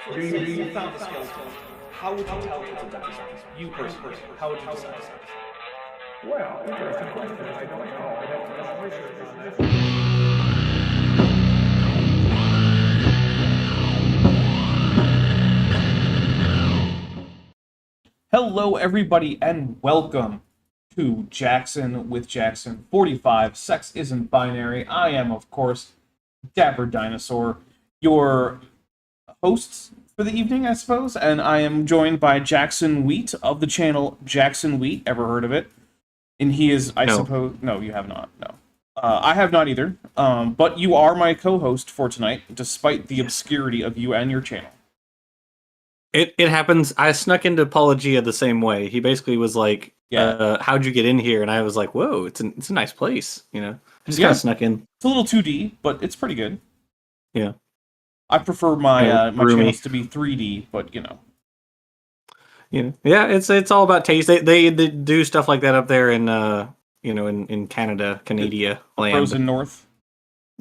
So let's say you found a skeleton. How would you tell it's a dinosaur? You personally, how would you decide? Well, interesting question. I don't know. I'd have to do some research on that. Hello, everybody, and welcome to Jackson with Jackson 45. Sex isn't binary. I am, of course, Dapper Dinosaur, your host for the evening, I suppose, and I am joined by Jackson Wheat of the channel Jackson Wheat. Ever heard of it? And he is, I suppose... No, you have not. No. I have not either. But you are my co-host for tonight, despite the obscurity of you and your channel. It happens. I snuck into Apologia the same way. He basically was like, how'd you get in here? And I was like, whoa, it's a nice place, you know? I just kind of snuck in. It's a little 2D, but it's pretty good. Yeah. I prefer my my channels to be 3D, but you know. Yeah, it's all about taste. They do stuff like that up there in in Canada, Canada land. Frozen North.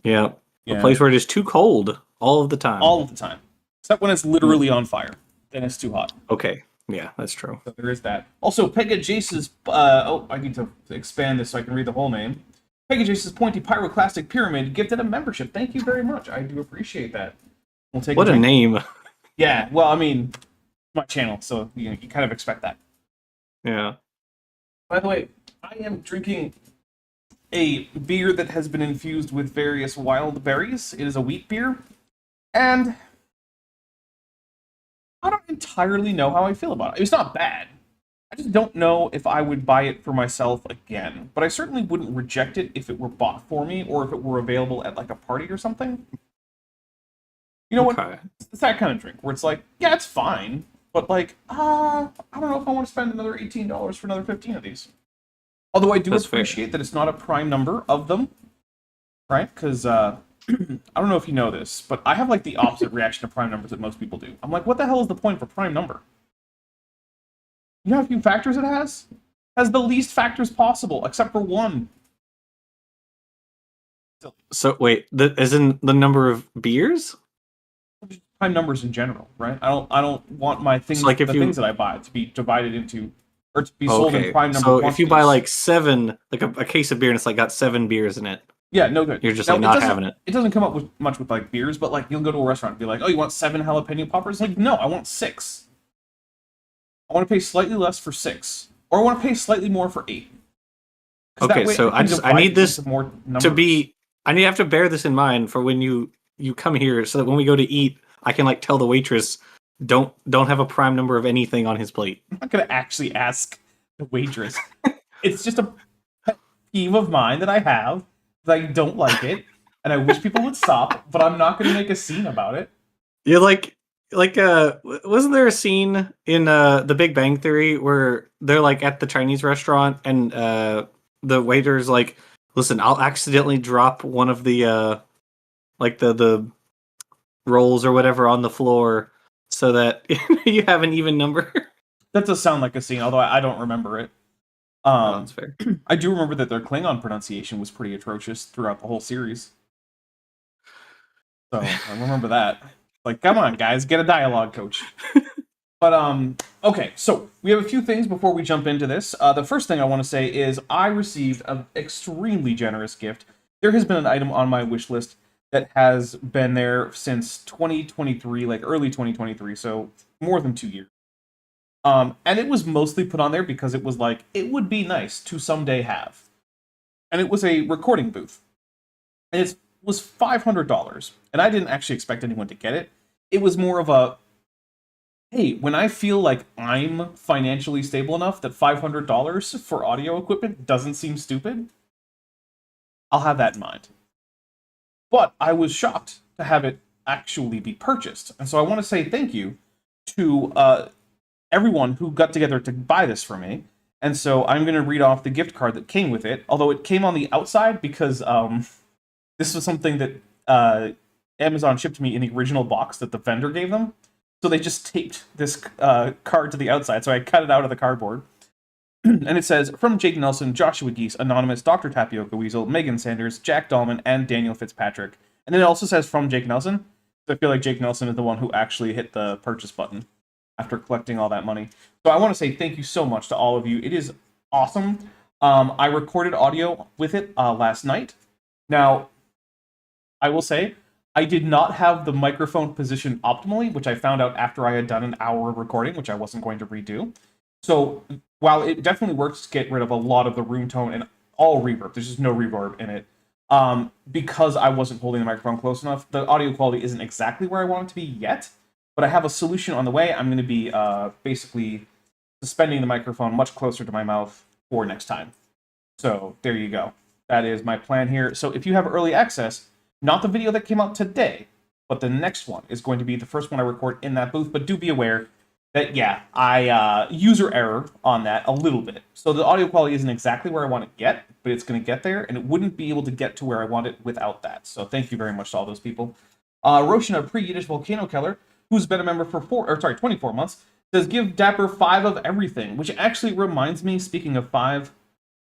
Yeah. A place where it is too cold all of the time. All of the time. Except when it's literally on fire. Then it's too hot. Okay. Yeah, that's true. So there is that. Also, Pegajace's I need to expand this so I can read the whole name. Pegajace's Pointy Pyroclastic Pyramid gifted a membership. Thank you very much. I do appreciate that. We'll take what a name. Yeah, well, I mean, my channel, so you kind of expect that. Yeah. By the way, I am drinking a beer that has been infused with various wild berries. It is a wheat beer, and I don't entirely know how I feel about it. It's not bad. I just don't know if I would buy it for myself again, but I certainly wouldn't reject it if it were bought for me or if it were available at like a party or something. You know what? It's that kind of drink where it's like, yeah, it's fine, but like, I don't know if I want to spend another $18 for another 15 of these. Although I do appreciate that it's not a prime number of them, right? Because I don't know if you know this, but I have like the opposite reaction to prime numbers that most people do. I'm like, what the hell is the point for prime number? You know how few factors it has? It has the least factors possible, except for one. So wait, as in the number of beers? Prime numbers in general, right? I don't want my things, so like things that I buy to be divided into, or to be sold in prime number. So quantities. If you buy like 7, like a case of beer, and it's like got 7 beers in it. Yeah, no good. You're just like not having it. It doesn't come up with much with like beers, but like you'll go to a restaurant and be like, oh, you want 7 jalapeno poppers? Like, no, I want 6. I want to pay slightly less for 6, or I want to pay slightly more for 8. Okay, so I need this more to be. I have to bear this in mind for when you come here, so that when we go to eat, I can like tell the waitress, don't have a prime number of anything on his plate. I'm not gonna actually ask the waitress. It's just a pet peeve of mine that I have, that I don't like it, and I wish people would stop, but I'm not gonna make a scene about it. You're like wasn't there a scene in The Big Bang Theory where they're like at the Chinese restaurant and the waiter's like, listen, I'll accidentally drop one of the like the rolls or whatever on the floor so that you have an even number. That does sound like a scene, although I don't remember it. That's fair. I do remember that their Klingon pronunciation was pretty atrocious throughout the whole series. So I remember that. Like, come on, guys, get a dialogue coach. But, okay, so we have a few things before we jump into this. The first thing I want to say is I received an extremely generous gift. There has been an item on my wish list that has been there since 2023, like early 2023, so more than 2 years. And it was mostly put on there because it was like, it would be nice to someday have. And it was a recording booth. And it was $500. And I didn't actually expect anyone to get it. It was more of a, hey, when I feel like I'm financially stable enough that $500 for audio equipment doesn't seem stupid, I'll have that in mind. But I was shocked to have it actually be purchased. And so I want to say thank you to everyone who got together to buy this for me. And so I'm going to read off the gift card that came with it, although it came on the outside because this was something that Amazon shipped me in the original box that the vendor gave them. So they just taped this card to the outside, so I cut it out of the cardboard. And it says, from Jake Nelson, Joshua Geese, Anonymous, Dr. Tapioca Weasel, Megan Sanders, Jack Dahlman, and Daniel Fitzpatrick. And then it also says, from Jake Nelson. So I feel like Jake Nelson is the one who actually hit the purchase button after collecting all that money. So I want to say thank you so much to all of you. It is awesome. I recorded audio with it last night. Now, I will say, I did not have the microphone positioned optimally, which I found out after I had done an hour of recording, which I wasn't going to redo. So while it definitely works to get rid of a lot of the room tone and all reverb, there's just no reverb in it, because I wasn't holding the microphone close enough, the audio quality isn't exactly where I want it to be yet, but I have a solution on the way. I'm going to be basically suspending the microphone much closer to my mouth for next time. So there you go. That is my plan here. So if you have early access, not the video that came out today, but the next one is going to be the first one I record in that booth, but do be aware that, yeah, I user error on that a little bit. So the audio quality isn't exactly where I want to get, but it's going to get there, and it wouldn't be able to get to where I want it without that. So thank you very much to all those people. Roshina Pre-Yiddish Volcano Keller, who's been a member for 24 months, says, give Dapper 5 of everything, which actually reminds me, speaking of 5,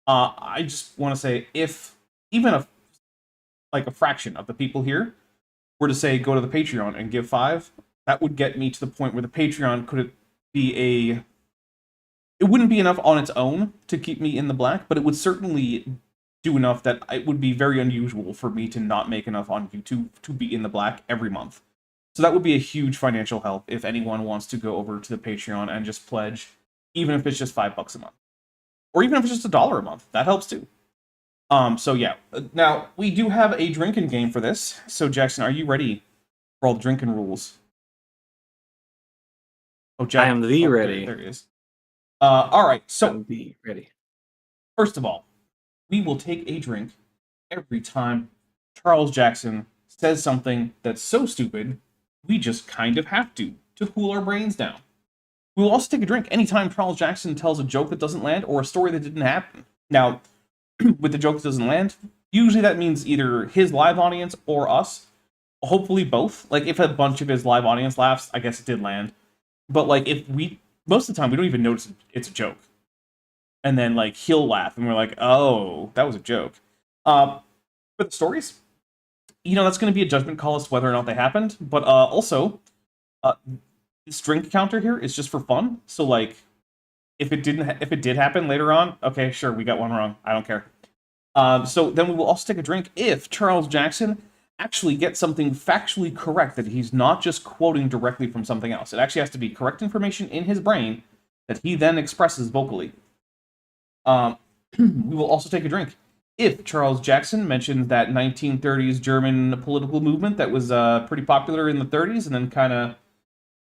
I just want to say, if even a fraction of the people here were to say, go to the Patreon and give 5, that would get me to the point where the Patreon could be it wouldn't be enough on its own to keep me in the black, but it would certainly do enough that it would be very unusual for me to not make enough on YouTube to be in the black every month. So that would be a huge financial help if anyone wants to go over to the Patreon and just pledge, even if it's just $5 a month. Or even if it's just $1 a month. That helps too. So yeah. Now, we do have a drinking game for this. So Jackson, are you ready for all the drinking rules? Oh, Jack. I am ready. There he is. Alright, so ready. First of all, we will take a drink every time Charles Jackson says something that's so stupid, we just kind of have to cool our brains down. We will also take a drink anytime Charles Jackson tells a joke that doesn't land or a story that didn't happen. Now, with the joke that doesn't land, usually that means either his live audience or us. Hopefully both. Like, if a bunch of his live audience laughs, I guess it did land. But, like, most of the time, we don't even notice it's a joke. And then, like, he'll laugh, and we're like, oh, that was a joke. For the stories, that's going to be a judgment call as to whether or not they happened. But also, this drink counter here is just for fun. So, like, if it did happen later on, okay, sure, we got one wrong. I don't care. So then we will also take a drink if Charles Jackson actually gets something factually correct, that he's not just quoting directly from something else. It actually has to be correct information in his brain that he then expresses vocally. We will also take a drink if Charles Jackson mentions that 1930s German political movement that was pretty popular in the 30s and then kind of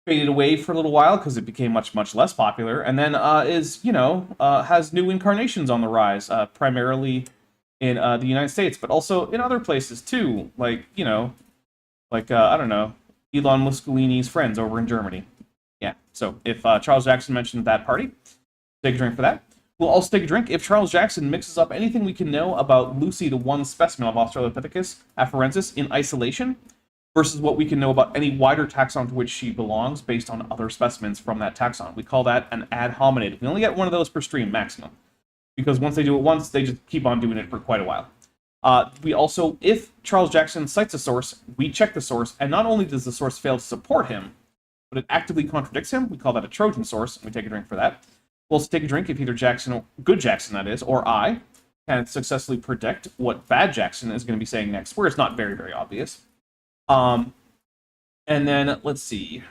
faded away for a little while because it became much, much less popular, and then has new incarnations on the rise, primarily in the United States, but also in other places too, like, I don't know, Elon Mussolini's friends over in Germany. Yeah, so if Charles Jackson mentioned that party, take a drink for that. We'll also take a drink if Charles Jackson mixes up anything we can know about Lucy, the one specimen of Australopithecus afarensis, in isolation, versus what we can know about any wider taxon to which she belongs based on other specimens from that taxon. We call that an ad hominem. We only get one of those per stream maximum, because once they do it once, they just keep on doing it for quite a while. We also, if Charles Jackson cites a source, we check the source, and not only does the source fail to support him, but it actively contradicts him. We call that a Trojan source, and we take a drink for that. We'll also take a drink if either Jackson, good Jackson that is, or I, can successfully predict what bad Jackson is going to be saying next, where it's not very, very obvious. And then, let's see.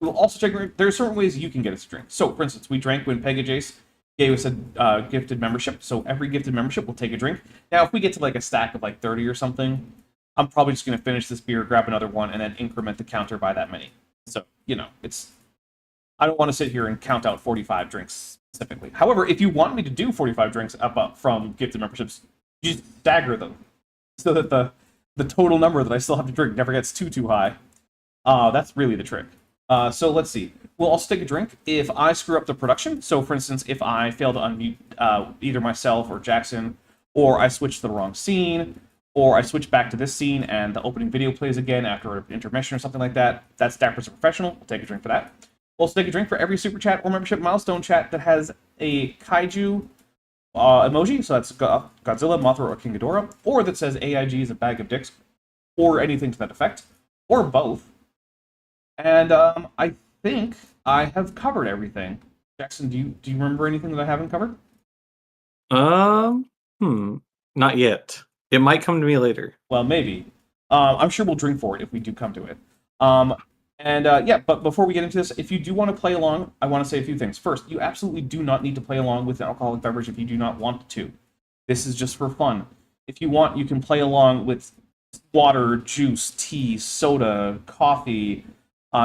We will also check. There are certain ways you can get us a drink. So, for instance, we drank when Pegajace gave us a gifted membership. So every gifted membership will take a drink. Now, if we get to like a stack of like 30 or something, I'm probably just going to finish this beer, grab another one, and then increment the counter by that many. So, I don't want to sit here and count out 45 drinks specifically. However, if you want me to do 45 drinks up from gifted memberships, you just stagger them so that the total number that I still have to drink never gets too high. That's really the trick. So let's see. We'll also take a drink if I screw up the production. So, for instance, if I fail to unmute either myself or Jackson, or I switch to the wrong scene, or I switch back to this scene and the opening video plays again after an intermission or something like that, that's Dapper's a Professional. We'll take a drink for that. We'll also take a drink for every super chat or membership milestone chat that has a kaiju emoji, so that's Godzilla, Mothra, or King Ghidorah, or that says AIG is a bag of dicks, or anything to that effect, or both. And I think I have covered everything. Jackson, do you remember anything that I haven't covered? Not yet. It might come to me later. Well, maybe. I'm sure we'll drink for it if we do come to it. But before we get into this, if you do want to play along, I want to say a few things. First, you absolutely do not need to play along with an alcoholic beverage if you do not want to. This is just for fun. If you want, you can play along with water, juice, tea, soda, coffee.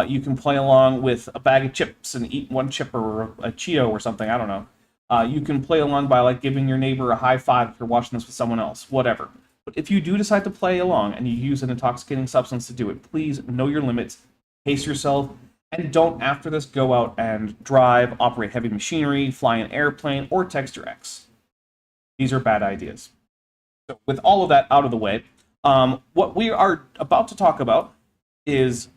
You can play along with a bag of chips and eat one chip or a Cheeto or something. I don't know. You can play along by like giving your neighbor a high five if you're watching this with someone else. Whatever. But if you do decide to play along and you use an intoxicating substance to do it, please know your limits, pace yourself, and don't after this go out and drive, operate heavy machinery, fly an airplane, or text your ex. These are bad ideas. So with all of that out of the way, what we are about to talk about is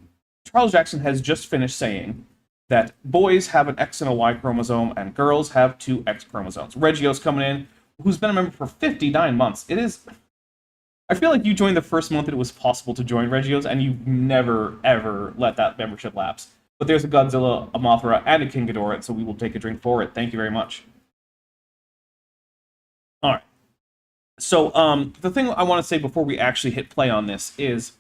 Charles Jackson has just finished saying that boys have an X and a Y chromosome and girls have two X chromosomes. Reggio's coming in, who's been a member for 59 months. I feel like you joined the first month that it was possible to join Reggio's, and you've never, ever let that membership lapse. But there's a Godzilla, a Mothra, and a King Ghidorah, so we will take a drink for it. Thank you very much. All right. So the thing I want to say before we actually hit play on this is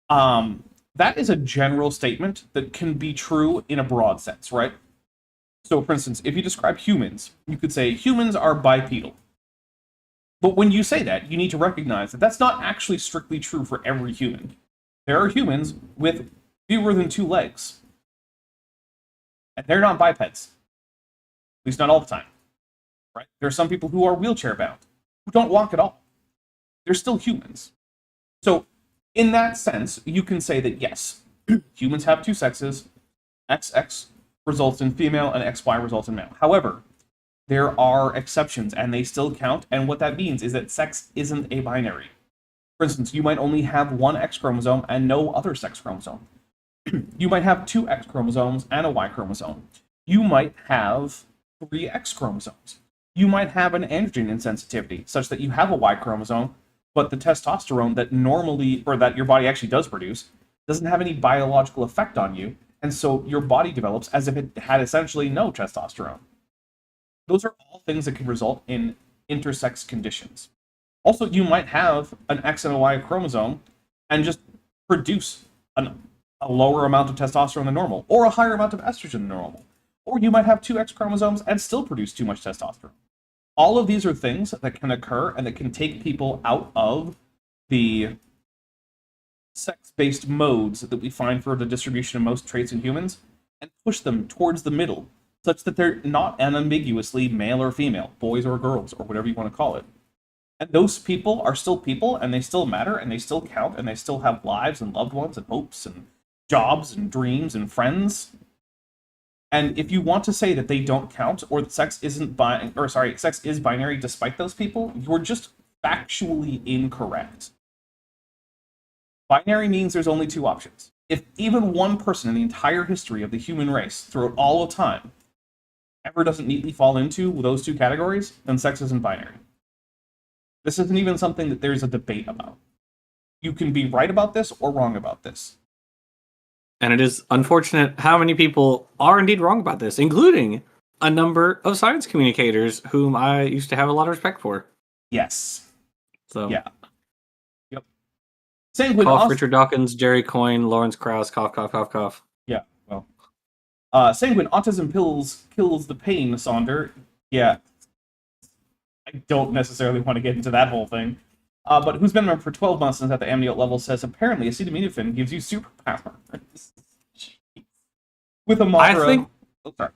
that is a general statement that can be true in a broad sense, right? So, for instance, if you describe humans, you could say humans are bipedal. But when you say that, you need to recognize that that's not actually strictly true for every human. There are humans with fewer than 2 legs. And they're not bipeds. At least not all the time. Right? There are some people who are wheelchair bound, who don't walk at all. They're still humans. So, in that sense, you can say that yes, humans have 2 sexes. XX results in female and XY results in male. However, there are exceptions and they still count, and what that means is that sex isn't a binary. For instance, you might only have 1 X chromosome and no other sex chromosome. You might have 2 X chromosomes and a Y chromosome. You might have 3 X chromosomes. You might have an androgen insensitivity, such that you have a Y chromosome, but the testosterone that that your body actually does produce doesn't have any biological effect on you, and so your body develops as if it had essentially no testosterone. Those are all things that can result in intersex conditions. Also, you might have an X and a Y chromosome and just produce a lower amount of testosterone than normal, or a higher amount of estrogen than normal. Or you might have 2 X chromosomes and still produce too much testosterone. All of these are things that can occur and that can take people out of the sex-based modes that we find for the distribution of most traits in humans and push them towards the middle, such that they're not unambiguously male or female, boys or girls, or whatever you want to call it. And those people are still people, and they still matter, and they still count, and they still have lives and loved ones and hopes and jobs and dreams and friends. And if you want to say that they don't count, or that sex is binary despite those people, you're just factually incorrect. Binary means there's only 2 options. If even one person in the entire history of the human race, throughout all of time, ever doesn't neatly fall into those 2 categories, then sex isn't binary. This isn't even something that there's a debate about. You can be right about this or wrong about this. And it is unfortunate how many people are indeed wrong about this, including a number of science communicators whom I used to have a lot of respect for. Yes. So yeah. Same with cough, Richard Dawkins, Jerry Coyne, Lawrence Krauss, cough, cough, cough, cough. Yeah, Sanguine, autism kills the pain, Sonder. Yeah, I don't necessarily want to get into that whole thing. But who's been around for 12 months and is at the amniote level says apparently acetaminophen gives you superpowers. With a I Mothra. think, Oh, sorry.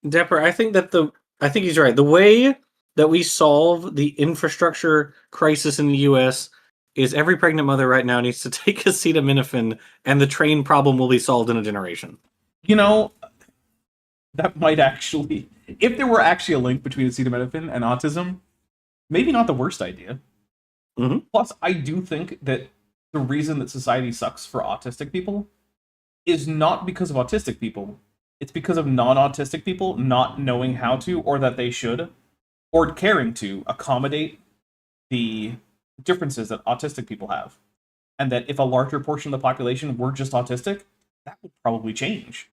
Depper, I think he's right. The way that we solve the infrastructure crisis in the U.S. is every pregnant mother right now needs to take acetaminophen, and the train problem will be solved in a generation. You know, that might actually, if there were actually a link between acetaminophen and autism, maybe not the worst idea. Mm-hmm. Plus, I do think that the reason that society sucks for autistic people is not because of autistic people. It's because of non-autistic people not knowing how to, or that they should, or caring to accommodate the differences that autistic people have. And that if a larger portion of the population were just autistic, that would probably change.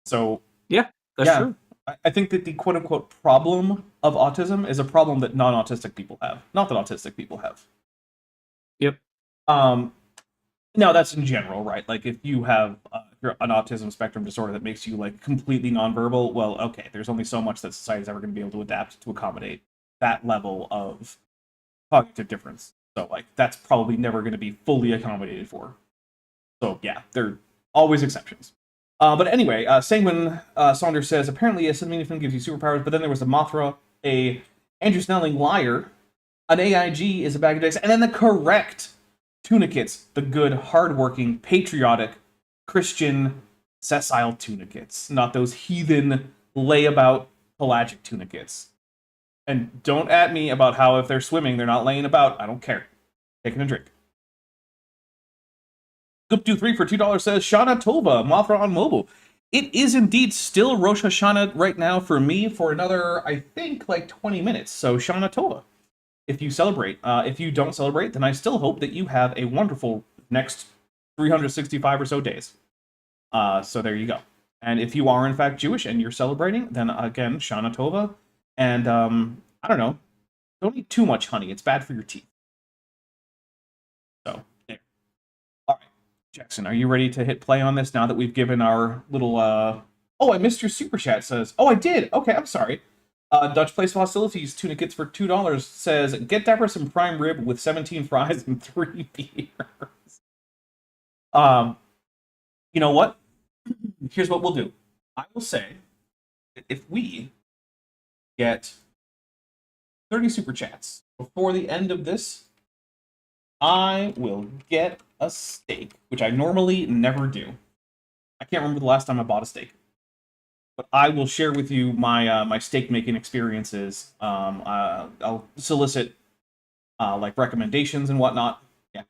So, Yeah, that's true. I think that the quote-unquote problem of autism is a problem that non-autistic people have, not that autistic people have. Yep. Now that's in general, right? Like if you have you're an autism spectrum disorder that makes you like completely nonverbal, well, okay, there's only so much that society is ever going to be able to adapt to accommodate that level of cognitive difference. So like that's probably never going to be fully accommodated for. So yeah, there are always exceptions. But anyway, Sanguine Saunders says apparently acetaminophen gives you superpowers, but then there was a Mothra, a Andrew Snelling liar, an AIG is a bag of dicks, and then the correct tunicates, the good, hardworking, patriotic, Christian, sessile tunicates, not those heathen layabout pelagic tunicates. And don't at me about how if they're swimming, they're not laying about. I don't care. Taking a drink. Goop23 for $2 says Shana Tova, Mothra on mobile. It is indeed still Rosh Hashanah right now for me for another, I think, like 20 minutes. So Shana Tova. If you celebrate. If you don't celebrate, then I still hope that you have a wonderful next 365 or so days. So there you go. And if you are in fact Jewish and you're celebrating, then again, Shana Tova. And I don't know, don't eat too much honey. It's bad for your teeth. So there. All right, Jackson, are you ready to hit play on this now that we've given our little? Oh, I missed your super chat. Says, oh, I did. Okay, I'm sorry. Dutch Place Hostilities tunicates for $2 says, get Dapper some prime rib with 17 fries and 3 beers. You know what? Here's what we'll do. I will say that if we get 30 super chats before the end of this, I will get a steak, which I normally never do. I can't remember the last time I bought a steak. But I will share with you my my steak making experiences. I'll solicit like recommendations and whatnot. Yeah.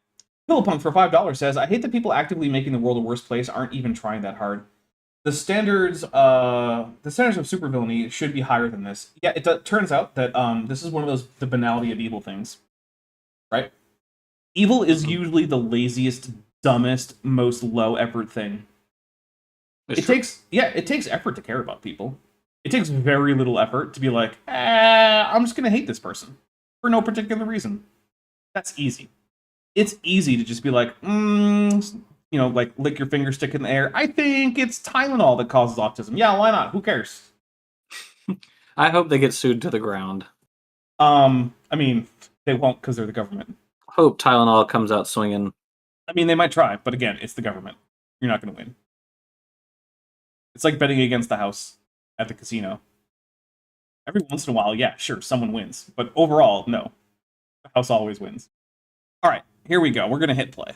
Philipunk for $5 says, "I hate that people actively making the world a worse place aren't even trying that hard. The standards of supervillainy should be higher than this." Yeah, it turns out that this is one of those the banality of evil things, right? Evil is usually the laziest, dumbest, most low effort thing. It takes effort to care about people. It takes very little effort to be like, I'm just gonna hate this person for no particular reason. That's easy. It's easy to just be like, like lick your finger, stick in the air. I think it's Tylenol that causes autism. Yeah, why not? Who cares? I hope they get sued to the ground. I mean, they won't because they're the government. Hope Tylenol comes out swinging. I mean, they might try, but again, it's the government. You're not gonna win. It's like betting against the house at the casino. Every once in a while, yeah, sure, someone wins. But overall, no. The house always wins. All right, here we go. We're going to hit play.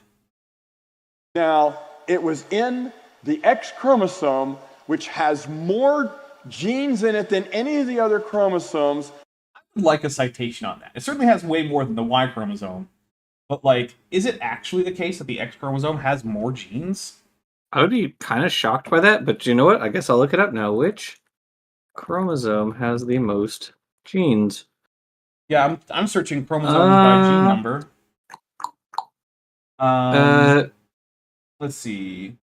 Now, it was in the X chromosome, which has more genes in it than any of the other chromosomes. I would like a citation on that. It certainly has way more than the Y chromosome. But, like, is it actually the case that the X chromosome has more genes? I would be kind of shocked by that, but you know what? I guess I'll look it up now. Which chromosome has the most genes? Yeah, I'm searching chromosomes by gene number. Let's see.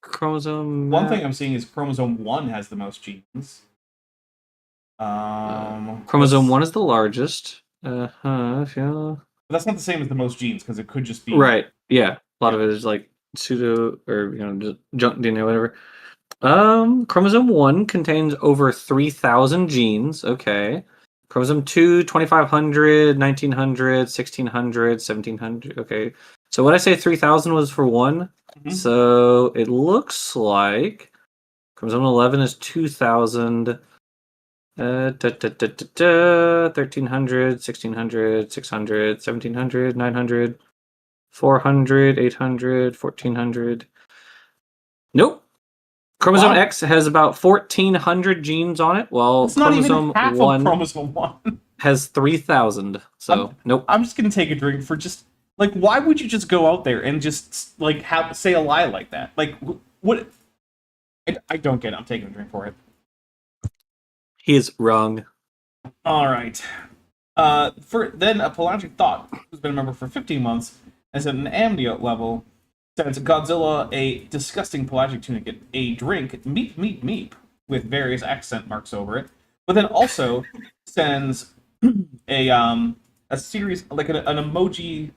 Chromosome. One thing I'm seeing is chromosome 1 has the most genes. Chromosome 1 is the largest. Yeah. But that's not the same as the most genes because it could just be right. Yeah, a lot of it is like pseudo or just junk DNA, whatever. Chromosome 1 contains over 3,000 genes. Okay. Chromosome 2, 2,500, 1,900, 1,600, 1,700. Okay. So what I say 3,000 was for one. Mhm. So it looks like chromosome 11 is 2,000. 1,300, 1,600, 600, 1,700, 900, 400, 800, 1,400. Nope. Chromosome Wow. X has about 1,400 genes on it, while It's not even chromosome half 1 of chromosome 1. has 3,000. So, nope. I'm just gonna take a drink for just like, why would you just go out there and just like say a lie like that? Like, what? I don't get it. I'm taking a drink for it. He is wrong. All right. For then a pelagic thought who's been a member for 15 months as at an amniote level sends Godzilla a disgusting pelagic tunic, a drink, meep meep meep, with various accent marks over it, but then also sends a series like an emoji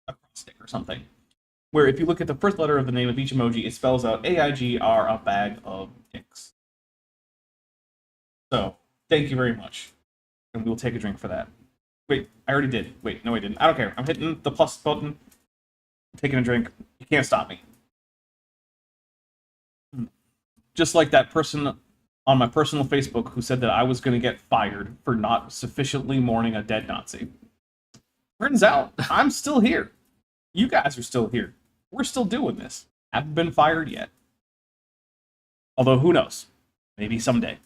acrostic or something, where if you look at the first letter of the name of each emoji, it spells out AIGR, a bag of dicks. So thank you very much, and we will take a drink for that. Wait, I already did. Wait, no, I didn't. I don't care. I'm hitting the plus button. I'm taking a drink. You can't stop me. Just like that person on my personal Facebook who said that I was going to get fired for not sufficiently mourning a dead Nazi. Turns out I'm still here. You guys are still here. We're still doing this. Haven't been fired yet. Although, who knows? Maybe someday.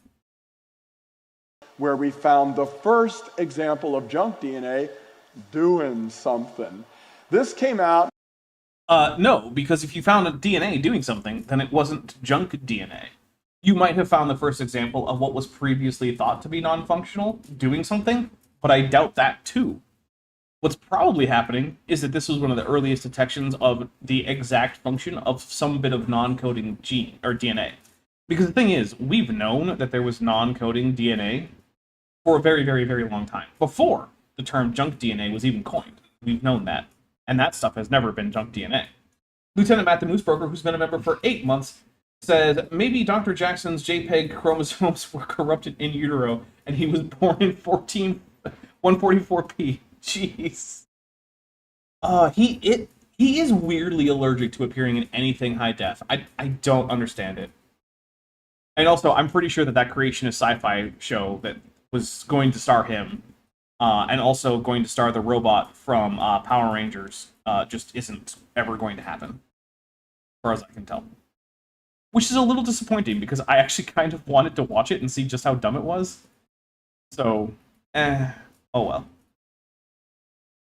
Where we found the first example of junk DNA doing something. This came out. No, because if you found a DNA doing something, then it wasn't junk DNA. You might have found the first example of what was previously thought to be non-functional doing something, but I doubt that too. What's probably happening is that this was one of the earliest detections of the exact function of some bit of non-coding gene or DNA. Because the thing is, we've known that there was non-coding DNA for a very, very, very long time. Before the term junk DNA was even coined. We've known that. And that stuff has never been junk DNA. Lieutenant Matt the Moose Broker, who's been a member for 8 months, said maybe Dr. Jackson's JPEG chromosomes were corrupted in utero and he was born in 144p. Jeez. He is weirdly allergic to appearing in anything high def. I don't understand it. And also, I'm pretty sure that creationist sci-fi show that was going to star him, and also going to star the robot from Power Rangers, just isn't ever going to happen, as far as I can tell. Which is a little disappointing, because I actually kind of wanted to watch it and see just how dumb it was. So, oh well.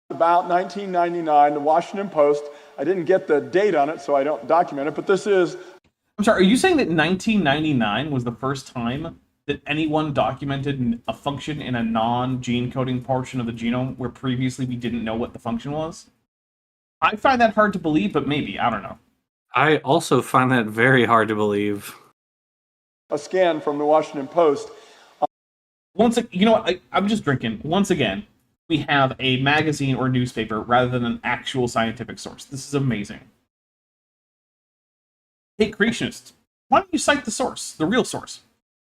About 1999, the Washington Post. I didn't get the date on it, so I don't document it, but this is... I'm sorry, are you saying that 1999 was the first time that anyone documented a function in a non-gene coding portion of the genome where previously we didn't know what the function was? I find that hard to believe, but maybe. I don't know. I also find that very hard to believe. a scan from the Washington Post. You know what? I'm just drinking. Once again, we have a magazine or newspaper rather than an actual scientific source. This is amazing. Hey, creationists, why don't you cite the source, the real source?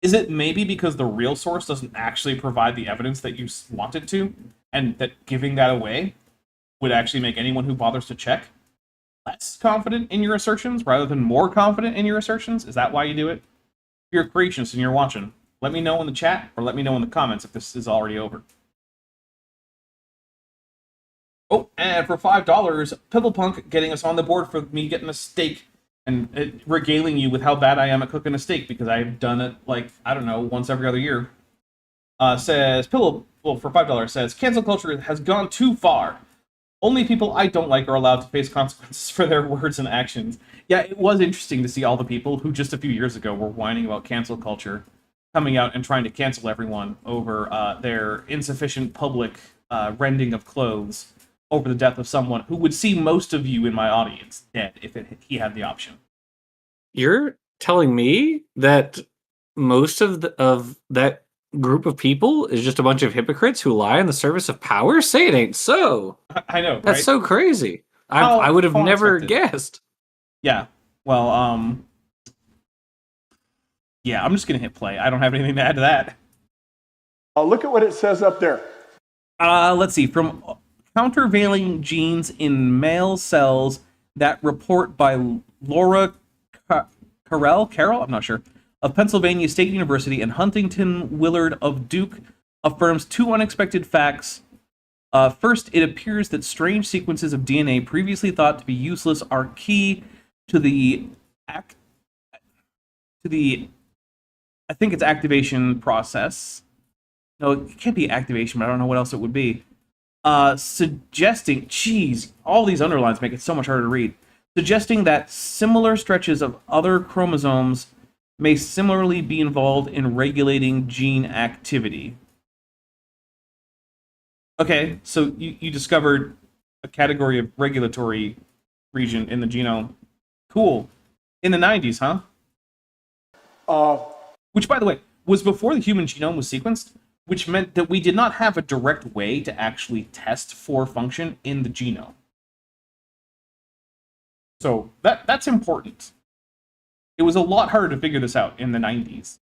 Is it maybe because the real source doesn't actually provide the evidence that you want it to, and that giving that away would actually make anyone who bothers to check less confident in your assertions rather than more confident in your assertions? Is that why you do it? If you're a creationist and you're watching, let me know in the chat or let me know in the comments if this is already over. Oh, and for $5, Pibblepunk getting us on the board for me getting a steak and regaling you with how bad I am at cooking a steak because I've done it, like, I don't know, once every other year. Says, for $5, says, cancel culture has gone too far. Only people I don't like are allowed to face consequences for their words and actions. Yeah, it was interesting to see all the people who just a few years ago were whining about cancel culture coming out and trying to cancel everyone over their insufficient public rending of clothes over the death of someone who would see most of you in my audience dead if he had the option. You're telling me that most of that group of people is just a bunch of hypocrites who lie in the service of power? Say it ain't so. I know, right? That's so crazy. I would have never guessed. Yeah. Well, Yeah, I'm just gonna hit play. I don't have anything to add to that. Look at what it says up there. Let's see. From countervailing genes in male cells that report by Laura Carroll, I'm not sure, of Pennsylvania State University, and Huntington Willard of Duke affirms two unexpected facts. First, it appears that strange sequences of DNA previously thought to be useless are key to the I think it's activation process. No, it can't be activation, but I don't know what else it would be. Suggesting, geez, all these underlines make it so much harder to read. Suggesting that similar stretches of other chromosomes may similarly be involved in regulating gene activity. Okay, so you discovered a category of regulatory region in the genome. Cool. In the 90s, huh? Which, by the way, was before the human genome was sequenced, which meant that we did not have a direct way to actually test for function in the genome. So that's important. It was a lot harder to figure this out in the 90s.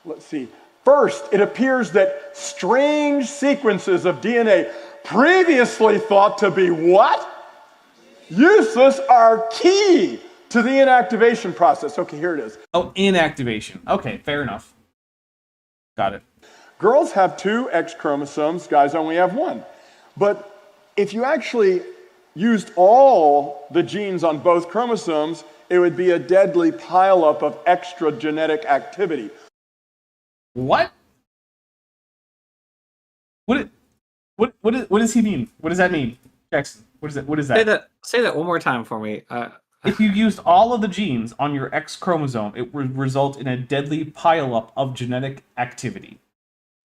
Let's see. First, it appears that strange sequences of DNA previously thought to be what? Useless are key to the inactivation process. Okay, here it is. Oh, inactivation. Okay, fair enough. Got it. Girls have 2 X chromosomes, guys only have 1. But if you actually used all the genes on both chromosomes, it would be a deadly pileup of extra genetic activity. What? What does he mean? What does that mean? Jackson, what is that? Say that one more time for me. If you used all of the genes on your X chromosome, it would result in a deadly pileup of genetic activity.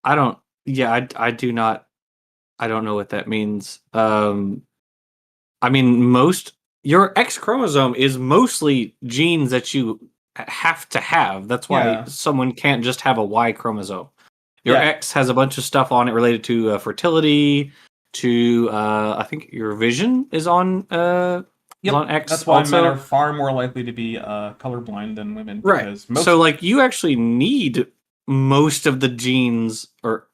I don't know what that means. I mean, your X chromosome is mostly genes that you have to have. That's why someone can't just have a Y chromosome. Your X has a bunch of stuff on it related to fertility, to I think your vision is on on X. That's why also. men are far more likely to be colorblind than women. Right. So like you actually need most of the genes, or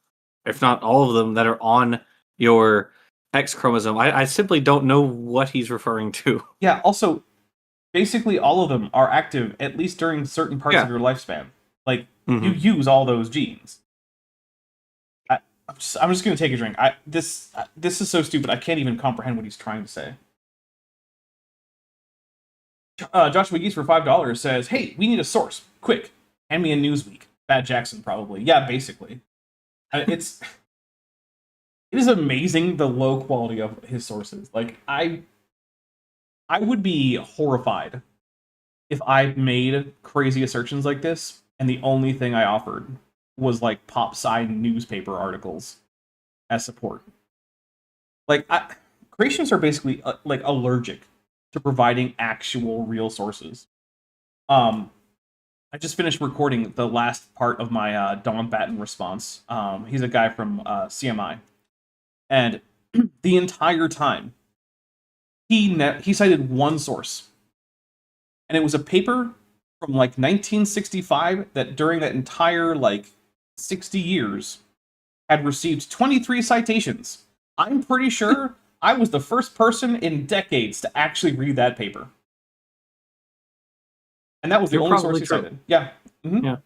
if not all of them, that are on your X chromosome. I simply don't know what he's referring to. Yeah, also, basically all of them are active, at least during certain parts of your lifespan. Like, you use all those genes. I'm just going to take a drink. This is so stupid, I can't even comprehend what he's trying to say. Joshua Geese for $5 says, "Hey, we need a source. Quick, hand me a Newsweek." Bad Jackson, probably. Yeah, basically. It is amazing the low quality of his sources. Like, I would be horrified if I made crazy assertions like this, and the only thing I offered was, like, pop-sci newspaper articles as support. Like, creationists are basically, like, allergic to providing actual real sources. I just finished recording the last part of my Don Batten response. He's a guy from CMI. And the entire time, he cited one source. And it was a paper from like 1965 that during that entire like 60 years had received 23 citations. I'm pretty sure I was the first person in decades to actually read that paper. And that was the only source he cited. Yeah. Mm-hmm. Yeah.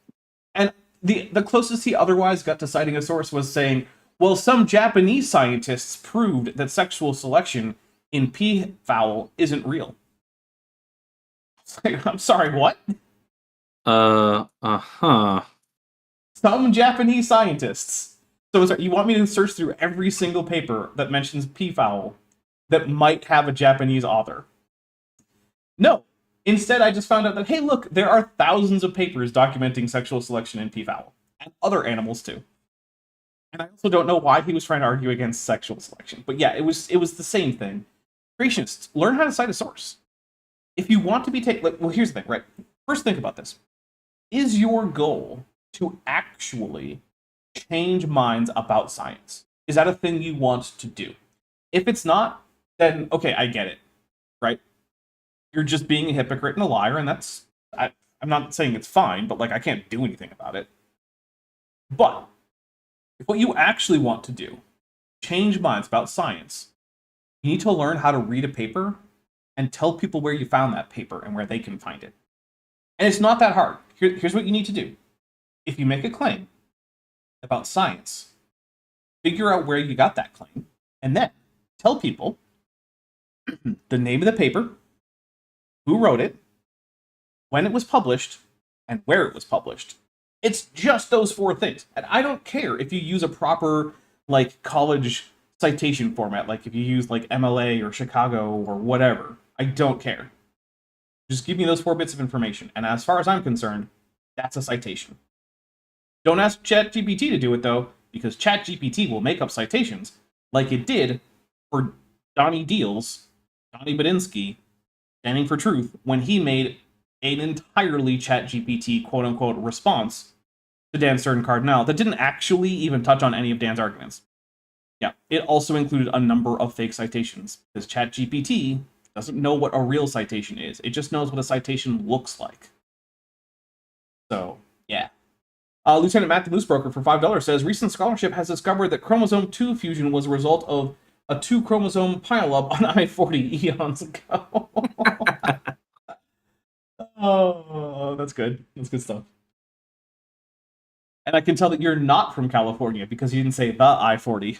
And the closest he otherwise got to citing a source was saying, well, some Japanese scientists proved that sexual selection in peafowl isn't real. Like, I'm sorry, what? Some Japanese scientists. So sorry, you want me to search through every single paper that mentions peafowl that might have a Japanese author? No. Instead, I just found out that, hey, look, there are thousands of papers documenting sexual selection in peafowl. And other animals, too. And I also don't know why he was trying to argue against sexual selection. But yeah, it was the same thing. Creationists, learn how to cite a source. If you want to be taken... Well, here's the thing, right? First, think about this. Is your goal to actually change minds about science? Is that a thing you want to do? If it's not, then, okay, I get it. Right? You're just being a hypocrite and a liar, and that's I'm not saying it's fine, but like I can't do anything about it. But if what you actually want to do, change minds about science, you need to learn how to read a paper and tell people where you found that paper and where they can find it. And it's not that hard. Here's what you need to do. If you make a claim about science, figure out where you got that claim, and then tell people the name of the paper, who wrote it, when it was published, and where it was published. It's just those 4 things. And I don't care if you use a proper like college citation format, like if you use like MLA or Chicago or whatever. I don't care. Just give me those 4 bits of information. And as far as I'm concerned, that's a citation. Don't ask ChatGPT to do it though, because ChatGPT will make up citations like it did for Donnie Badinsky, standing for truth, when he made an entirely ChatGPT quote-unquote response to Dan Stern Cardinal that didn't actually even touch on any of Dan's arguments. Yeah, it also included a number of fake citations, because ChatGPT doesn't know what a real citation is. It just knows what a citation looks like. So, yeah. Lieutenant Matt the Moose Broker for $5 says, recent scholarship has discovered that chromosome 2 fusion was a result of a 2-chromosome pileup on I-40 eons ago. Oh, that's good. That's good stuff. And I can tell that you're not from California because you didn't say the I-40.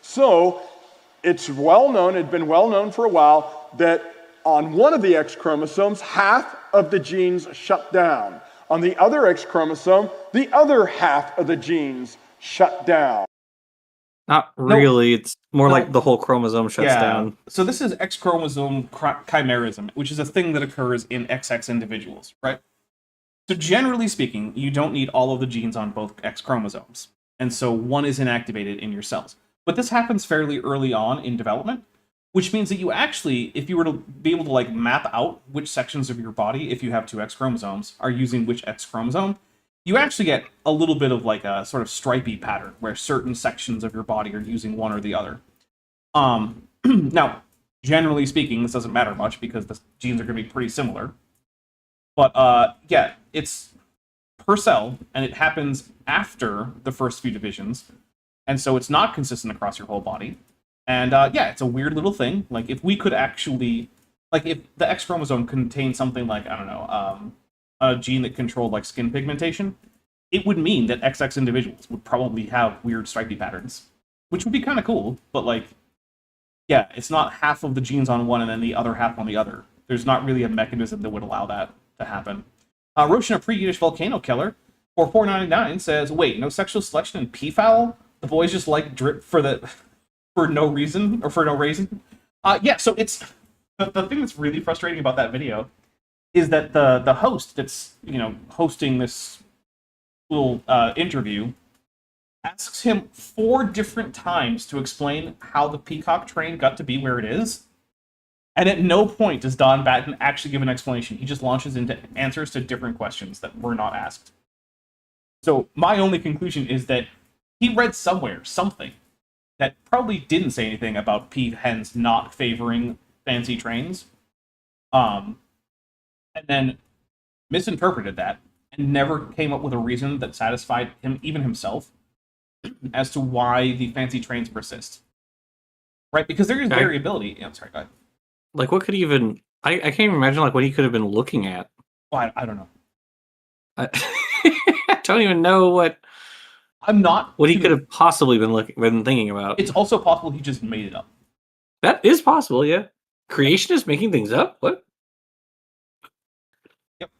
So it's well known, it had been well known for a while, that on one of the X chromosomes, half of the genes shut down. On the other X chromosome, the other half of the genes shut down. Not really. It's more like the whole chromosome shuts down. So this is X chromosome chimerism, which is a thing that occurs in XX individuals, right? So generally speaking, you don't need all of the genes on both X chromosomes. And so one is inactivated in your cells. But this happens fairly early on in development, which means that you actually, if you were to be able to like map out which sections of your body, if you have 2 X chromosomes, are using which X chromosome, you actually get a little bit of like a sort of stripy pattern where certain sections of your body are using one or the other. Now, generally speaking, this doesn't matter much because the genes are going to be pretty similar. But yeah, it's per cell, and it happens after the first few divisions, and so it's not consistent across your whole body. And yeah, it's a weird little thing. Like if we could actually, like if the X chromosome contained something like, I don't know, a gene that controlled like skin pigmentation, it would mean that XX individuals would probably have weird stripy patterns, which would be kind of cool. But like, yeah, it's not half of the genes on one and then the other half on the other. There's not really a mechanism that would allow that to happen. Roshan, a pre-Yiddish volcano killer, for $4.99 says, wait, no sexual selection in peafowl? The boys just like drip for no reason. Yeah, so it's the thing that's really frustrating about that video is that the host that's hosting this little interview asks him 4 different times to explain how the peacock train got to be where it is, and at no point does Don Batten actually give an explanation. He just launches into answers to different questions that were not asked. So my only conclusion is that he read somewhere something that probably didn't say anything about peahens not favoring fancy trains, and then misinterpreted that and never came up with a reason that satisfied him, even himself, as to why the fancy trains persist. Right? Because there is variability. Yeah, I'm sorry, go ahead. Like, what could he even... I can't even imagine like what he could have been looking at. Well, I don't know. I don't even know what... I'm not... What he could have possibly been thinking about. It's also possible he just made it up. That is possible, yeah. Creationist making things up? What? Yep.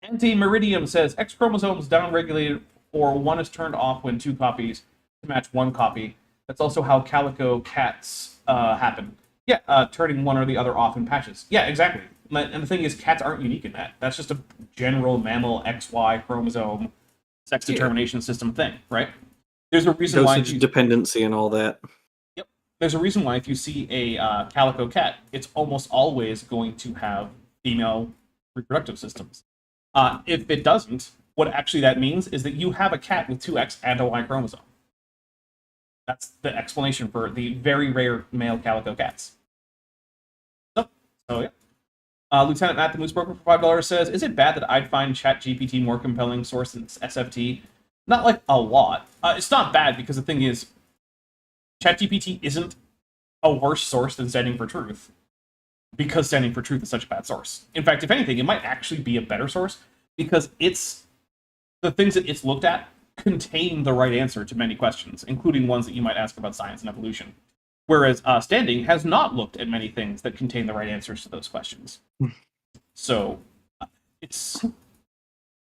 Anti-Meridium says, X chromosomes downregulated or one is turned off when 2 copies to match 1 copy. That's also how calico cats happen. Yeah, turning one or the other off in patches. Yeah, exactly. And the thing is, cats aren't unique in that. That's just a general mammal XY chromosome sex determination system thing, right? There's a reason why... dependency and all that. Yep. There's a reason why if you see a calico cat, it's almost always going to have female reproductive systems. If it doesn't, what actually that means is that you have a cat with 2 X and a Y chromosome. That's the explanation for the very rare male calico cats. So yeah. Lieutenant Matt the Moose Broker for $5 says, is it bad that I'd find ChatGPT more compelling source than SFT? Not like a lot. It's not bad because the thing is, ChatGPT isn't a worse source than Standing for Truth, because Standing for Truth is such a bad source. In fact, if anything, it might actually be a better source because the things that it's looked at contain the right answer to many questions, including ones that you might ask about science and evolution. Whereas Standing has not looked at many things that contain the right answers to those questions. So it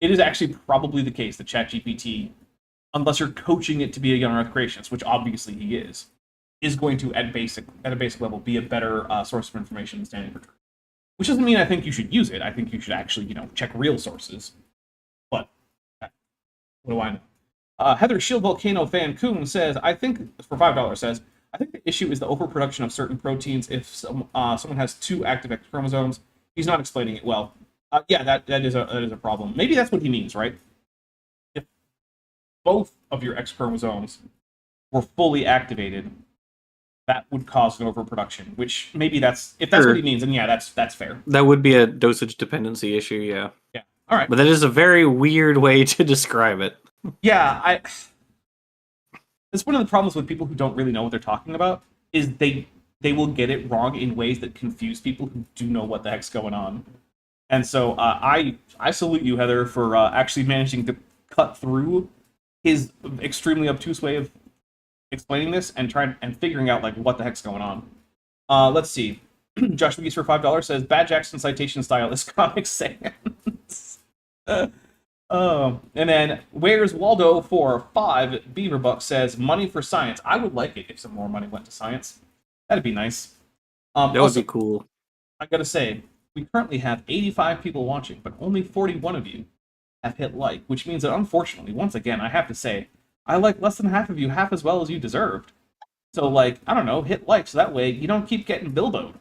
is actually probably the case that ChatGPT, unless you're coaching it to be a young Earth creationist, which obviously he is going to at a basic level be a better source of information than Standing for Truth. Which doesn't mean I think you should use it. I think you should actually, check real sources. But what do I know? Heather Shield Volcano Fan Coon says, I think for $5 says, I think the issue is the overproduction of certain proteins. If someone has 2 active X chromosomes, he's not explaining it well. Yeah, that is a problem. Maybe that's what he means, right? If both of your X chromosomes were fully activated, that would cause an overproduction. Which maybe if that's Sure. what he means, then yeah, that's fair. That would be a dosage dependency issue, yeah. Yeah. All right. But that is a very weird way to describe it. Yeah, it's one of the problems with people who don't really know what they're talking about, is they will get it wrong in ways that confuse people who do know what the heck's going on. And so I salute you, Heather, for actually managing to cut through his extremely obtuse way of explaining this and figuring out like what the heck's going on. Let's see. Josh McGee's for $5 says, Bad Jackson citation style is Comic Sans. And then Where's Waldo for 5 Beaverbuck says, money for science. I would like it if some more money went to science. That'd be nice. That would Also, be cool. I gotta say, we currently have 85 people watching, but only 41 of you have hit like, which means that unfortunately, once again, I have to say, I like less than half of you half as well as you deserved. So, like, I don't know, hit like so that way you don't keep getting bilboed.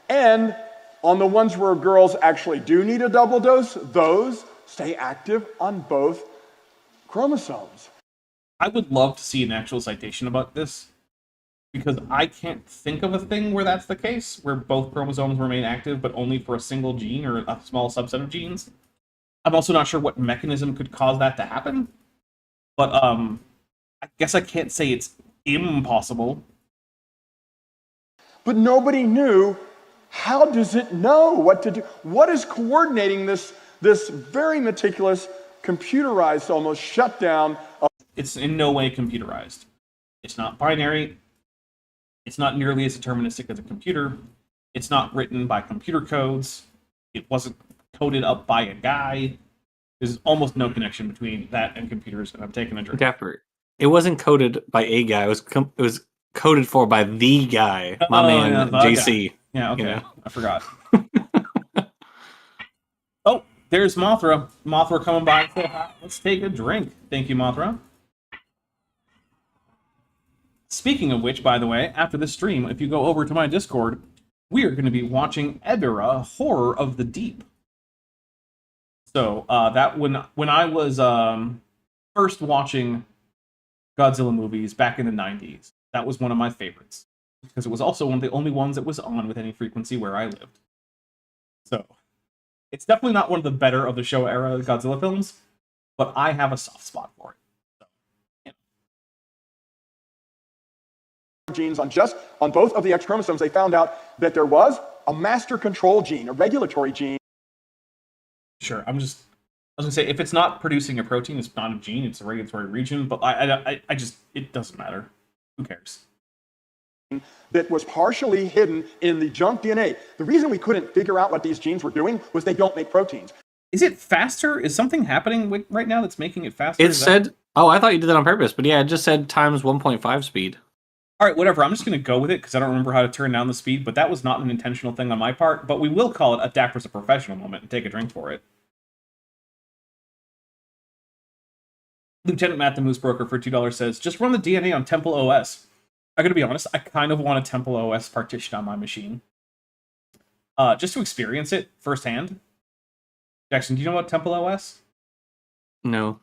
And on the ones where girls actually do need a double dose, those stay active on both chromosomes. I would love to see an actual citation about this, because I can't think of a thing where that's the case, where both chromosomes remain active, but only for a single gene or a small subset of genes. I'm also not sure what mechanism could cause that to happen, but I guess I can't say it's impossible. But nobody knew. How does it know what to do? What is coordinating this very meticulous, computerized, almost shutdown of... It's in no way computerized. It's not binary. It's not nearly as deterministic as a computer. It's not written by computer codes. It wasn't coded up by a guy. There's almost no connection between that and computers, and I'm taking a drink. Dapper. It wasn't coded by a guy. It was coded for by the guy, my man, yeah, the JC. guy. Yeah, okay. Yeah. I forgot. Oh, there's Mothra. Mothra coming by and say hi. Let's take a drink. Thank you, Mothra. Speaking of which, by the way, after this stream, if you go over to my Discord, we are going to be watching Ebera, Horror of the Deep. So, that when I was first watching Godzilla movies back in the 90s, that was one of my favorites, because it was also one of the only ones that was on with any frequency where I lived. So, it's definitely not one of the better of the Showa era Godzilla films, but I have a soft spot for it. So, genes on both of the X chromosomes. They found out that there was a master control gene, a regulatory gene. Sure, I was gonna say, if it's not producing a protein, it's not a gene, it's a regulatory region, but I just, it doesn't matter. Who cares? That was partially hidden in the junk DNA. The reason we couldn't figure out what these genes were doing was they don't make proteins. Is it faster? Is something happening right now that's making it faster? It said, oh, I thought you did that on purpose, but yeah, it just said times 1.5 speed. All right, whatever. I'm just going to go with it because I don't remember how to turn down the speed, but that was not an intentional thing on my part. But we will call it a Dapper's a professional moment and take a drink for it. Lieutenant Matt the Moose Broker for $2 says, just run the DNA on Temple OS. I gotta be honest, I kind of want a Temple OS partition on my machine. Just to experience it firsthand. Jackson, do you know about Temple OS? No.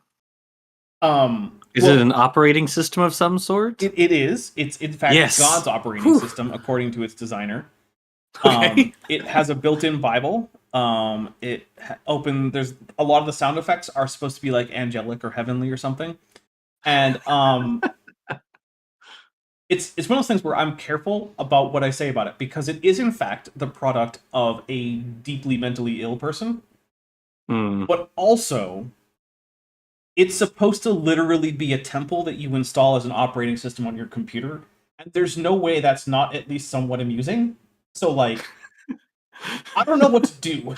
Is Well, it an operating system of some sort? it is. It's in fact Yes. God's operating Whew. system, according to its designer. Okay. It has a built-in Bible. There's a lot of the sound effects are supposed to be like angelic or heavenly or something, and it's one of those things where I'm careful about what I say about it because it is in fact the product of a deeply mentally ill person, Hmm. but also it's supposed to literally be a temple that you install as an operating system on your computer, and there's no way that's not at least somewhat amusing. So like, I don't know what to do.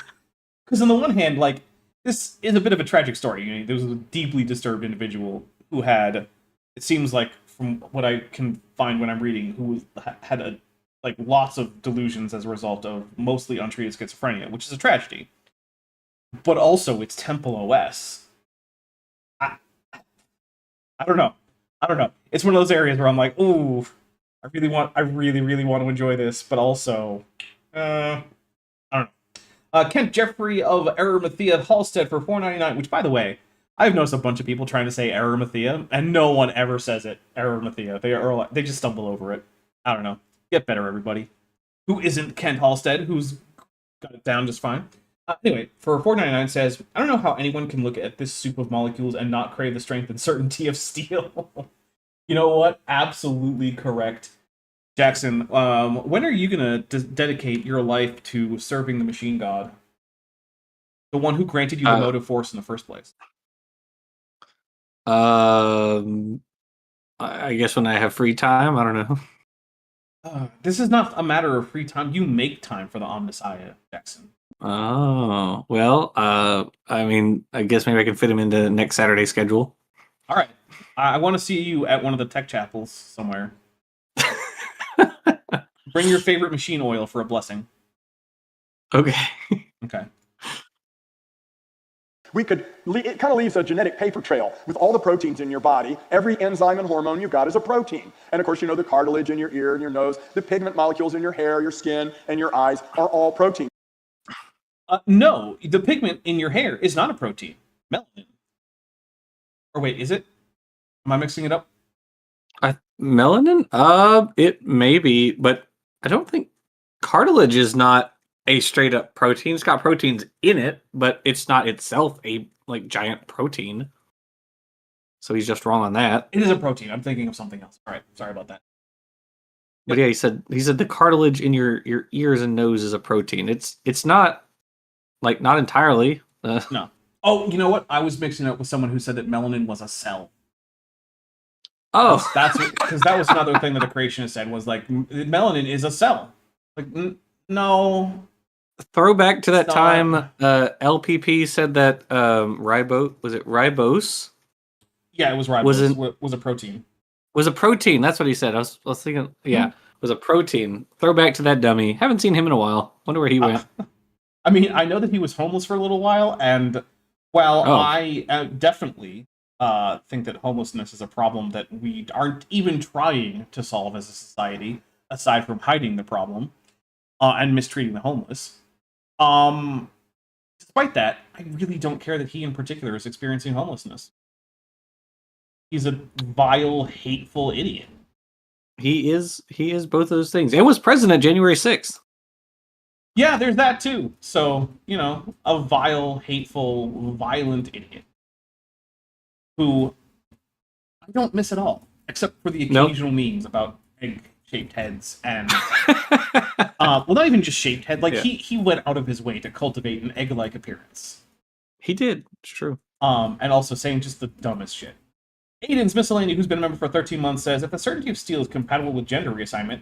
Because on the one hand, like, this is a bit of a tragic story. You know, there was a deeply disturbed individual who had, it seems like, from what I can find when I'm reading, who had like lots of delusions as a result of mostly untreated schizophrenia, which is a tragedy. But also, it's Temple OS. I, I don't know. I don't know. It's one of those areas where I'm like, ooh, I really, really want to enjoy this, but also, I don't know. Kent Jeffrey of Arimathea Halstead for $4.99, which, by the way, I've noticed a bunch of people trying to say Arimathea, and no one ever says it. Arimathea. They just stumble over it. I don't know. Get better, everybody. Who isn't Kent Halstead, who's got it down just fine. Anyway, for $4.99 says, I don't know how anyone can look at this soup of molecules and not crave the strength and certainty of steel. You know what? Absolutely correct. Jackson, when are you going to dedicate your life to serving the machine god? The one who granted you the motive force in the first place? I guess when I have free time, I don't know. This is not a matter of free time. You make time for the Omnissiah, Jackson. Oh, well, I mean, I guess maybe I can fit him into next Saturday's schedule. All right. I want to see you at one of the tech chapels somewhere. Bring your favorite machine oil for a blessing. Okay. Okay. It kind of leaves a genetic paper trail with all the proteins in your body. Every enzyme and hormone you've got is a protein. And of course, you know the cartilage in your ear and your nose, the pigment molecules in your hair, your skin, and your eyes are all protein. No, the pigment in your hair is not a protein. Melanin. Or wait, is it? Am I mixing it up? Melanin? It may be, but I don't think cartilage is not a straight up protein. It's got proteins in it, but it's not itself a like giant protein. So he's just wrong on that. It is a protein. I'm thinking of something else. All right, sorry about that. But yeah, he said the cartilage in your ears and nose is a protein. It's not like not entirely. No. Oh, you know what? I was mixing it up with someone who said that melanin was a cell. Oh, That's because that was another thing that a creationist said was like melanin is a cell. Like no. Throwback to that It's time, not. LPP said that ribose? Yeah, it was ribose. Was a protein. Was a protein. That's what he said. I was thinking, yeah, was a protein. Throwback to that dummy. Haven't seen him in a while. Wonder where he went. I mean, I know that he was homeless for a little while, and while I definitely think that homelessness is a problem that we aren't even trying to solve as a society, aside from hiding the problem and mistreating the homeless. Despite that, I really don't care that he in particular is experiencing homelessness. He's a vile, hateful idiot. He is both of those things. And was president January 6th. Yeah, there's that too. So, you know, a vile, hateful, violent idiot. Who I don't miss at all. Except for the occasional memes about egg-shaped heads and... well, not even just shaped head. Like, he went out of his way to cultivate an egg-like appearance. He did. It's true. And also saying just the dumbest shit. Aiden's Miscellany, who's been a member for 13 months, says, if the certainty of steel is compatible with gender reassignment,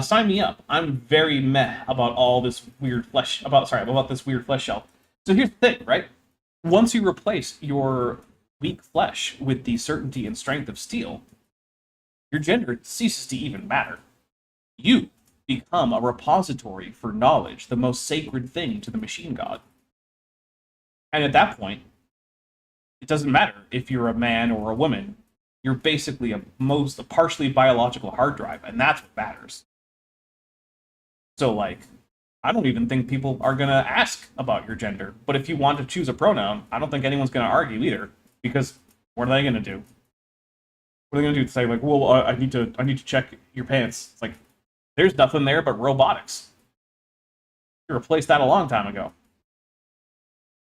sign me up. I'm very meh about all this weird flesh, about this weird flesh shell. So here's the thing, right? Once you replace your weak flesh with the certainty and strength of steel, your gender ceases to even matter. You become a repository for knowledge, the most sacred thing to the machine god. And at that point, it doesn't matter if you're a man or a woman. You're basically a partially biological hard drive, and that's what matters. So, like, I don't even think people are going to ask about your gender. But if you want to choose a pronoun, I don't think anyone's going to argue either. Because What are they going to do? What are they going to do? Say like, well, I need to check your pants. It's like, there's nothing there but robotics. You replaced that a long time ago.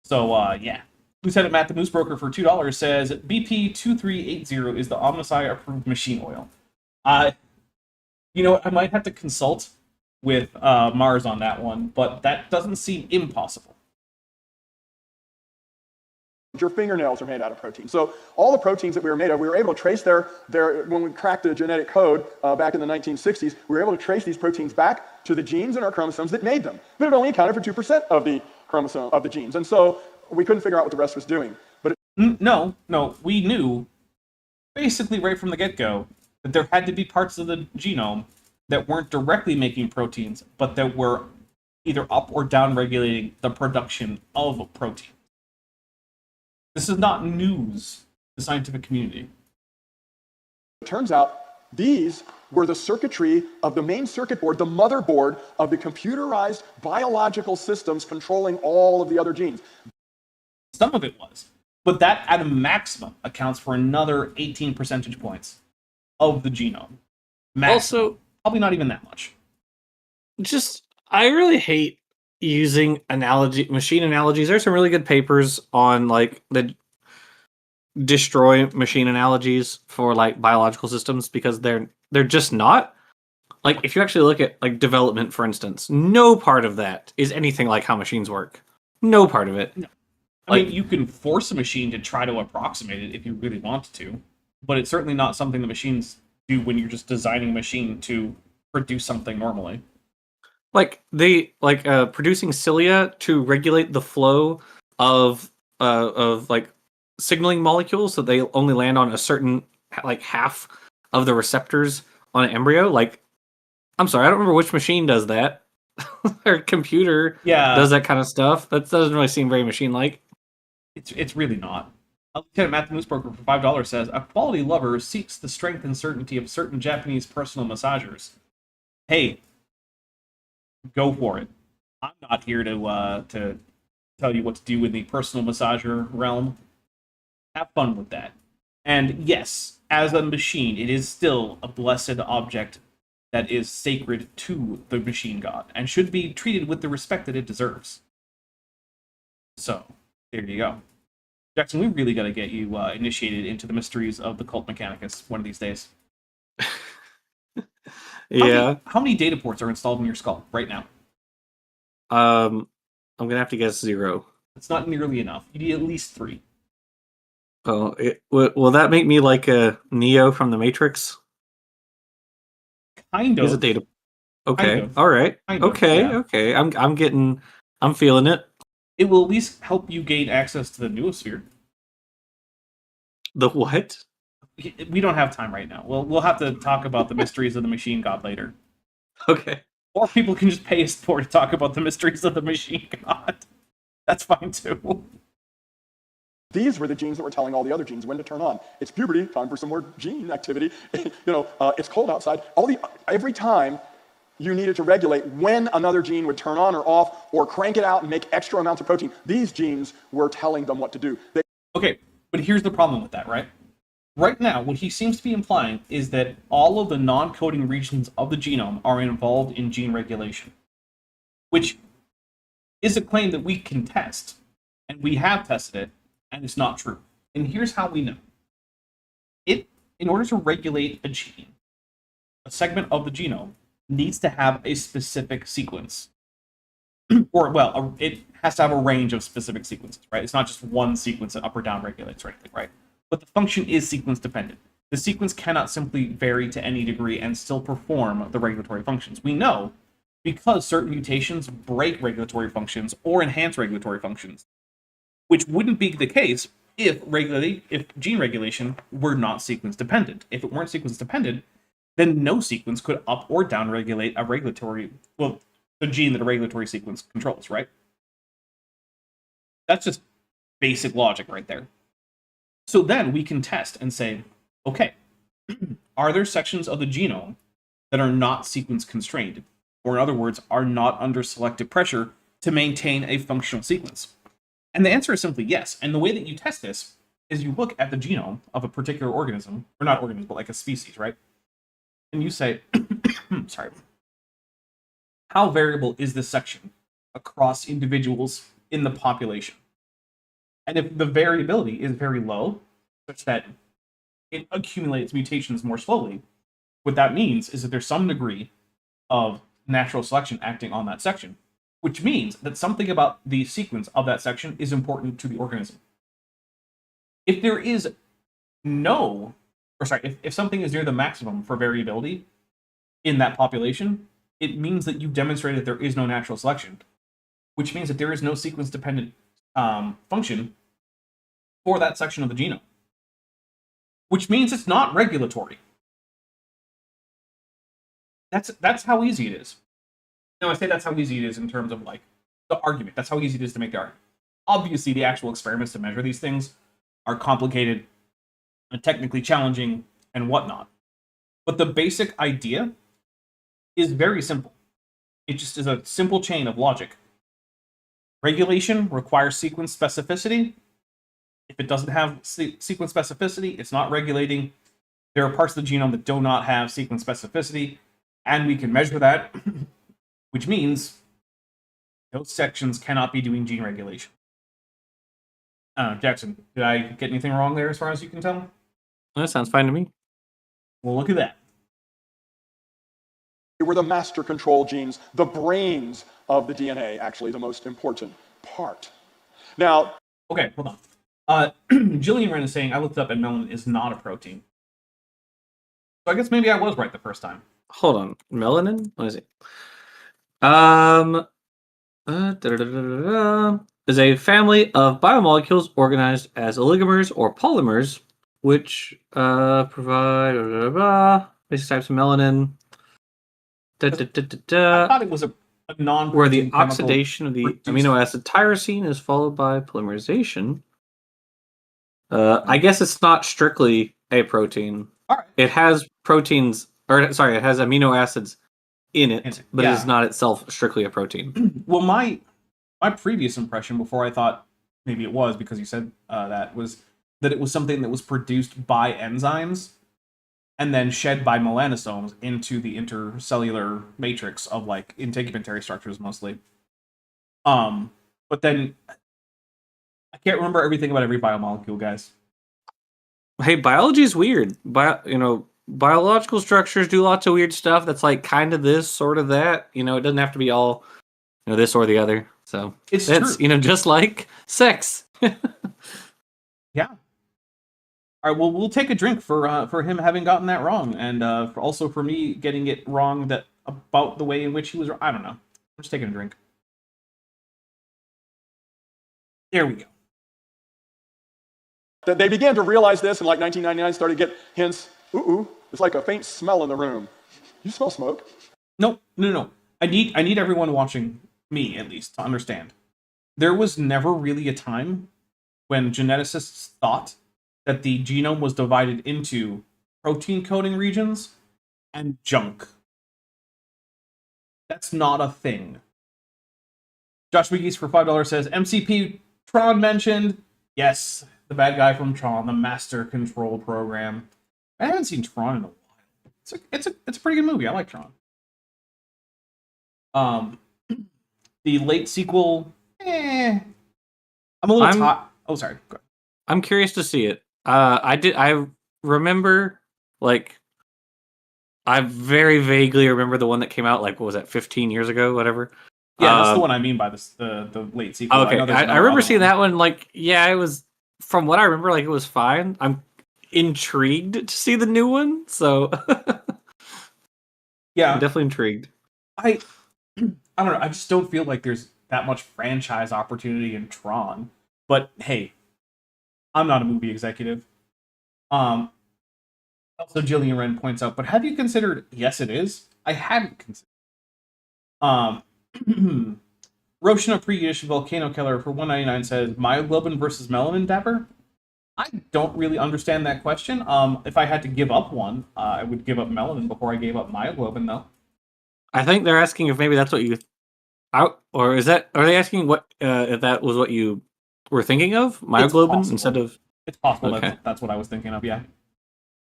So yeah. Lieutenant Matt, the Moose Broker, for $2 says BP 2380 is the Omnisci approved machine oil. You know, I might have to consult with Mars on that one, but that doesn't seem impossible. Your fingernails are made out of protein. So all the proteins that we were made of, we were able to trace their when we cracked the genetic code back in the 1960s, we were able to trace these proteins back to the genes in our chromosomes that made them. But it only accounted for 2% of the chromosome of the genes. And so we couldn't figure out what the rest was doing. But No, we knew basically right from the get-go that there had to be parts of the genome that weren't directly making proteins, but that were either up or down regulating the production of protein. This is not news to the scientific community. it turns out these were the circuitry of the main circuit board, the motherboard of the computerized biological systems controlling all of the other genes. Some of it was. But that, at a maximum, accounts for another 18 percentage points of the genome. Maximum. Also, probably not even that much. I really hate using machine analogies. There's some really good papers on like the destroy machine analogies for like biological systems because they're just not. Like if you actually look at like development, for instance, no part of that is anything like how machines work. No part of it. No. I mean, you can force a machine to try to approximate it if you really want to, but it's certainly not something the machines do when you're just designing a machine to produce something normally. Like producing cilia to regulate the flow of like signaling molecules so they only land on a certain like half of the receptors on an embryo. Like, I'm sorry, I don't remember which machine does that. Or computer does that kind of stuff. That doesn't really seem very machine-like. It's really not. Lieutenant Matt the Moose Broker for $5 says, a quality lover seeks the strength and certainty of certain Japanese personal massagers. Hey, go for it. I'm not here to tell you what to do in the personal massager realm. Have fun with that. And yes, as a machine, it is still a blessed object that is sacred to the machine god and should be treated with the respect that it deserves. So, there you go. Jackson, we really got to get you initiated into the mysteries of the cult mechanicus one of these days. How many data ports are installed in your skull right now? I'm gonna have to guess 0. It's not nearly enough. You need at least 3. Oh, will that make me like a Neo from the Matrix? Kind of. He's a data. Okay. Kind of. All right. Kind of, okay. yeah. Okay. I'm feeling it. It will at least help you gain access to the noosphere. The what? We don't have time right now. We'll have to talk about the mysteries of the machine god later. Okay. Or people can just pay us for to talk about the mysteries of the machine god. That's fine too. These were the genes that were telling all the other genes when to turn on. It's puberty, time for some more gene activity. It's cold outside. Every time you needed to regulate when another gene would turn on or off or crank it out and make extra amounts of protein, these genes were telling them what to do. Okay, but here's the problem with that, right? Right now, what he seems to be implying is that all of the non-coding regions of the genome are involved in gene regulation, which is a claim that we can test, and we have tested it, and it's not true. And here's how we know. In order to regulate a gene, a segment of the genome needs to have a specific sequence. It has to have a range of specific sequences, right? It's not just one sequence that up or down regulates or anything, right? But the function is sequence dependent. The sequence cannot simply vary to any degree and still perform the regulatory functions. We know because certain mutations break regulatory functions or enhance regulatory functions, which wouldn't be the case if gene regulation were not sequence dependent. If it weren't sequence dependent, then no sequence could up or down regulate the gene that a regulatory sequence controls, right? That's just basic logic right there. So then we can test and say, okay, are there sections of the genome that are not sequence constrained? Or in other words, are not under selective pressure to maintain a functional sequence? And the answer is simply yes. And the way that you test this is you look at the genome of a particular organism, or not organism, but like a species, right? And you say, sorry, how variable is this section across individuals in the population? And if the variability is very low, such that it accumulates mutations more slowly, what that means is that there's some degree of natural selection acting on that section, which means that something about the sequence of that section is important to the organism. If there is no, or sorry, if something is near the maximum for variability in that population, it means that you've demonstrated there is no natural selection, which means that there is no sequence-dependent function for that section of the genome, which means it's not regulatory. That's how easy it is. I say that's how easy it is in terms of like the argument. That's how easy it is to make the argument. Obviously, the actual experiments to measure these things are complicated and technically challenging and whatnot. But the basic idea is very simple. It just is a simple chain of logic. Regulation requires sequence specificity. If it doesn't have sequence specificity, it's not regulating. There are parts of the genome that do not have sequence specificity, and we can measure that, which means those sections cannot be doing gene regulation. Jackson, did I get anything wrong there as far as you can tell? That sounds fine to me. Well, look at that. They were the master control genes, the brains of the DNA, actually the most important part. Now, okay, hold on. Jillian Wren is saying, I looked up and melanin is not a protein. So I guess maybe I was right the first time. Hold on. Melanin? What is it? Is a family of biomolecules organized as oligomers or polymers, which provide basic types of melanin. I thought it was a non-protein where the chemical oxidation of the amino acid tyrosine is followed by polymerization. I guess it's not strictly a protein. All right. It has proteins, or sorry, it has amino acids in it, but it is not itself strictly a protein. Well, my previous impression before I thought maybe it was because you said that was that it was something that was produced by enzymes and then shed by melanosomes into the intercellular matrix of like integumentary structures mostly. But then I can't remember everything about every biomolecule, guys. Hey, biology is weird. Biological structures do lots of weird stuff that's like kind of this, sort of that. It doesn't have to be all this or the other. So that's true. Just like sex. Yeah. All right. Well, we'll take a drink for him having gotten that wrong, and also for me getting it wrong about the way in which he was. I don't know. I'm just taking a drink. There we go. they began to realize this in like 1999, started to get hints. Ooh, there's like a faint smell in the room. You smell smoke? No. I need everyone watching me at least to understand. There was never really a time when geneticists thought that the genome was divided into protein coding regions and junk. That's not a thing. Josh McGee's for $5 says, MCP Tron mentioned. Yes, the bad guy from Tron, the Master Control Program. I haven't seen Tron in a while. It's a pretty good movie. I like Tron. The late sequel, I'm a little hot. Oh, sorry. Go ahead. I'm curious to see it. I remember, I very vaguely remember the one that came out, what was that, 15 years ago, whatever? Yeah, that's the one I mean by the late sequel. Okay, I remember seeing that one, it was, from what I remember, it was fine. I'm intrigued to see the new one, so... Yeah. I'm definitely intrigued. I don't know, I just don't feel like there's that much franchise opportunity in Tron. But hey, I'm not a movie executive. Also, Jillian Wren points out, but have you considered? Yes, it is. I hadn't considered. Roshna Pre-Edition Volcano Killer for $1.99 says myoglobin versus melanin, Dapper. I don't really understand that question. If I had to give up one, I would give up melanin before I gave up myoglobin, though. I think they're asking if maybe that's what you are they asking what if that was what you were thinking of, myoglobin instead of? It's possible Okay. that's what I was thinking of, yeah.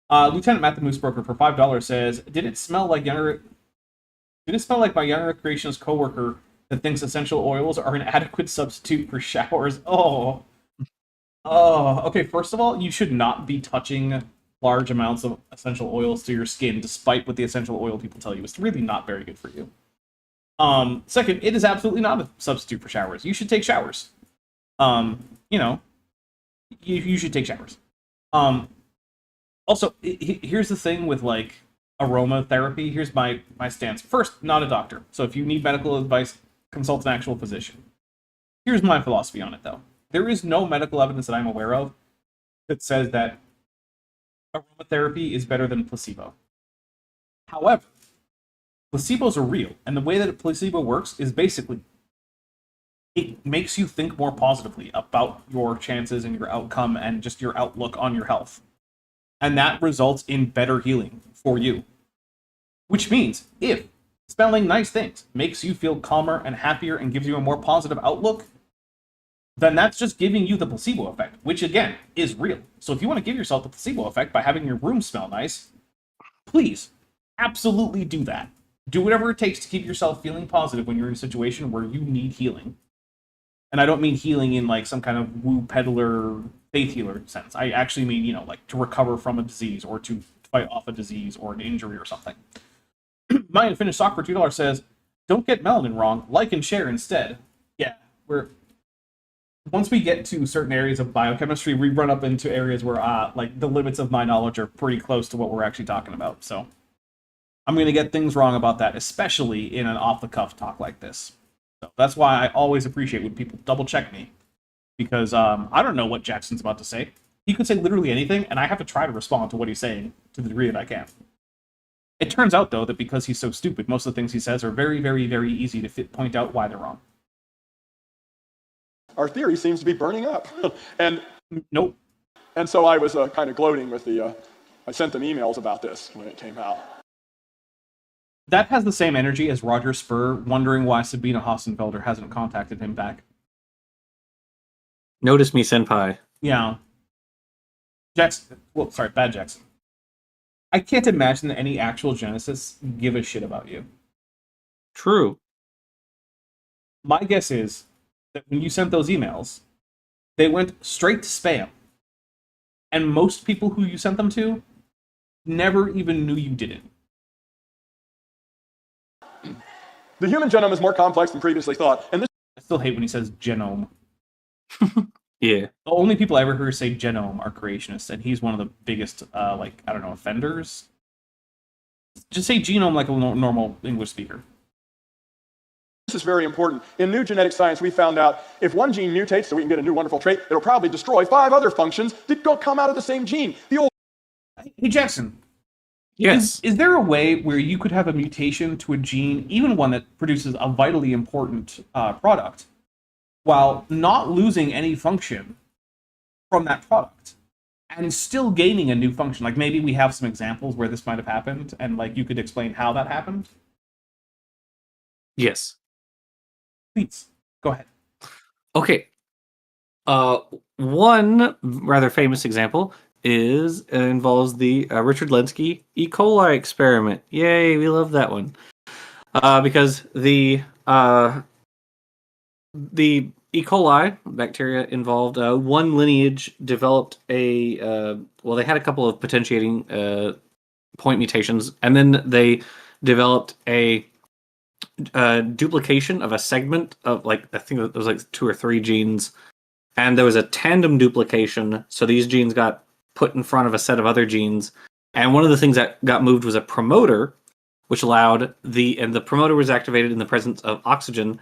Lieutenant Matt the Moose Broker for $5 says, Did it smell like my younger creationist coworker that thinks essential oils are an adequate substitute for showers? Oh. Oh, okay, first of all, you should not be touching large amounts of essential oils to your skin, despite what the essential oil people tell you. It's really not very good for you. Second, it is absolutely not a substitute for showers. You should take showers. You know, you should take showers. Also, here's the thing with like aromatherapy. Here's my stance. First, not a doctor. So if you need medical advice, consult an actual physician. Here's my philosophy on it, though. There is no medical evidence that I'm aware of that says that aromatherapy is better than placebo. However, placebos are real, and the way that a placebo works is basically it makes you think more positively about your chances and your outcome and just your outlook on your health. And that results in better healing for you. Which means if smelling nice things makes you feel calmer and happier and gives you a more positive outlook, then that's just giving you the placebo effect, which again is real. So if you want to give yourself the placebo effect by having your room smell nice, please, absolutely do that. Do whatever it takes to keep yourself feeling positive when you're in a situation where you need healing. And I don't mean healing in like some kind of woo peddler faith healer sense. I actually mean, you know, like to recover from a disease or to fight off a disease or an injury or something. My Unfinished Sock for $2 says, don't get melanin wrong, like and share instead. Yeah, once we get to certain areas of biochemistry, we run up into areas where like the limits of my knowledge are pretty close to what we're actually talking about. So I'm going to get things wrong about that, especially in an off-the-cuff talk like this. So that's why I always appreciate when people double-check me, because I don't know what Jackson's about to say. He could say literally anything, and I have to try to respond to what he's saying to the degree that I can. It turns out, though, that because he's so stupid, most of the things he says are very, very, very easy to point out why they're wrong. Our theory seems to be burning up. And Nope. And so I was kind of gloating with I sent them emails about this when it came out. That has the same energy as Roger Spur wondering why Sabina Hassenfelder hasn't contacted him back. Notice me, senpai. Yeah. Jackson. Well, sorry, bad Jackson. I can't imagine that any actual Genesis give a shit about you. True. My guess is that when you sent those emails, they went straight to spam. And most people who you sent them to never even knew you did it. The human genome is more complex than previously thought, and this I still hate when he says genome. Yeah. The only people I ever heard say genome are creationists, and he's one of the biggest, offenders. Just say genome like a normal English speaker. is very important. In new genetic science, we found out if one gene mutates so we can get a new wonderful trait, it'll probably destroy 5 other functions that don't come out of the same gene. The old Hey, Jackson. Yes. Is there a way where you could have a mutation to a gene, even one that produces a vitally important product, while not losing any function from that product, and still gaining a new function? Like maybe we have some examples where this might have happened, and like you could explain how that happened? Yes. Please, go ahead. Okay. One rather famous example involves the Richard Lenski E. coli experiment. Yay, we love that one. Because the E. coli bacteria involved, one lineage developed they had a couple of potentiating point mutations, and then they developed a duplication of a segment of, I think it was 2 or 3 genes, and there was a tandem duplication, so these genes got put in front of a set of other genes, and one of the things that got moved was a promoter, which allowed the promoter was activated in the presence of oxygen,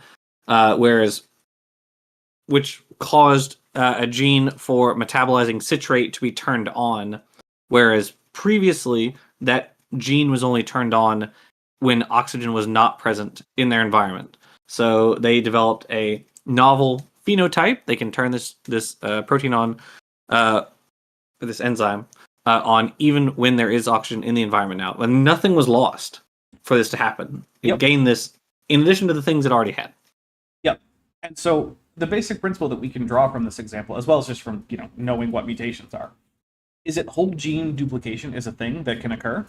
which caused a gene for metabolizing citrate to be turned on, whereas previously that gene was only turned on when oxygen was not present in their environment. So they developed a novel phenotype. They can turn this protein on, this enzyme, on even when there is oxygen in the environment now. And nothing was lost for this to happen. It gained this in addition to the things it already had. Yep. And so the basic principle that we can draw from this example, as well as just from, knowing what mutations are, is that whole gene duplication is a thing that can occur,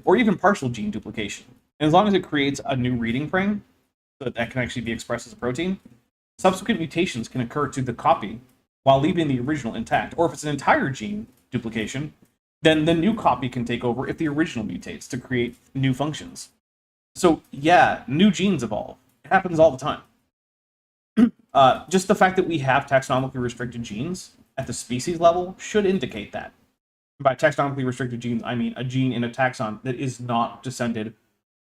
or even partial gene duplication. And as long as it creates a new reading frame so that can actually be expressed as a protein, subsequent mutations can occur to the copy while leaving the original intact. Or if it's an entire gene duplication, then the new copy can take over if the original mutates to create new functions. So yeah, new genes evolve. It happens all the time. Just the fact that we have taxonomically restricted genes at the species level should indicate that. By taxonomically restricted genes, I mean a gene in a taxon that is not descended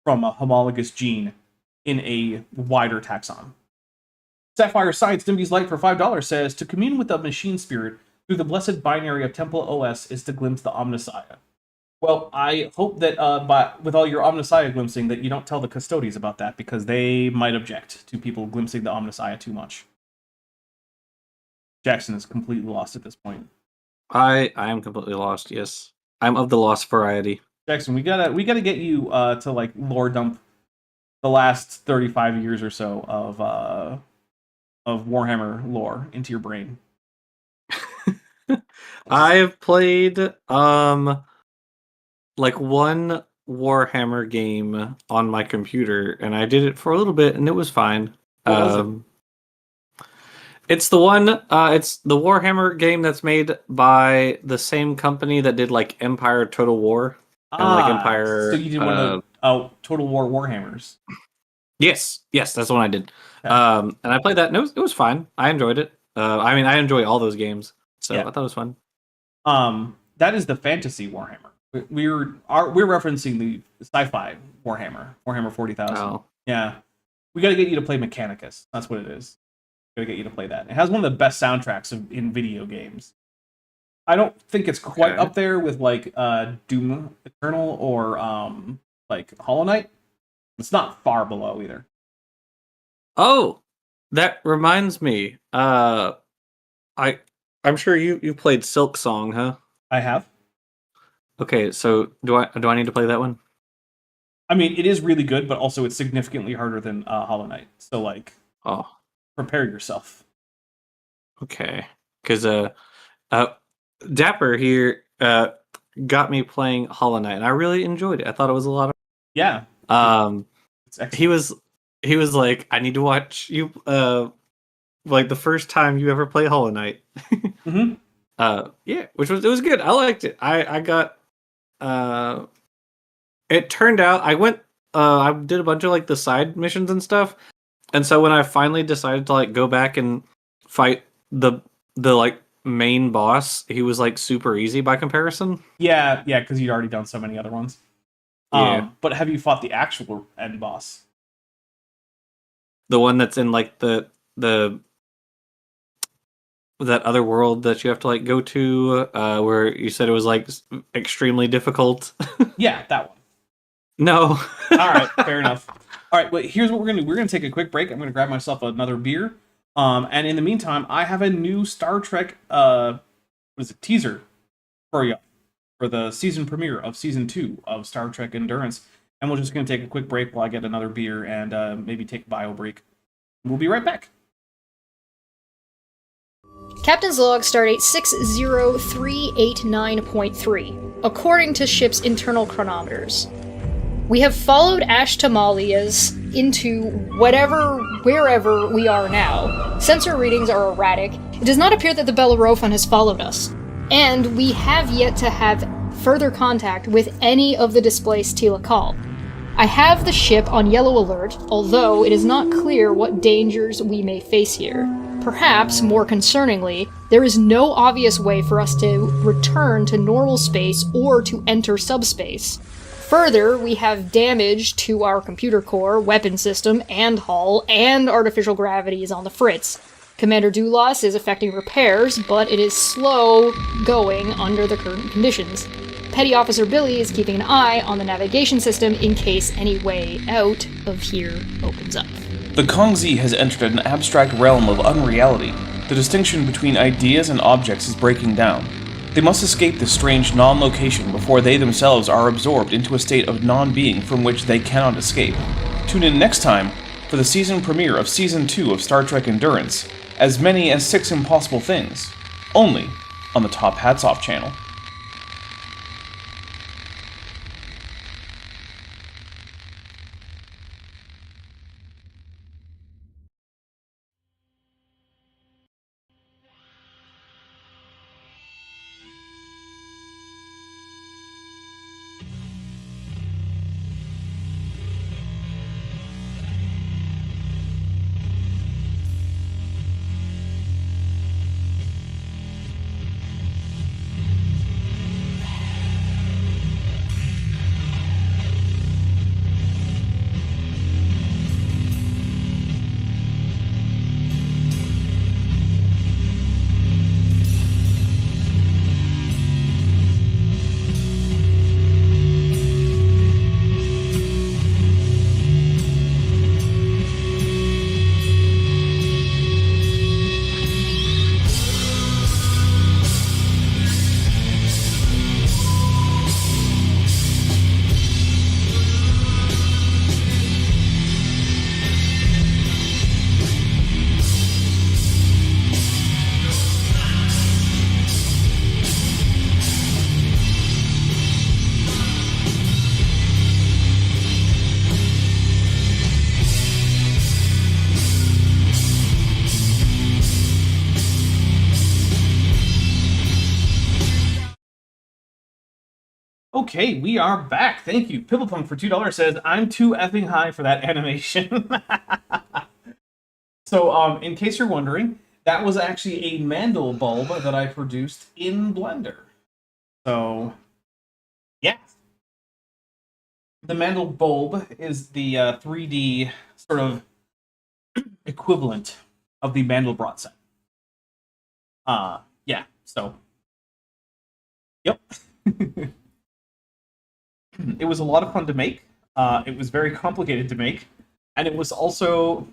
from a homologous gene in a wider taxon. Sapphire Science Dimby's Light for $5 says, to commune with the machine spirit through the blessed binary of Temple OS is to glimpse the Omnissiah. Well, I hope that with all your Omnissiah glimpsing that you don't tell the custodies about that, because they might object to people glimpsing the Omnissiah too much. Jackson is completely lost at this point. I am completely lost, yes. I'm of the lost variety. Jackson, we gotta get you to like lore dump the last 35 years or so of Warhammer lore into your brain. I have played like one Warhammer game on my computer, and I did it for a little bit, and it was fine. What was it? It's the one. It's the Warhammer game that's made by the same company that did like Empire Total War and like Empire. So you did one of the Total War Warhammers. Yes, that's the one I did. Okay. And I played that, and it was fine. I enjoyed it. I mean, I enjoy all those games, so I thought it was fun. That is the fantasy Warhammer. We're referencing the sci-fi Warhammer 40,000. Oh. Yeah, we got to get you to play Mechanicus. That's what it is. Got to get you to play that. It has one of the best soundtracks in video games. I don't think it's quite up there with like Doom Eternal or like Hollow Knight. It's not far below either. Oh, that reminds me. I'm sure you played Silk Song, huh? I have. Okay, so do I need to play that one? I mean, it is really good, but also it's significantly harder than Hollow Knight. So like, prepare yourself. Okay, because Dapper here got me playing Hollow Knight, and I really enjoyed it. I thought it was a lot of he was like, I need to watch you like the first time you ever play Hollow Knight. Mm-hmm. Yeah, it was good. I liked it. I got it turned out I did a bunch of like the side missions and stuff. And so when I finally decided to like go back and fight the like main boss, he was like super easy by comparison. Yeah, because you'd already done so many other ones. Yeah. But have you fought the actual end boss? The one that's in like the that other world that you have to like go to, where you said it was like extremely difficult. Yeah, that one. No. All right, fair enough. All right, well, here's what we're gonna do. We're gonna take a quick break. I'm gonna grab myself another beer. And in the meantime, I have a new Star Trek teaser for you for the season premiere of season 2 of Star Trek Endurance. And we're just gonna take a quick break while I get another beer and maybe take a bio break. We'll be right back. Captain's log stardate 60389.3, according to ship's internal chronometers. We have followed Ash Tamalias into wherever we are now. Sensor readings are erratic. It does not appear that the Bellerophon has followed us. And we have yet to have further contact with any of the displaced Telekal. I have the ship on yellow alert, although it is not clear what dangers we may face here. Perhaps, more concerningly, there is no obvious way for us to return to normal space or to enter subspace. Further, we have damage to our computer core, weapon system, and hull, and artificial gravity is on the fritz. Commander Dulas is effecting repairs, but it is slow going under the current conditions. Petty Officer Billy is keeping an eye on the navigation system in case any way out of here opens up. The Kongzi has entered an abstract realm of unreality. The distinction between ideas and objects is breaking down. They must escape this strange non-location before they themselves are absorbed into a state of non-being from which they cannot escape. Tune in next time for the season premiere of Season 2 of Star Trek Endurance, As Many as 6 Impossible Things, only on the Top Hats Off channel. Okay, we are back. Thank you. Pibblepunk for $2 says, I'm too effing high for that animation. So, in case you're wondering, that was actually a mandel bulb that I produced in Blender. So, yeah. The mandel bulb is the 3D sort of equivalent of the Mandelbrot set. Yeah, so. Yep. It was a lot of fun to make. It was very complicated to make. And it was also...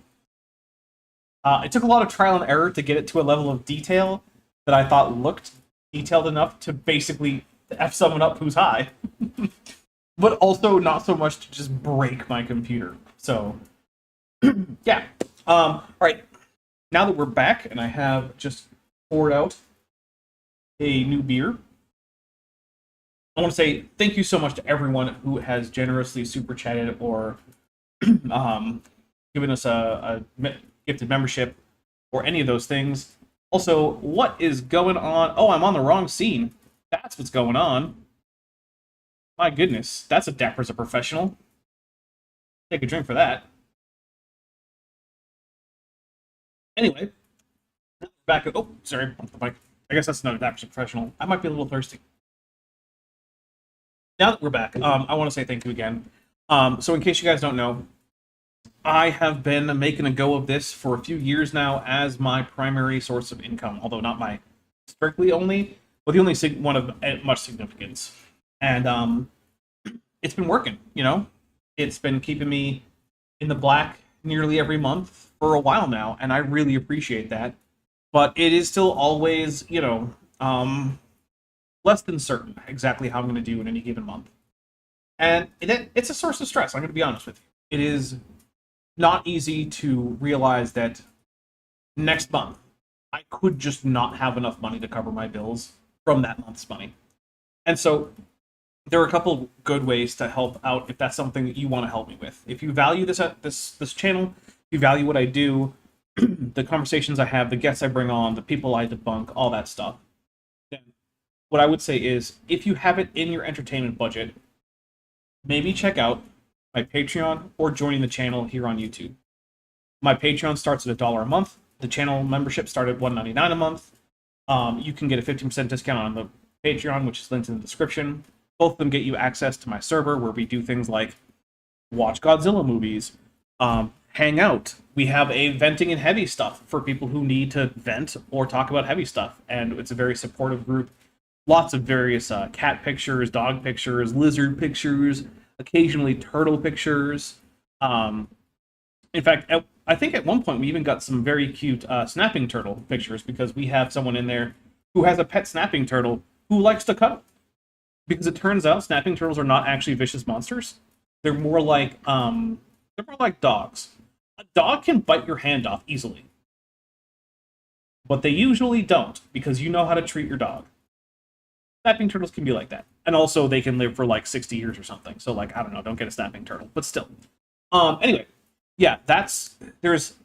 it took a lot of trial and error to get it to a level of detail that I thought looked detailed enough to basically F someone up who's high. But also not so much to just break my computer. So, yeah. Alright. Now that we're back, and I have just poured out a new beer, I want to say thank you so much to everyone who has generously super chatted or given us a gifted membership or any of those things. Also, what is going on? Oh, I'm on the wrong scene. That's what's going on. My goodness, that's a dapper as a professional. Take a drink for that. Anyway, back. Oh, sorry, bumped the mic. I guess that's another dapper as a professional. I might be a little thirsty. Now that we're back, I want to say thank you again. So in case you guys don't know, I have been making a go of this for a few years now as my primary source of income, although not my strictly only, but the only one of much significance. And it's been working, you know? It's been keeping me in the black nearly every month for a while now, and I really appreciate that. But it is still always, you know, less than certain exactly how I'm going to do in any given month. And it's a source of stress, I'm going to be honest with you. It is not easy to realize that next month I could just not have enough money to cover my bills from that month's money. And so there are a couple good ways to help out if that's something that you want to help me with. If you value this channel, if you value what I do, the conversations I have, the guests I bring on, the people I debunk, all that stuff, then what I would say is, if you have it in your entertainment budget, maybe check out my Patreon or joining the channel here on YouTube. My Patreon starts at $1 a month. The channel membership starts at $1.99 a month. You can get a 15% discount on the Patreon, which is linked in the description. Both of them get you access to my server where we do things like watch Godzilla movies, hang out. We have a venting and heavy stuff for people who need to vent or talk about heavy stuff. And it's a very supportive group. Lots of various cat pictures, dog pictures, lizard pictures, occasionally turtle pictures. In fact, I think at one point we even got some very cute snapping turtle pictures because we have someone in there who has a pet snapping turtle who likes to cuddle. Because it turns out snapping turtles are not actually vicious monsters. They're more like dogs. A dog can bite your hand off easily. But they usually don't, because you know how to treat your dog. Snapping turtles can be like that. And also, they can live for like 60 years or something. So, like, I don't know, don't get a snapping turtle. But still. Anyway, yeah, there's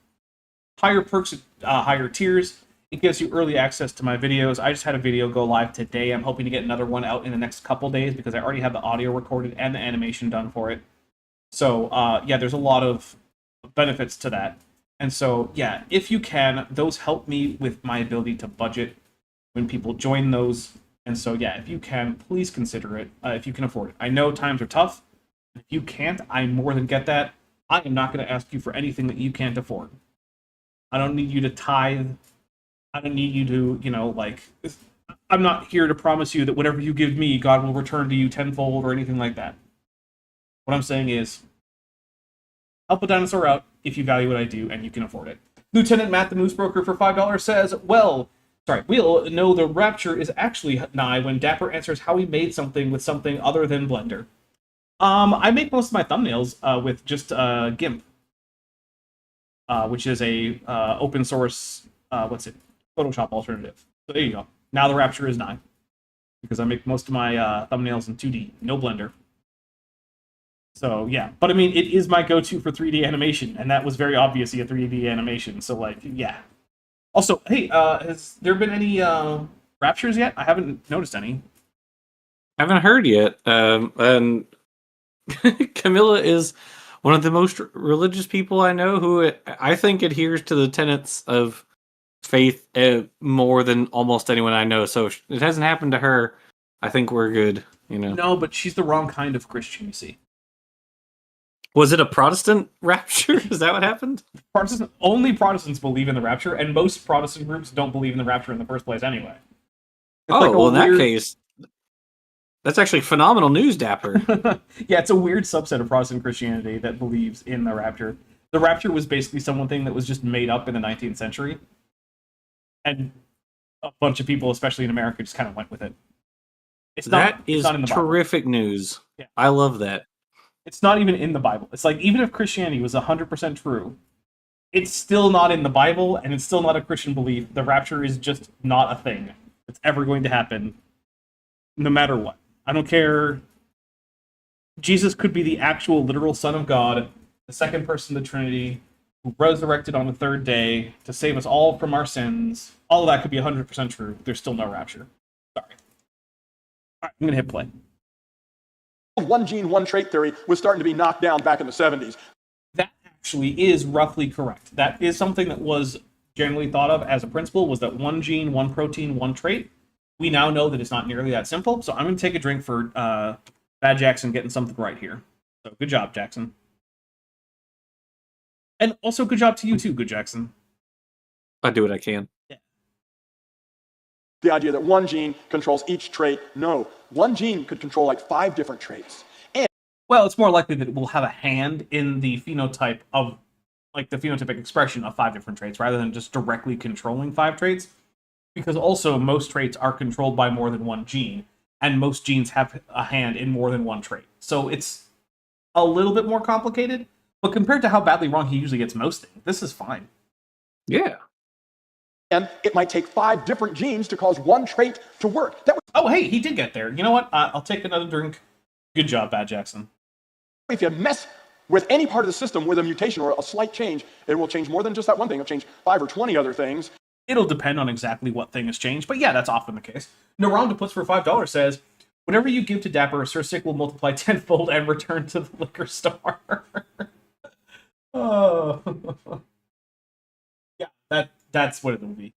higher perks, higher tiers. It gives you early access to my videos. I just had a video go live today. I'm hoping to get another one out in the next couple days because I already have the audio recorded and the animation done for it. So, yeah, there's a lot of benefits to that. And so, yeah, if you can, those help me with my ability to budget when people join those. And so, yeah, if you can, please consider it if you can afford it. I know times are tough. If you can't, I more than get that. I am not going to ask you for anything that you can't afford. I don't need you to tithe. I don't need you to, you know, like, I'm not here to promise you that whatever you give me, God will return to you tenfold or anything like that. What I'm saying is, help a dinosaur out if you value what I do and you can afford it. Lieutenant Matt the Moose Broker for $5 says, we'll know the rapture is actually nigh when Dapper answers how he made something with something other than Blender. I make most of my thumbnails with just GIMP, which is a open source, Photoshop alternative. So there you go. Now the rapture is nigh. Because I make most of my thumbnails in 2D, no Blender. So, yeah. But, I mean, it is my go-to for 3D animation, and that was very obviously a 3D animation. So, like, yeah. Also, hey, has there been any raptures yet? I haven't noticed any. I haven't heard yet. And Camilla is one of the most religious people I know who I think adheres to the tenets of faith more than almost anyone I know. So if it hasn't happened to her, I think we're good, you know. No, but she's the wrong kind of Christian, you see. Was it a Protestant rapture? Is that what happened? Only Protestants believe in the rapture, and most Protestant groups don't believe in the rapture in the first place anyway. It's like well, in that case, that's actually phenomenal news, Dapper. Yeah, it's a weird subset of Protestant Christianity that believes in the rapture. The rapture was basically something that was just made up in the 19th century. And a bunch of people, especially in America, just kind of went with it. That is terrific news. Yeah. I love that. It's not even in the Bible. It's like, even if Christianity was 100% true, it's still not in the Bible, and it's still not a Christian belief. The rapture is just not a thing that's ever going to happen, no matter what. I don't care. Jesus could be the actual literal Son of God, the second person of the Trinity, who resurrected on the third day to save us all from our sins. All of that could be 100% true. There's still no rapture. Sorry. All right, I'm going to hit play. One gene, one trait theory was starting to be knocked down back in the 70s. That actually is roughly correct. That is something that was generally thought of as a principle, was that one gene, one protein, one trait. We now know that it's not nearly that simple, so I'm going to take a drink for Bad Jackson getting something right here. So good job, Jackson. And also good job to you too, good Jackson. I do what I can. Yeah. The idea that one gene controls each trait. No, one gene could control like 5 different traits. And well, it's more likely that it will have a hand in the phenotype of, like, the phenotypic expression of 5 different traits, rather than just directly controlling 5 traits. Because also, most traits are controlled by more than one gene, and most genes have a hand in more than one trait. So it's a little bit more complicated, but compared to how badly wrong he usually gets most things, this is fine. Yeah. And it might take 5 different genes to cause one trait to work. Oh, hey, he did get there. You know what? I'll take another drink. Good job, Bad Jackson. If you mess with any part of the system with a mutation or a slight change, it will change more than just that one thing. It'll change 5 or 20 other things. It'll depend on exactly what thing has changed, but yeah, that's often the case. Naranda Puts for $5 says, whenever you give to Dapper, Sir Sick will multiply tenfold and return to the liquor store. Oh. Yeah, that's what it'll be.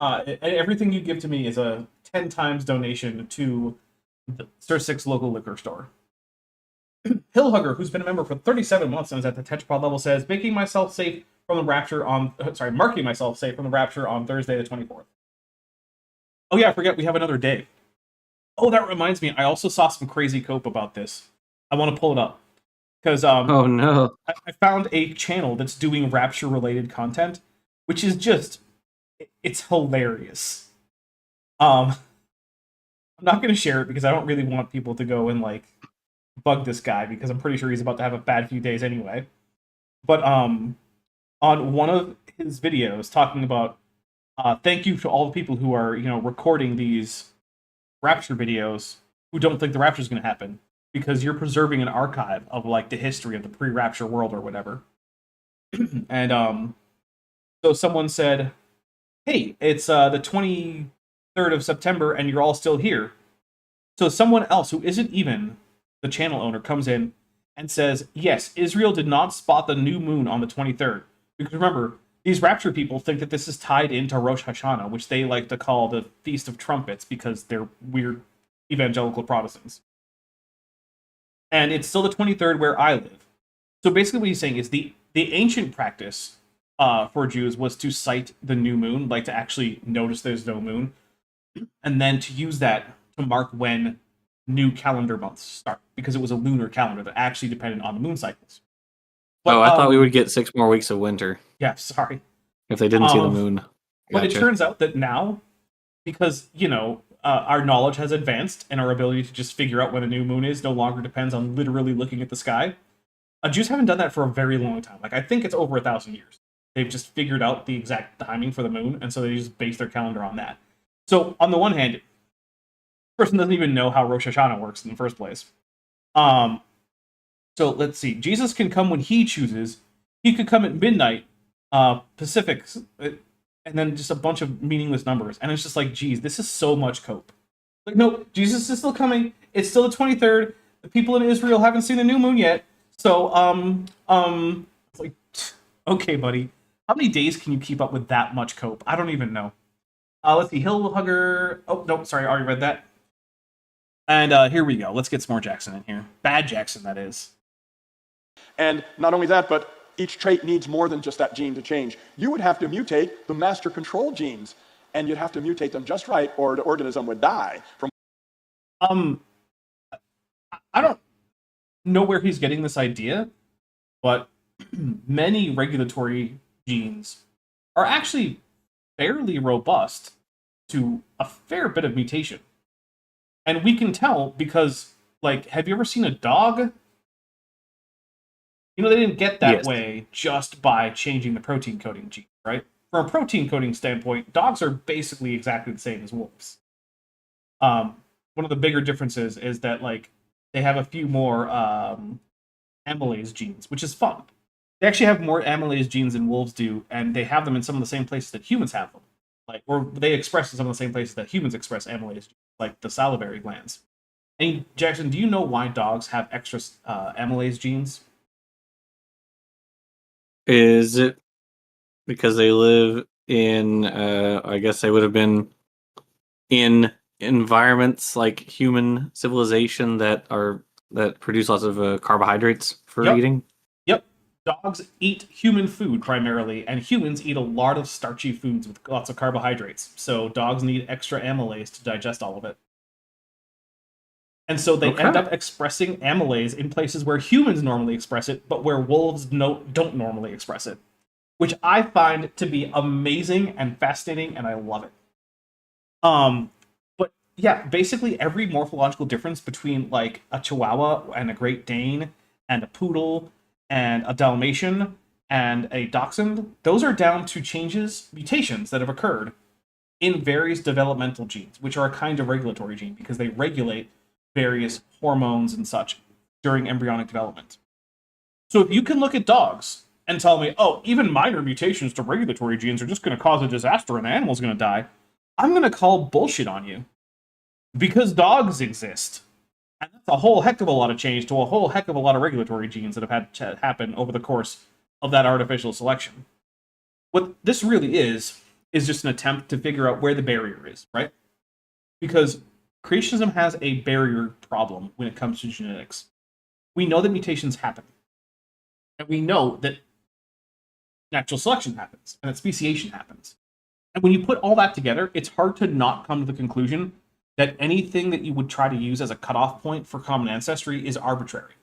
Everything you give to me is a 10 times donation to the Sir Sick's local liquor store. Hillhugger, who's been a member for 37 months and is at the tetrapod level, says, marking myself safe from the rapture on Thursday the 24th. Oh yeah, I forget we have another day. Oh, that reminds me, I also saw some crazy cope about this. I want to pull it up. Because oh no. I found a channel that's doing rapture related content, which is just, it's hilarious. I'm not going to share it because I don't really want people to go and like bug this guy, because I'm pretty sure he's about to have a bad few days anyway. But on one of his videos talking about thank you to all the people who are, recording these Rapture videos who don't think the Rapture is going to happen because you're preserving an archive of like the history of the pre-Rapture world or whatever. And so someone said, "Hey, it's the 23rd of September and you're all still here." So someone else who isn't even the channel owner comes in and says, "Yes, Israel did not spot the new moon on the 23rd." Because remember, these Rapture people think that this is tied into Rosh Hashanah, which they like to call the Feast of Trumpets because they're weird evangelical Protestants. And it's still the 23rd where I live. So basically what he's saying is the ancient practice for Jews was to cite the new moon, like to actually notice there's no moon, and then to use that to mark when new calendar months start, because it was a lunar calendar that actually depended on the moon cycles. But, I thought we would get 6 more weeks of winter. Yeah, sorry. If they didn't see the moon. But it Gotcha. turns out that now, because, our knowledge has advanced and our ability to just figure out when a new moon is no longer depends on literally looking at the sky. Jews haven't done that for a very long time. Like, I think it's over 1,000 years. They've just figured out the exact timing for the moon, and so they just base their calendar on that. So, on the one hand, the person doesn't even know how Rosh Hashanah works in the first place. So, let's see. Jesus can come when he chooses. He could come at midnight, Pacific, and then just a bunch of meaningless numbers. And it's just like, geez, this is so much cope. Like, no, Jesus is still coming. It's still the 23rd. The people in Israel haven't seen the new moon yet. So, it's like, okay, buddy. How many days can you keep up with that much cope? I don't even know. Let's see, Hill Hugger. Oh, no, sorry, I already read that. And here we go. Let's get some more Jackson in here. Bad Jackson, that is. And not only that, but each trait needs more than just that gene to change. You would have to mutate the master control genes, and you'd have to mutate them just right, or the organism would die. I don't know where he's getting this idea, but many regulatory genes are actually fairly robust to a fair bit of mutation. And we can tell because, like, have you ever seen a dog? They didn't get that way just by changing the protein coding gene, right? From a protein coding standpoint, dogs are basically exactly the same as wolves. One of the bigger differences is that, like, they have a few more amylase genes, which is fun. They actually have more amylase genes than wolves do, and they have them in some of the same places that humans have them. Like, or they express in some of the same places that humans express amylase genes, like the salivary glands. And Jackson, do you know why dogs have extra amylase genes? Is it because they live in, I guess they would have been in environments like human civilization that produce lots of carbohydrates for eating? Yep. Dogs eat human food primarily, and humans eat a lot of starchy foods with lots of carbohydrates. So dogs need extra amylase to digest all of it. And so they end up expressing amylase in places where humans normally express it, but where wolves don't normally express it. Which I find to be amazing and fascinating, and I love it. But yeah, basically every morphological difference between, like, a Chihuahua and a Great Dane and a Poodle and a Dalmatian and a Dachshund, those are down to mutations that have occurred in various developmental genes, which are a kind of regulatory gene because they regulate various hormones and such during embryonic development. So if you can look at dogs and tell me, oh, even minor mutations to regulatory genes are just going to cause a disaster and the animal's going to die, I'm going to call bullshit on you. Because dogs exist. And that's a whole heck of a lot of change to a whole heck of a lot of regulatory genes that have had to happen over the course of that artificial selection. What this really is just an attempt to figure out where the barrier is, right? Because creationism has a barrier problem when it comes to genetics. We know that mutations happen. And we know that natural selection happens, and that speciation happens. And when you put all that together, it's hard to not come to the conclusion that anything that you would try to use as a cutoff point for common ancestry is arbitrary.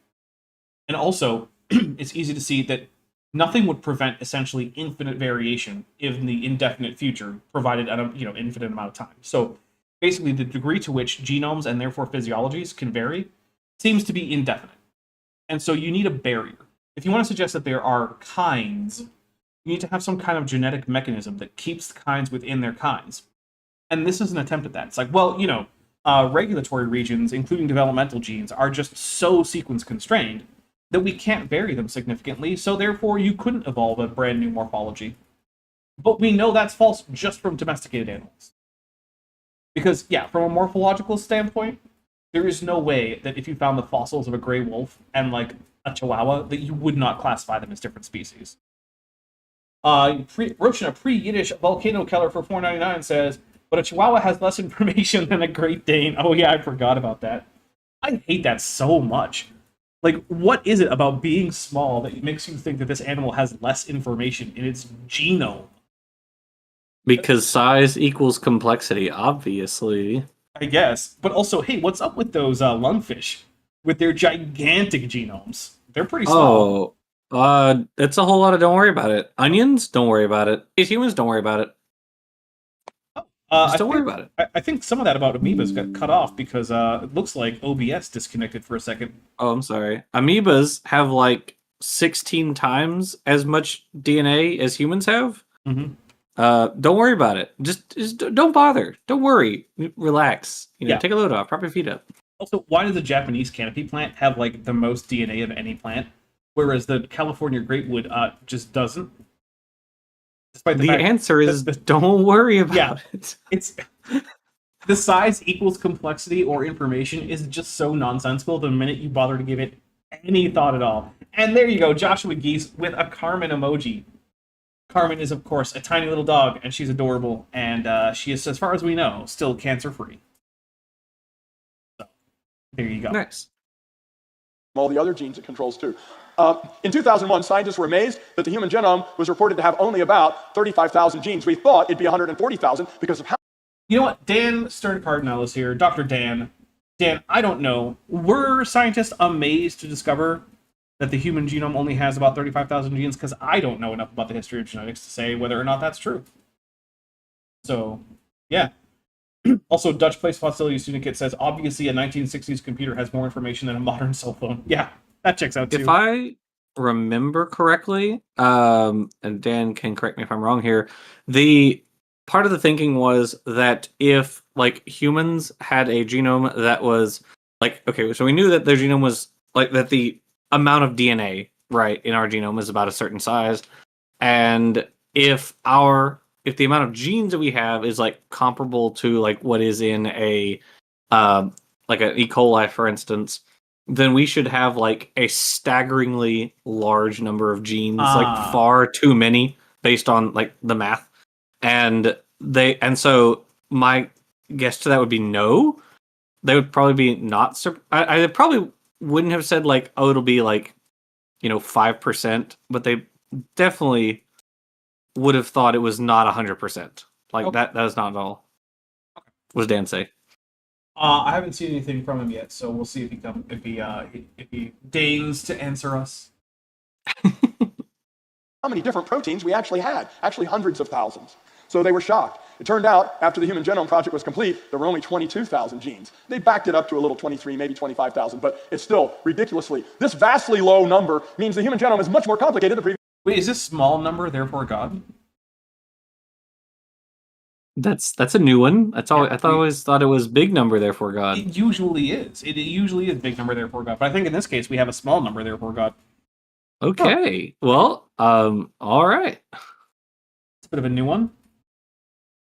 And also, it's easy to see that nothing would prevent essentially infinite variation in the indefinite future, provided an infinite amount of time. So basically, the degree to which genomes and therefore physiologies can vary seems to be indefinite. And so you need a barrier. If you want to suggest that there are kinds, You need to have some kind of genetic mechanism that keeps the kinds within their kinds. And this is an attempt at that. It's like, well, regulatory regions, including developmental genes, are just so sequence constrained that we can't vary them significantly, so therefore you couldn't evolve a brand new morphology. But we know that's false just from domesticated animals. Because, yeah, from a morphological standpoint, there is no way that if you found the fossils of a gray wolf and, like, a chihuahua, that you would not classify them as different species. Roshan, a pre-Yiddish volcano killer for $4.99 says, but a chihuahua has less information than a Great Dane. Oh yeah, I forgot about that. I hate that so much. Like, what is it about being small that makes you think that this animal has less information in its genome? Because size equals complexity, obviously. I guess. But also, hey, what's up with those lungfish? With their gigantic genomes. They're pretty small. It's a whole lot of don't worry about it. Onions, don't worry about it. Humans, don't worry about it. Just don't worry about it. I think some of that about amoebas got cut off because it looks like OBS disconnected for a second. Oh, I'm sorry. Amoebas have like 16 times as much DNA as humans have. Mm-hmm. Don't worry about it. Just don't bother. Don't worry. Relax. Take a load off. Prop your feet up. Also, why does the Japanese canopy plant have like the most DNA of any plant, whereas the California greatwood just doesn't? Despite the answer is don't worry about it. It's the size equals complexity or information is just so nonsensical the minute you bother to give it any thought at all. And there you go, Joshua Geese with a Carmen emoji. Carmen is, of course, a tiny little dog, and she's adorable, and she is, as far as we know, still cancer-free. So, there you go. Nice. All the other genes it controls, too. In 2001, scientists were amazed that the human genome was reported to have only about 35,000 genes. We thought it'd be 140,000 because of how... You know what? Dan Stern-Cardinal is here. Dr. Dan. Dan, I don't know. Were scientists amazed to discover that the human genome only has about 35,000 genes? Because I don't know enough about the history of genetics to say whether or not that's true. So, yeah. Also, Dutch Place Facility Syndicate says, obviously a 1960s computer has more information than a modern cell phone. Yeah, that checks out too. If I remember correctly, and Dan can correct me if I'm wrong here, the part of the thinking was that if like humans had a genome that was like, okay, so we knew that their genome was like that the amount of DNA, right, in our genome is about a certain size. And if the amount of genes that we have is like comparable to like what is in a like an E. coli, for instance, then we should have like a staggeringly large number of genes, like far too many based on like the math. And so my guess to that would be no. They would probably be not. I probably wouldn't have said like, oh, it'll be like, 5%, but they definitely would have thought it was not 100%. Like okay. That is not at all. Okay. What does Dan say? I haven't seen anything from him yet, so we'll see if he deigns to answer us. How many different proteins we actually had? Actually, hundreds of thousands. So they were shocked. It turned out, after the Human Genome Project was complete, there were only 22,000 genes. They backed it up to a little 23, maybe 25,000, but it's still ridiculously. This vastly low number means the human genome is much more complicated than the previous. Wait, is this small number therefore God? That's a new one. That's all. I always thought it was big number therefore God. It usually is. It usually is big number therefore God. But I think in this case we have a small number therefore God. Okay. Well, all right. It's a bit of a new one.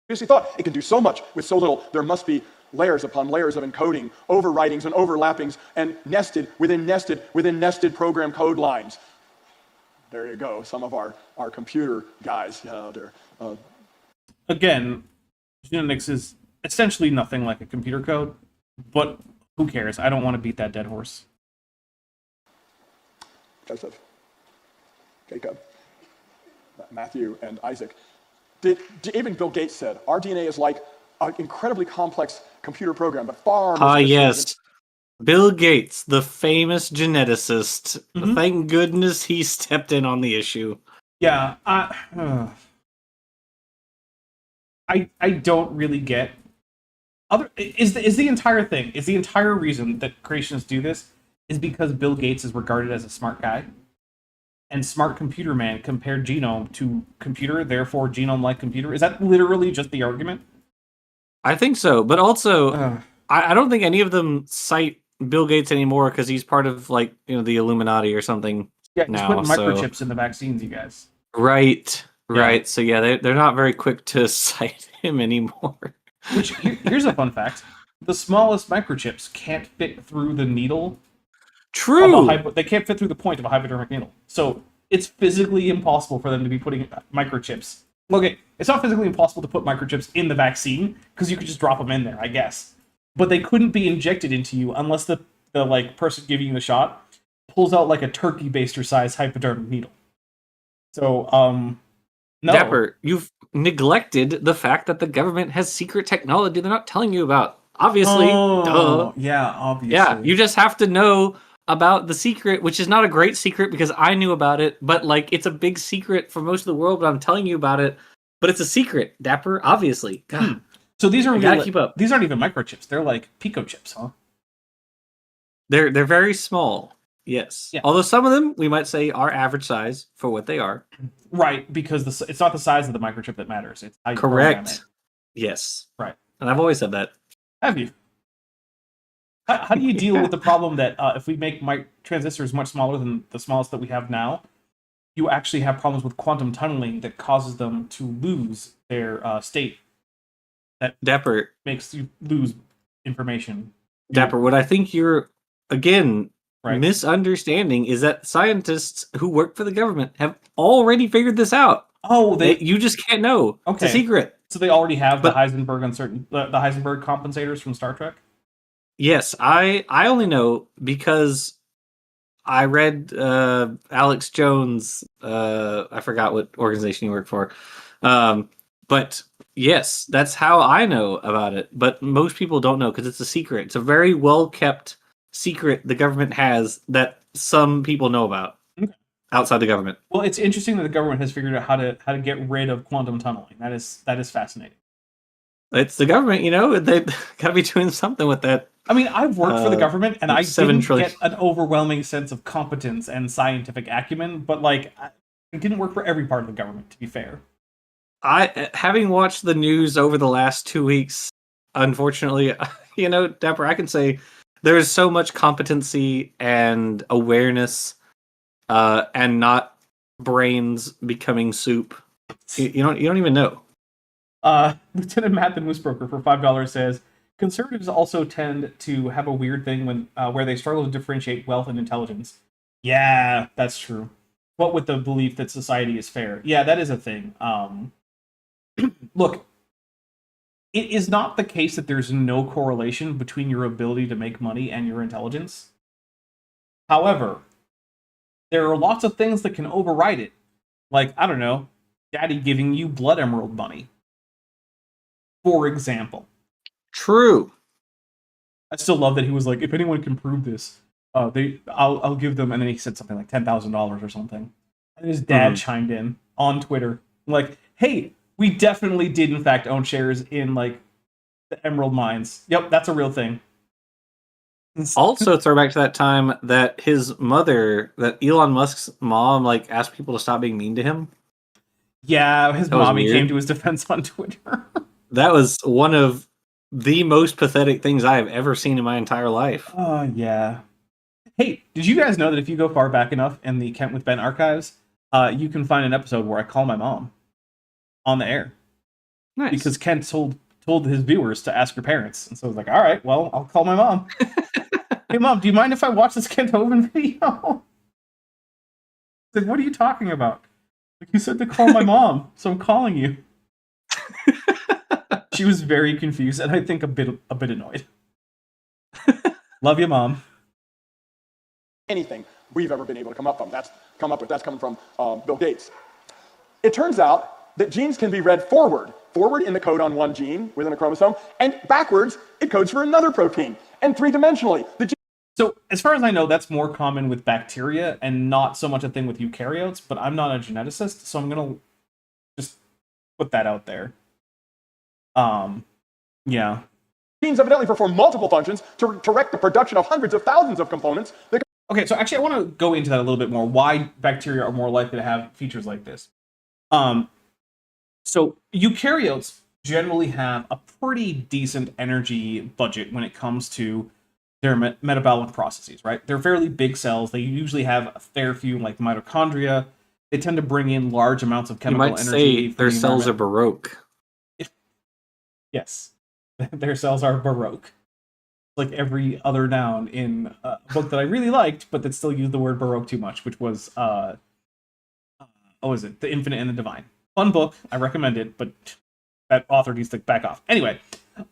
Previously thought it can do so much with so little. There must be layers upon layers of encoding, overwritings and overlappings, and nested within nested program code lines. There you go. Some of our computer guys. Again, genetics is essentially nothing like a computer code, but who cares? I don't want to beat that dead horse. Joseph, Jacob, Matthew, and Isaac. Even Bill Gates said, our DNA is like an incredibly complex computer program, but far more yes. Bill Gates, the famous geneticist. Mm-hmm. Thank goodness he stepped in on the issue. Yeah, I don't really get. Is the entire thing, is the entire reason that creationists do this is because Bill Gates is regarded as a smart guy? and smart computer man compared genome to computer, therefore genome like computer? Is that literally just the argument? I think so, but also Ugh. I don't think any of them cite Bill Gates anymore because he's part of like the Illuminati or something. Yeah, just now, putting so- microchips in the vaccines, you guys. Right. Yeah. So yeah, they're not very quick to cite him anymore. Which here's a fun fact: the smallest microchips can't fit through the needle. True. They can't fit through the point of a hypodermic needle, so it's physically impossible for them to be putting microchips. Okay, it's not physically impossible to put microchips in the vaccine because you could just drop them in there, I guess. But they couldn't be injected into you unless the like person giving you the shot pulls out like a turkey baster size hypodermic needle. So no. Dapper, you've neglected the fact that the government has secret technology they're not telling you about. Obviously, duh. Yeah, obviously. Yeah, you just have to know about the secret, which is not a great secret because I knew about it, but like it's a big secret for most of the world, but I'm telling you about it. But it's a secret, Dapper, obviously. God. So these are gotta keep up. These aren't even microchips. They're like pico chips, huh? They're very small. Yes. Yeah. Although some of them we might say are average size for what they are. Right, because it's not the size of the microchip that matters. It's how you program Correct. it. Yes. Right. And I've always said that. Have you? How do you deal with the problem that if we make transistors much smaller than the smallest that we have now, you actually have problems with quantum tunneling that causes them to lose their state? That Dapper, makes you lose information. Dapper, what I think you're again Right. misunderstanding is that scientists who work for the government have already figured this out. Oh, You just can't know. It's a Okay. secret. So they already have But- the Heisenberg compensators from Star Trek. Yes, I only know because I read Alex Jones. I forgot what organization he worked for, but yes, that's how I know about it. But most people don't know because it's a secret. It's a very well kept secret the government has that some people know about Okay. outside the government. Well, it's interesting that the government has figured out how to get rid of quantum tunneling. That is fascinating. It's the government, they've got to be doing something with that. I mean, I've worked for the government, and I 7 didn't trillion. get an overwhelming sense of competence and scientific acumen, but like, I didn't work for every part of the government, to be fair. Having watched the news over the last 2 weeks, unfortunately, Dapper, I can say there's so much competency and awareness, and not brains becoming soup. You don't even know. Lieutenant Matt the Moose Broker for $5 says, conservatives also tend to have a weird thing when where they struggle to differentiate wealth and intelligence. Yeah, that's true. What with the belief that society is fair. Yeah, that is a thing. Look, it is not the case that there's no correlation between your ability to make money and your intelligence. However, there are lots of things that can override it. Like, I don't know, daddy giving you blood emerald money, for example. True. I still love that he was like, if anyone can prove this, I'll give them, and then he said something like $10,000 or something. And his dad chimed in on Twitter, like, hey, we definitely did in fact own shares in like the emerald mines. Yep, that's a real thing. Also, throw back to that time that his mother, that Elon Musk's mom, like asked people to stop being mean to him. Yeah, his That was mommy weird. came to his defense on Twitter. That was one of the most pathetic things I have ever seen in my entire life. Oh, yeah. Hey, did you guys know that if you go far back enough in the Kent with Ben archives, you can find an episode where I call my mom on the air? Nice. Because Kent told his viewers to ask your parents. And so I was like, all right, well, I'll call my mom. Hey, Mom, do you mind if I watch this Kent Hovind video? Like, what are you talking about? Like, you said to call my mom, so I'm calling you. She was very confused, and I think a bit annoyed. Love you, Mom. Anything we've ever been able to come up with. That's coming from Bill Gates. It turns out that genes can be read forward in the code on one gene within a chromosome, and backwards, it codes for another protein. And three-dimensionally, So, as far as I know, that's more common with bacteria and not so much a thing with eukaryotes, but I'm not a geneticist, so I'm going to just put that out there. Yeah. genes evidently perform multiple functions to direct the production of hundreds of thousands of components that Okay, so actually I want to go into that a little bit more, why bacteria are more likely to have features like this. So eukaryotes generally have a pretty decent energy budget when it comes to their metabolic processes, right? They're fairly big cells. They usually have a fair few like mitochondria. They tend to bring in large amounts of You chemical might energy. say from their the cells are environment. baroque. Yes, their cells are baroque. Like every other noun in a book that I really liked, but that still used the word baroque too much, which was what was it? The Infinite and the Divine. Fun book. I recommend it, but that author needs to back off. Anyway,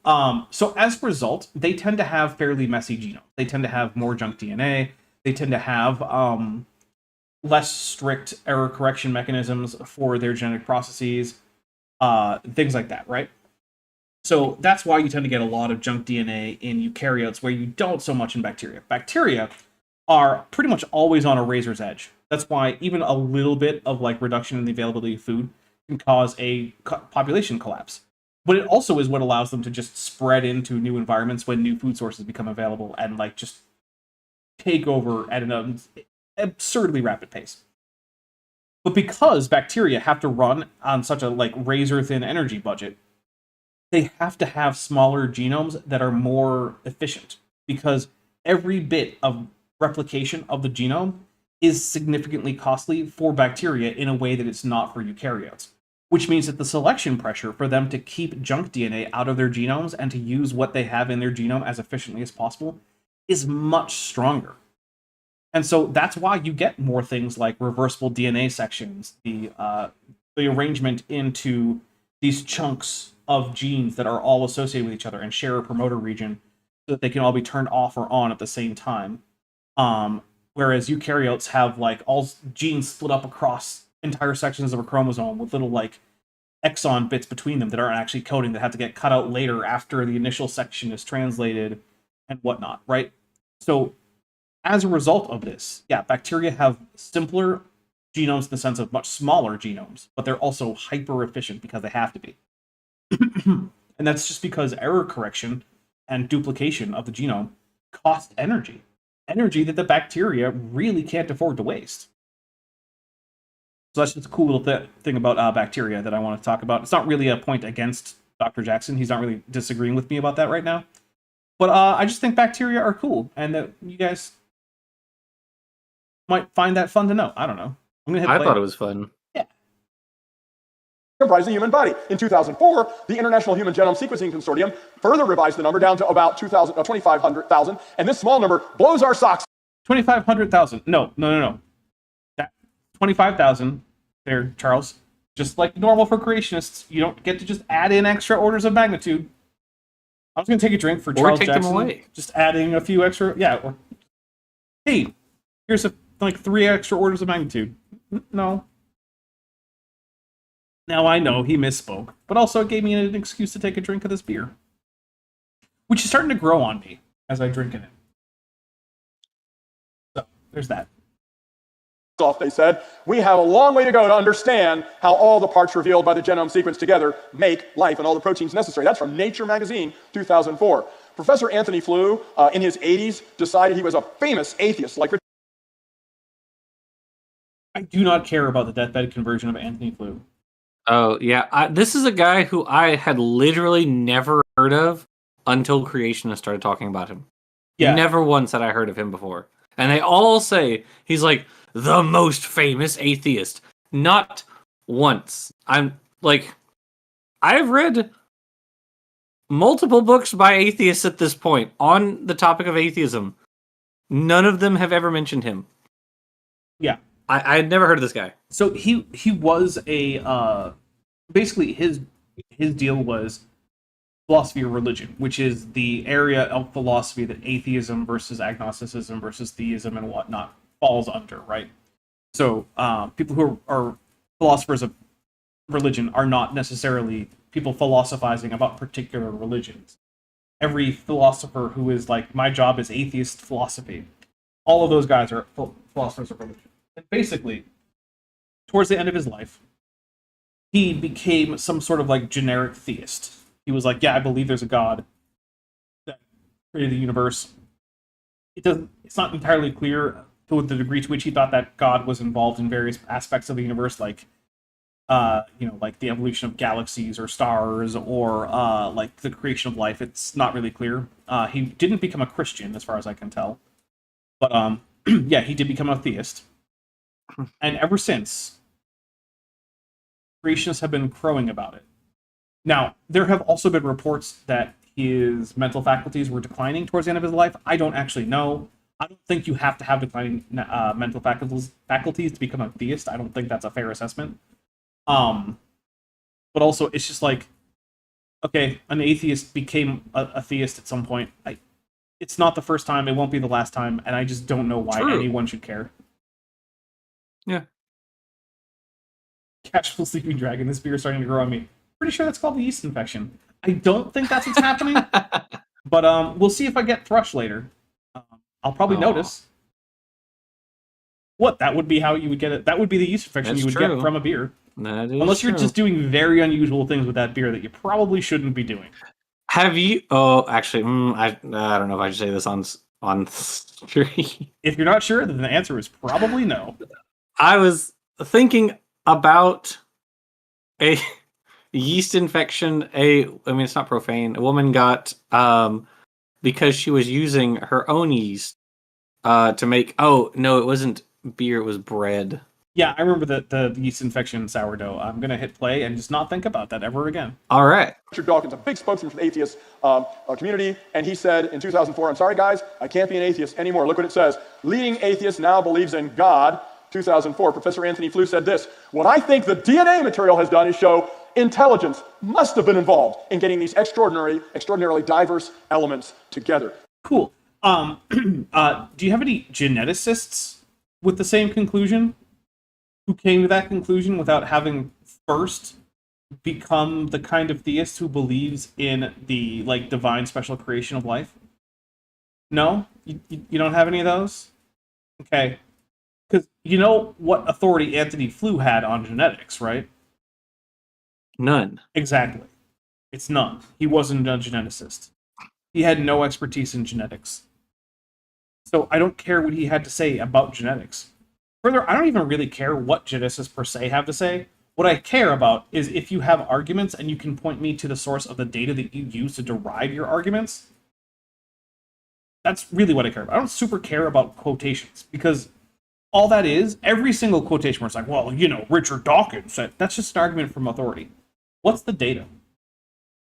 so as a result, they tend to have fairly messy genomes. They tend to have more junk DNA. They tend to have less strict error correction mechanisms for their genetic processes, things like that, right? So that's why you tend to get a lot of junk DNA in eukaryotes, where you don't so much in bacteria. Bacteria are pretty much always on a razor's edge. That's why even a little bit of like reduction in the availability of food can cause a population collapse. But it also is what allows them to just spread into new environments when new food sources become available and like just take over at an absurdly rapid pace. But because bacteria have to run on such a like razor thin energy budget, they have to have smaller genomes that are more efficient, because every bit of replication of the genome is significantly costly for bacteria in a way that it's not for eukaryotes. Which means that the selection pressure for them to keep junk DNA out of their genomes and to use what they have in their genome as efficiently as possible is much stronger. And so that's why you get more things like reversible DNA sections, the arrangement into these chunks of genes that are all associated with each other and share a promoter region so that they can all be turned off or on at the same time. Whereas eukaryotes have like all genes split up across entire sections of a chromosome with little like exon bits between them that aren't actually coding, that have to get cut out later after the initial section is translated and whatnot, right? So as a result of this, yeah, bacteria have simpler genomes in the sense of much smaller genomes, but they're also hyper efficient because they have to be. And that's just because error correction and duplication of the genome cost energy. Energy that the bacteria really can't afford to waste. So that's just a cool little thing about bacteria that I want to talk about. It's not really a point against Dr. Jackson. He's not really disagreeing with me about that right now. But I just think bacteria are cool, and that you guys might find that fun to know. I don't know. I'm gonna hit I play. thought it was fun. Comprise the human body. In 2004, the International Human Genome Sequencing Consortium further revised the number down to about 2,500,000, and this small number blows our socks. 2,500,000. No. That 25,000 there, Charles. Just like normal for creationists, you don't get to just add in extra orders of magnitude. I was going to take a drink for Charles take Jackson. them away. Just adding a few extra. Yeah. Or, hey, here's like 3 extra orders of magnitude. No. Now I know he misspoke, but also it gave me an excuse to take a drink of this beer, which is starting to grow on me as I drink in it. So there's that. Off, they said, we have a long way to go to understand how all the parts revealed by the genome sequence together make life and all the proteins necessary. That's from Nature magazine, 2004. Professor Anthony Flew, in his 80s, decided he was a famous atheist like Richard. I do not care about the deathbed conversion of Anthony Flew. Oh, yeah. This is a guy who I had literally never heard of until creationists started talking about him. Yeah. Never once had I heard of him before. And they all say he's like the most famous atheist. Not once. I've read multiple books by atheists at this point on the topic of atheism. None of them have ever mentioned him. Yeah. I had never heard of this guy. So he was a basically his deal was philosophy or religion, which is the area of philosophy that atheism versus agnosticism versus theism and whatnot falls under, right? So people who are philosophers of religion are not necessarily people philosophizing about particular religions. Every philosopher who is like, my job is atheist philosophy, all of those guys are philosophers of religion. And basically, towards the end of his life, he became some sort of like generic theist. He was like, yeah, I believe there's a God that created the universe. It's not entirely clear to the degree to which he thought that God was involved in various aspects of the universe, like like the evolution of galaxies or stars, or like the creation of life. It's not really clear. He didn't become a Christian, as far as I can tell, but yeah, he did become a theist, and ever since, creationists have been crowing about it. Now, there have also been reports that his mental faculties were declining towards the end of his life. I don't actually know. I don't think you have to have declining mental faculties to become a theist. I don't think that's a fair assessment. But also, it's just like, okay, an atheist became a theist at some point. It's not the first time. It won't be the last time. And I just don't know why anyone should care. Yeah. Catchful sleeping dragon. This beer is starting to grow on me. Pretty sure that's called a yeast infection. I don't think that's what's happening. But we'll see if I get thrush later. I'll probably notice. What? That would be how you would get it. That would be the yeast infection you would get from a beer. Unless you're just doing very unusual things with that beer that you probably shouldn't be doing. Have you? Oh, actually, I don't know if I should say this on stream. If you're not sure, then the answer is probably no. I was thinking about a yeast infection. I mean, it's not profane. A woman got because she was using her own yeast to make. Oh no, it wasn't beer. It was bread. Yeah, I remember the yeast infection in sourdough. I'm going to hit play and just not think about that ever again. All right. Richard Dawkins, a big spokesman for the atheist community, and he said in 2004, I'm sorry guys, I can't be an atheist anymore. Look what it says. Leading atheist now believes in God. 2004, Professor Anthony Flew said this: what I think the DNA material has done is show intelligence must have been involved in getting these extraordinarily diverse elements together. Cool. Do you have any geneticists with the same conclusion? Who came to that conclusion without having first become the kind of theist who believes in the divine special creation of life? No? You don't have any of those? Okay. Because you know what authority Anthony Flew had on genetics, right? None. Exactly. It's none. He wasn't a geneticist. He had no expertise in genetics. So I don't care what he had to say about genetics. Further, I don't even really care what geneticists per se have to say. What I care about is if you have arguments and you can point me to the source of the data that you use to derive your arguments. That's really what I care about. I don't super care about quotations, because all that is, every single quotation where it's like, well, Richard Dawkins said, that's just an argument from authority. What's the data?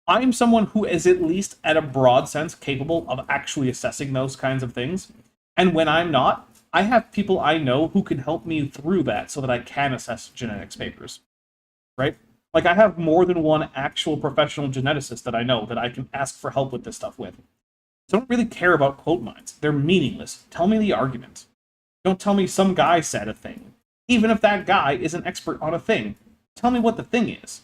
I am someone who is at least at a broad sense capable of actually assessing those kinds of things. And when I'm not, I have people I know who can help me through that so that I can assess genetics papers, right? Like, I have more than one actual professional geneticist that I know that I can ask for help with this stuff with. So I don't really care about quote mines. They're meaningless. Tell me the argument. Don't tell me some guy said a thing. Even if that guy is an expert on a thing, tell me what the thing is.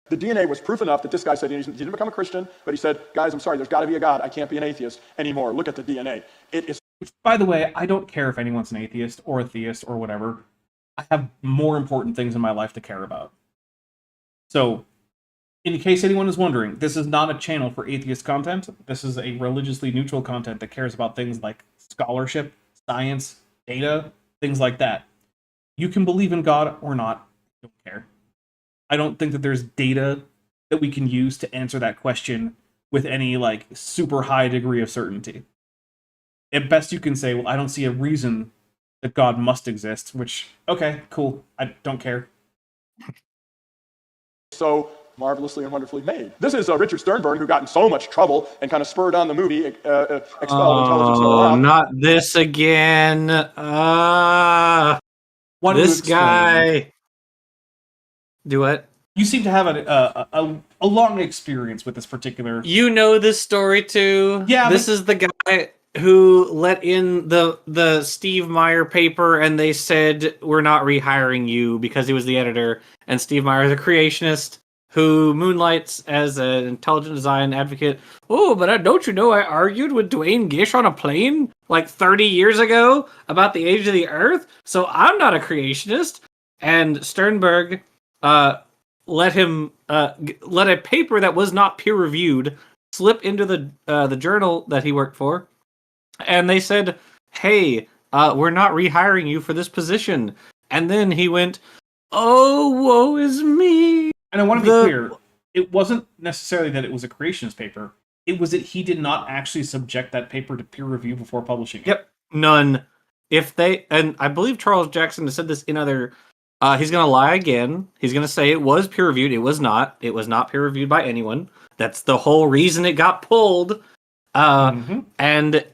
The DNA was proof enough that this guy said he didn't become a Christian, but he said, guys, I'm sorry, there's got to be a God. I can't be an atheist anymore. Look at the DNA. It is. Which, by the way, I don't care if anyone's an atheist or a theist or whatever. I have more important things in my life to care about. So, in case anyone is wondering, this is not a channel for atheist content. This is a religiously neutral content that cares about things like scholarship, science, data, things like that. You can believe in God or not. I don't care. I don't think that there's data that we can use to answer that question with any super high degree of certainty. At best you can say, well, I don't see a reason that God must exist, which, okay, cool, I don't care. So marvelously and wonderfully made. This is Richard Sternberg, who got in so much trouble and kind of spurred on the movie Expelled Intelligence. Oh, not this again. This guy. Do what? You seem to have a long experience with this particular... You know this story too? Yeah. This is the guy who let in the Steve Meyer paper, and they said, we're not rehiring you because he was the editor. And Steve Meyer is a creationist who moonlights as an intelligent design advocate. Oh, but don't you know I argued with Dwayne Gish on a plane 30 years ago about the age of the Earth? So I'm not a creationist. And Sternberg... let a paper that was not peer reviewed slip into the journal that he worked for, and they said, "Hey, we're not rehiring you for this position." And then he went, "Oh, woe is me." And I want to be clear, it wasn't necessarily that it was a creationist paper. It was that he did not actually subject that paper to peer review before publishing it. Yep, none. And I believe Charles Jackson has said this in other. He's going to lie again. He's going to say it was peer reviewed. It was not. It was not peer reviewed by anyone. That's the whole reason it got pulled. And then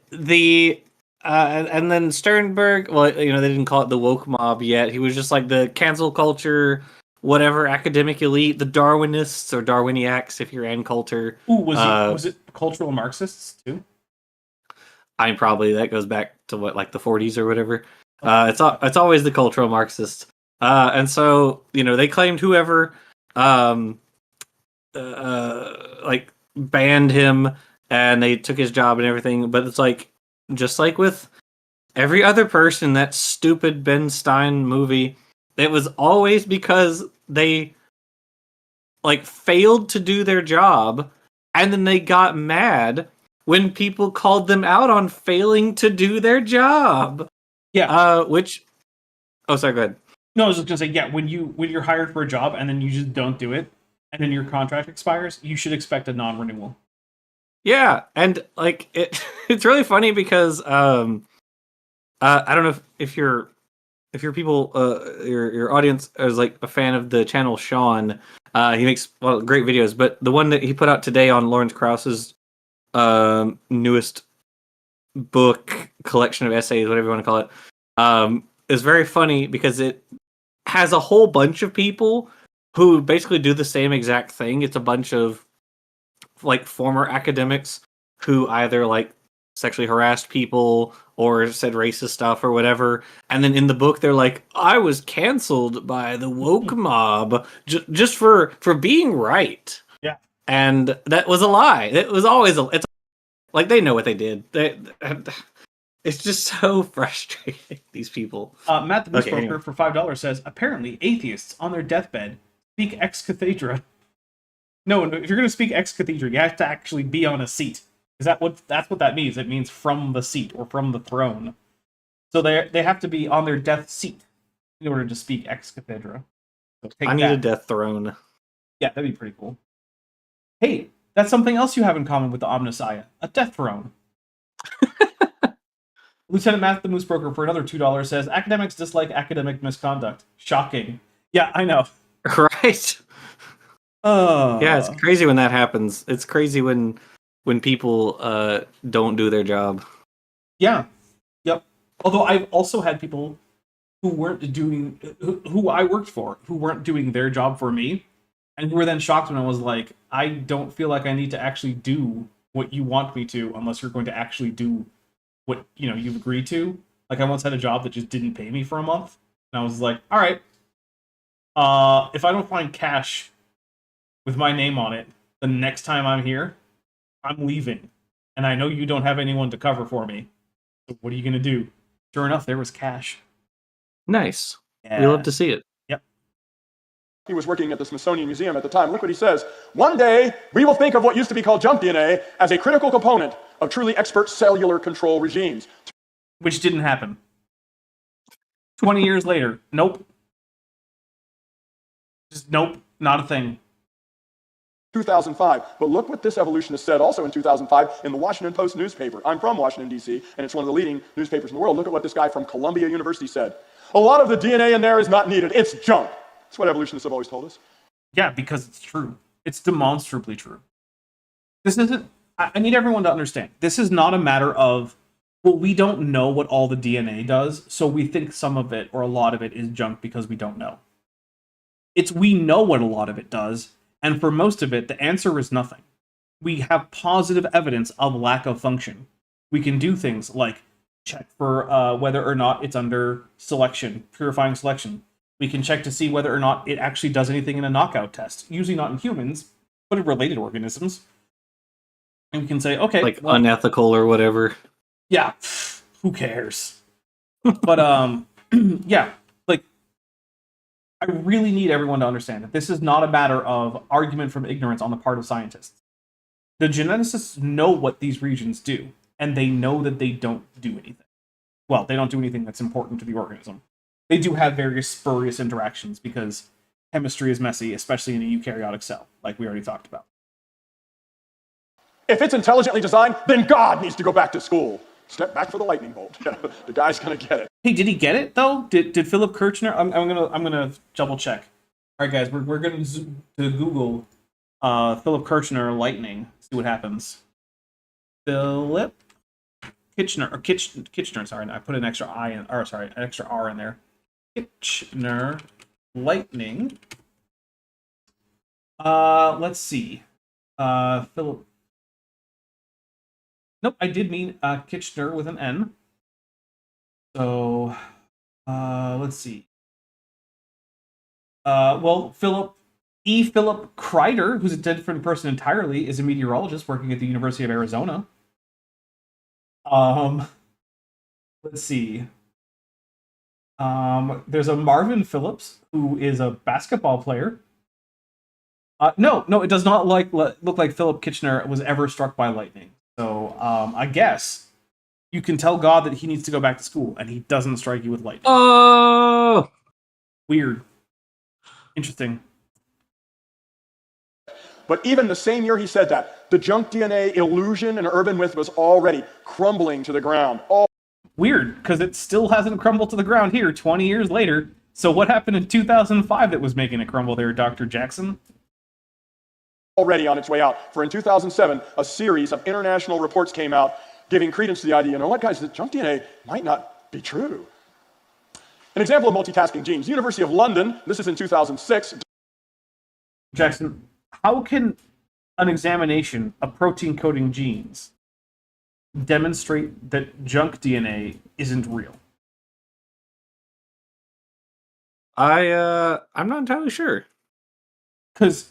Sternberg. Well, they didn't call it the woke mob yet. He was just like the cancel culture, whatever academic elite, the Darwinists or Darwiniacs, if you're Ann Coulter. Ooh, was it cultural Marxists too? I mean, probably that goes back to what, like the 40s or whatever. It's always the cultural Marxists. And so, they claimed whoever like banned him and they took his job and everything. But it's like, just like with every other person in that stupid Ben Stein movie, it was always because they like failed to do their job and then they got mad when people called them out on failing to do their job. Yeah. Oh, sorry, go ahead. No, I was just gonna say, yeah, when you're hired for a job and then you just don't do it, and then your contract expires, you should expect a non-renewal. Yeah, and like it's really funny because I don't know if your people your audience is like a fan of the channel Sean. He makes great videos, but the one that he put out today on Lawrence Krauss's newest book collection of essays, whatever you want to call it, is very funny because it has a whole bunch of people who basically do the same exact thing. It's a bunch of like former academics who either like sexually harassed people or said racist stuff or whatever, and then in the book they're like, I was canceled by the woke mob just for being right. Yeah, and that was a lie. It was always it's like they know what they did. It's just so frustrating, these people. Matt the Broker for $5 says, apparently atheists on their deathbed speak ex cathedra. No, if you're going to speak ex cathedra, you have to actually be on a seat. That's what that means. It means from the seat or from the throne. So they have to be on their death seat in order to speak ex cathedra. So I need a death throne. Yeah, that'd be pretty cool. Hey, that's something else you have in common with the Omnissiah. A death throne. Lieutenant Matt the Moose Broker for another $2 says, academics dislike academic misconduct. Shocking. Yeah, I know. Right? Yeah, it's crazy when that happens. It's crazy when people don't do their job. Yeah. Yep. Although I've also had people who weren't doing, who I worked for, who weren't doing their job for me, and who were then shocked when I was like, I don't feel like I need to actually do what you want me to unless you're going to actually do what you've agreed to. Like, I once had a job that just didn't pay me for a month, and I was like, all right, if I don't find cash with my name on it the next time I'm here, I'm leaving, and I know you don't have anyone to cover for me. So what are you gonna do? Sure enough, there was cash. Nice. Yeah. We love to see it. Yep. He was working at the Smithsonian Museum at the time. Look what he says. One day, we will think of what used to be called junk DNA as a critical component of truly expert cellular control regimes. Which didn't happen. 20 years later, nope. Just nope, not a thing. 2005. But look what this evolutionist said also in 2005 in the Washington Post newspaper. I'm from Washington, D.C., and it's one of the leading newspapers in the world. Look at what this guy from Columbia University said. A lot of the DNA in there is not needed. It's junk. That's what evolutionists have always told us. Yeah, because it's true. It's demonstrably true. This isn't... I need everyone to understand. This is not a matter of, well, we don't know what all the DNA does, so we think some of it or a lot of it is junk because we don't know. It's we know what a lot of it does, and for most of it, the answer is nothing. We have positive evidence of lack of function. We can do things like check for whether or not it's under selection, purifying selection. We can check to see whether or not it actually does anything in a knockout test. Usually not in humans, but in related organisms. And we can say, okay, like unethical or whatever. Yeah, who cares? But yeah, like, I really need everyone to understand that this is not a matter of argument from ignorance on the part of scientists. The geneticists know what these regions do, and they know that they don't do anything. Well, they don't do anything that's important to the organism. They do have various spurious interactions because chemistry is messy, especially in a eukaryotic cell, like we already talked about. If it's intelligently designed, then God needs to go back to school. Step back for the lightning bolt. The guy's gonna get it. Hey, did he get it though? Did Philip Kirchner? I'm gonna double check. All right, guys, we're gonna to Google Philip Kirchner lightning. See what happens. Philip Kitchener. Sorry, I put an extra an extra R in there. Kitchener lightning. Let's see. Philip. Nope, I did mean Kitchener with an N. So, let's see. Well, Philip Kreider, who's a different person entirely, is a meteorologist working at the University of Arizona. Let's see. There's a Marvin Phillips, who is a basketball player. No, it does not look like Philip Kitchener was ever struck by lightning. So, I guess you can tell God that he needs to go back to school, and he doesn't strike you with lightning. Oh, Weird. Interesting. But even the same year he said that, the junk DNA illusion and urban myth was already crumbling to the ground. Weird, because it still hasn't crumbled to the ground here 20 years later. So what happened in 2005 that was making it crumble there, Dr. Jackson? Already on its way out. For in 2007, a series of international reports came out giving credence to the idea, you know what, guys, that junk DNA might not be true. An example of multitasking genes. University of London, this is in 2006. Jackson, how can an examination of protein coding genes demonstrate that junk DNA isn't real? I'm not entirely sure. Because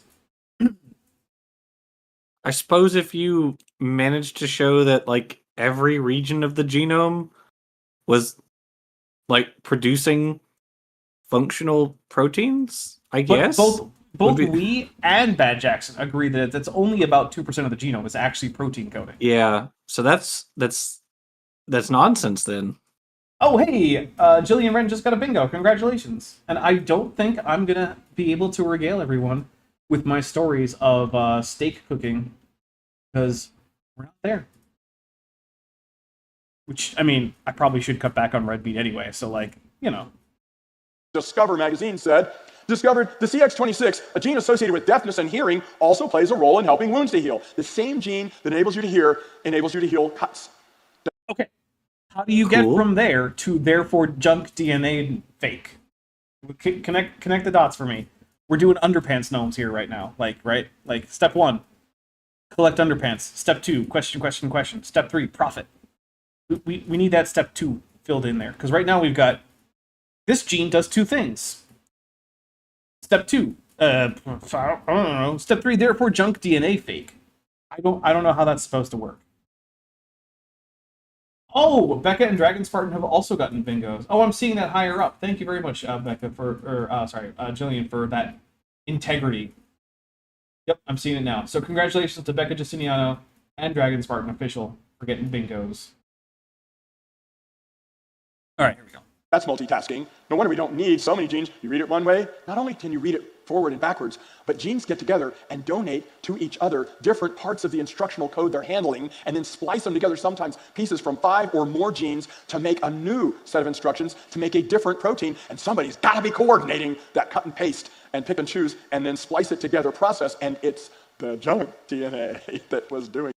I suppose if you managed to show that like every region of the genome was like producing functional proteins, I guess. Both we and Bad Jackson agree that that's only about 2% of the genome is actually protein coding. Yeah, so that's nonsense then. Oh, hey, Jillian Wren just got a bingo. Congratulations. And I don't think I'm going to be able to regale everyone with my stories of steak cooking because we're not there. Which, I mean, I probably should cut back on red meat anyway. So, like, you know. Discover magazine said, discovered the CX26, a gene associated with deafness and hearing, also plays a role in helping wounds to heal. The same gene that enables you to hear enables you to heal cuts. Okay. How do you get from there to therefore junk DNA fake? Connect the dots for me. We're doing underpants gnomes here right now. Like step 1, collect underpants. Step 2, question. Step 3, profit. We need that step 2 filled in there. Because right now we've got this gene does 2 things. Step 2, I don't know. Step 3, therefore junk DNA fake. I don't know how that's supposed to work. Oh, Becca and Dragon Spartan have also gotten bingos. Oh, I'm seeing that higher up. Thank you very much, Becca, Jillian, for that integrity. Yep, I'm seeing it now. So congratulations to Becca Justiniano and Dragon Spartan official for getting bingos. All right, here we go. That's multitasking. No wonder we don't need so many genes. You read it one way, not only can you read it forward and backwards, but genes get together and donate to each other different parts of the instructional code they're handling and then splice them together, sometimes pieces from 5 or more genes to make a new set of instructions to make a different protein. And somebody's got to be coordinating that cut and paste and pick and choose and then splice it together process. And it's the junk DNA that was doing it.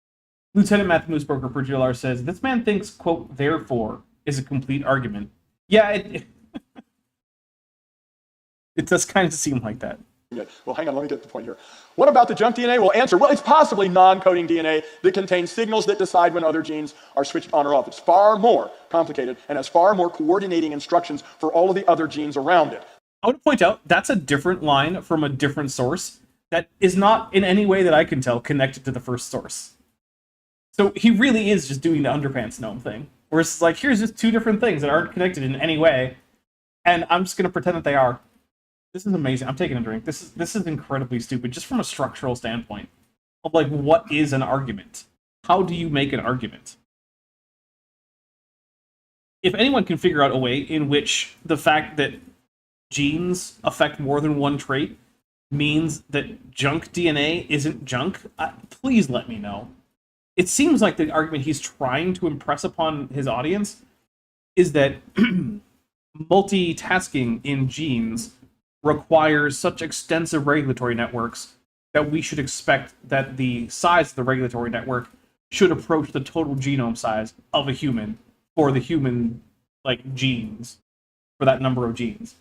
Lieutenant Matthew Moosebroker for GLR says, this man thinks, quote, therefore is a complete argument. Yeah, it does kind of seem like that. Well, hang on, let me get to the point here. What about the junk DNA? We'll answer, well, it's possibly non-coding DNA that contains signals that decide when other genes are switched on or off. It's far more complicated and has far more coordinating instructions for all of the other genes around it. I want to point out, that's a different line from a different source that is not in any way that I can tell connected to the first source. So he really is just doing the underpants gnome thing. Where it's like, here's just 2 different things that aren't connected in any way, and I'm just going to pretend that they are. This is amazing. I'm taking a drink. This is incredibly stupid, just from a structural standpoint. Of like, what is an argument? How do you make an argument? if anyone can figure out a way in which the fact that genes affect more than one trait means that junk DNA isn't junk, please let me know. It seems like the argument he's trying to impress upon his audience is that multitasking in genes requires such extensive regulatory networks that we should expect that the size of the regulatory network should approach the total genome size of a human for the human, like, genes, for that number of genes.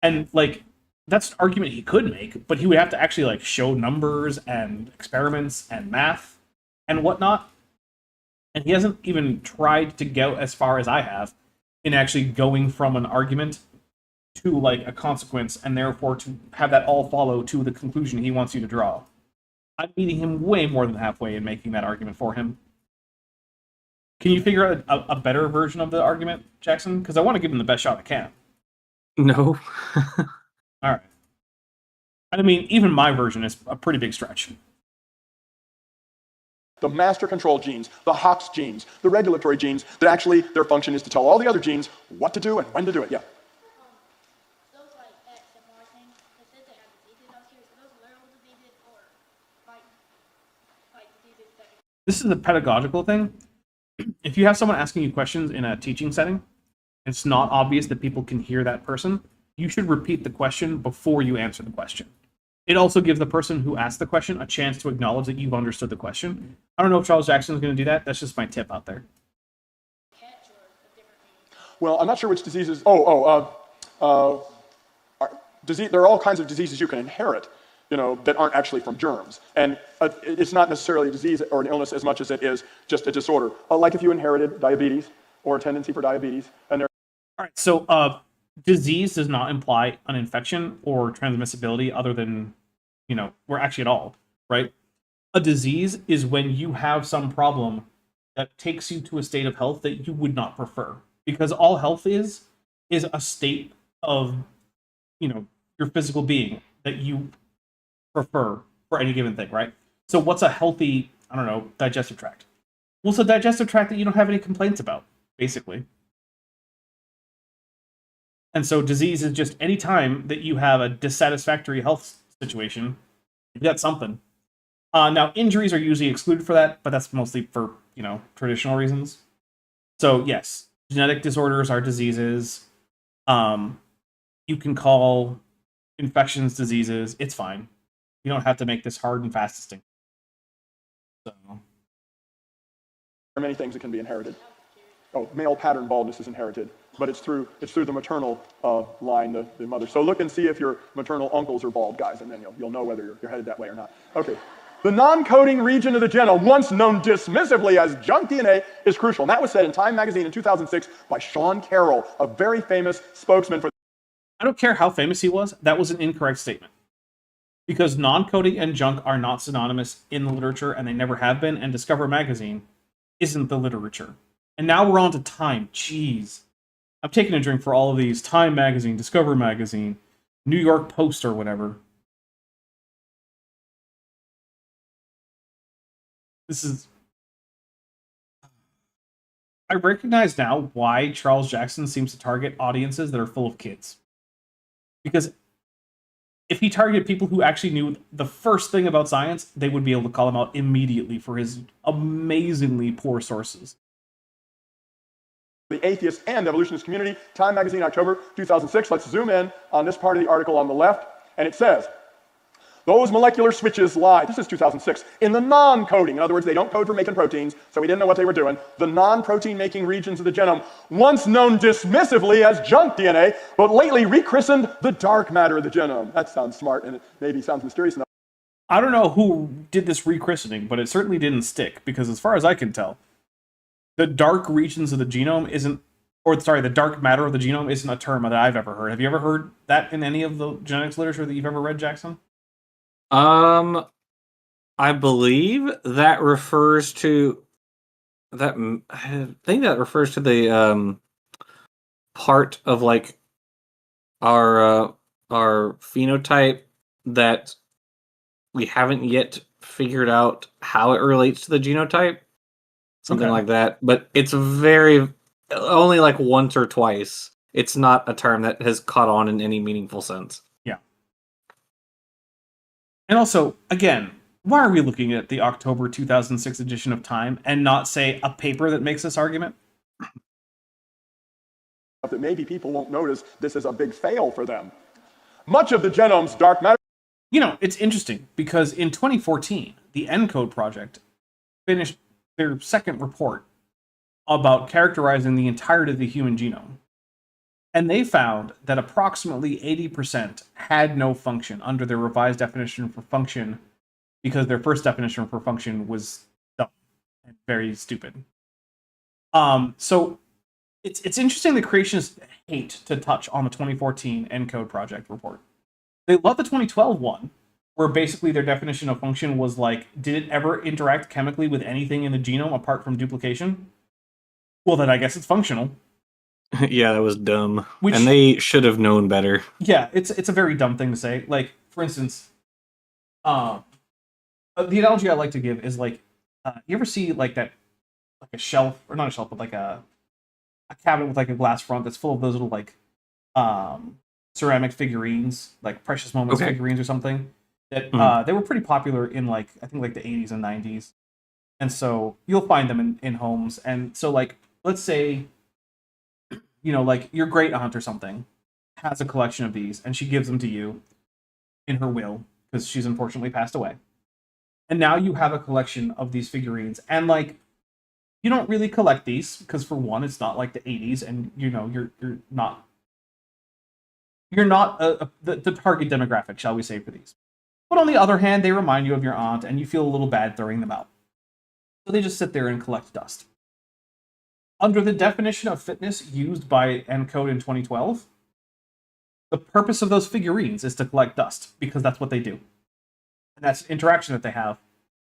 And, like, that's an argument he could make, but he would have to actually, like, show numbers and experiments and math and whatnot. And he hasn't even tried to go as far as I have in actually going from an argument to, like, a consequence, and therefore to have that all follow to the conclusion he wants you to draw. I'm meeting him way more than halfway in making that argument for him. Can you figure out a better version of the argument, Jackson? Because I want to give him the best shot I can. No. All right. I mean, even my version is a pretty big stretch. The master control genes, the Hox genes, the regulatory genes, that actually their function is to tell all the other genes what to do and when to do it. Yeah. Those like X and Y things, it says they have diseases out here. So those literal diseases or like diseases that. This is a pedagogical thing. If you have someone asking you questions in a teaching setting, it's not obvious that people can hear that person, you should repeat the question before you answer the question. It also gives the person who asked the question a chance to acknowledge that you've understood the question. I don't know if Charles Jackson is going to do that. That's just my tip out there. Well, I'm not sure which diseases. Disease. There are all kinds of diseases you can inherit, that aren't actually from germs. And it's not necessarily a disease or an illness as much as it is just a disorder. Like if you inherited diabetes or a tendency for diabetes, and there. All right. So, disease does not imply an infection or transmissibility, other than, or actually at all, right? A disease is when you have some problem that takes you to a state of health that you would not prefer. Because all health is a state of, your physical being that you prefer for any given thing, right? So what's a healthy, digestive tract? Well, it's a digestive tract that you don't have any complaints about, basically. And so disease is just any time that you have a dissatisfactory health situation, you've got something. Now, injuries are usually excluded for that, but that's mostly for, traditional reasons. So, yes, genetic disorders are diseases. You can call infections diseases. It's fine. You don't have to make this hard and fast distinction. So. There are many things that can be inherited. Male pattern baldness is inherited, but it's through the maternal line, the mother. So look and see if your maternal uncles are bald guys, and then you'll know whether you're headed that way or not. Okay. The non-coding region of the genome, once known dismissively as junk DNA, is crucial. And that was said in Time magazine in 2006 by Sean Carroll, a very famous spokesman for. I don't care how famous he was, that was an incorrect statement. Because non-coding and junk are not synonymous in the literature, and they never have been, and Discover magazine isn't the literature. And now we're on to Time. Jeez. I'm taking a drink for all of these. Time magazine, Discover magazine, New York Post or whatever. I recognize now why Charles Jackson seems to target audiences that are full of kids. Because if he targeted people who actually knew the first thing about science, they would be able to call him out immediately for his amazingly poor sources. The atheist and evolutionist community, Time magazine, October 2006. Let's zoom in on this part of the article on the left, and it says, those molecular switches lie, this is 2006, in the non-coding. In other words, they don't code for making proteins, so we didn't know what they were doing. The non-protein making regions of the genome, once known dismissively as junk DNA, but lately rechristened the dark matter of the genome. That sounds smart, and it maybe sounds mysterious enough. I don't know who did this rechristening, but it certainly didn't stick, because as far as I can tell, the dark regions of the genome the dark matter of the genome isn't a term that I've ever heard. Have you ever heard that in any of the genetics literature that you've ever read, Jackson? I believe that refers to that. I think that refers to the part of like our phenotype that we haven't yet figured out how it relates to the genotype. Something like that. But it's very only like once or twice. It's not a term that has caught on in any meaningful sense. Yeah. And also, again, why are we looking at the October 2006 edition of Time and not, say, a paper that makes this argument? That maybe people won't notice this is a big fail for them. Much of the genome's dark matter. You know, it's interesting because in 2014, the ENCODE project finished their second report about characterizing the entirety of the human genome. And they found that approximately 80% had no function under their revised definition for function because their first definition for function was dumb and very stupid. So it's interesting that creationists hate to touch on the 2014 ENCODE project report. They love the 2012 one, where basically their definition of function was like, did it ever interact chemically with anything in the genome apart from duplication? Well, then I guess it's functional. Yeah, that was dumb. Which- and they should have known better. Yeah, it's a very dumb thing to say. Like, for instance, the analogy I like to give is like, you ever see like that, like a shelf, or not a shelf, but like a cabinet with like a glass front that's full of those little like ceramic figurines, like Precious Moments figurines or something. That they were pretty popular in like I think like the 80s and 90s, and so you'll find them in homes. And so like let's say, you know, like your great aunt or something has a collection of these, and she gives them to you in her will because she's unfortunately passed away. And now you have a collection of these figurines, and like you don't really collect these because for one, it's not like the 80s, and you know you're not the target demographic, shall we say, for these. But on the other hand, they remind you of your aunt, and you feel a little bad throwing them out. So they just sit there and collect dust. Under the definition of fitness used by ENCODE in 2012, the purpose of those figurines is to collect dust, because that's what they do. And that's interaction that they have,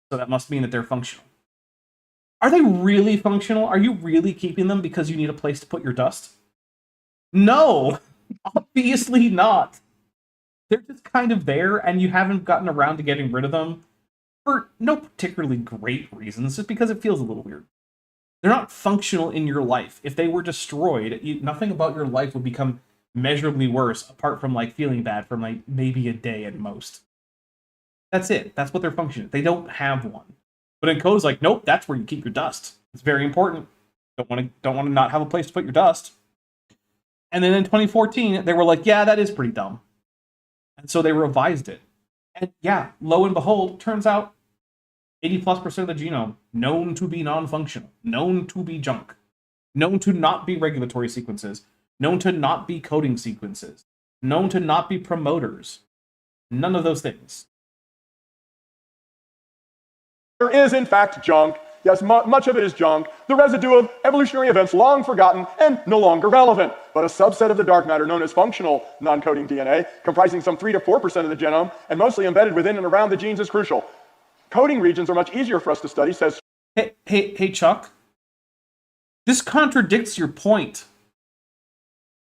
so that must mean that they're functional. Are they really functional? Are you really keeping them because you need a place to put your dust? No! Obviously not. They're just kind of there, and you haven't gotten around to getting rid of them for no particularly great reasons, just because it feels a little weird. They're not functional in your life. If they were destroyed, nothing about your life would become measurably worse, apart from like feeling bad for like maybe a day at most. That's it. That's what their function is. They don't have one. But ENCODE's like, nope, that's where you keep your dust. It's very important. Don't want to not have a place to put your dust. And then in 2014, they were like, yeah, that is pretty dumb. And so they revised it. And yeah, lo and behold, turns out 80+% of the genome known to be non-functional, known to be junk, known to not be regulatory sequences, known to not be coding sequences, known to not be promoters. None of those things. There is, in fact, junk. Yes, much of it is junk, the residue of evolutionary events long forgotten and no longer relevant. But a subset of the dark matter known as functional non-coding DNA, comprising some 3 to 4% of the genome and mostly embedded within and around the genes, is crucial. Coding regions are much easier for us to study, says... Hey, Chuck. This contradicts your point.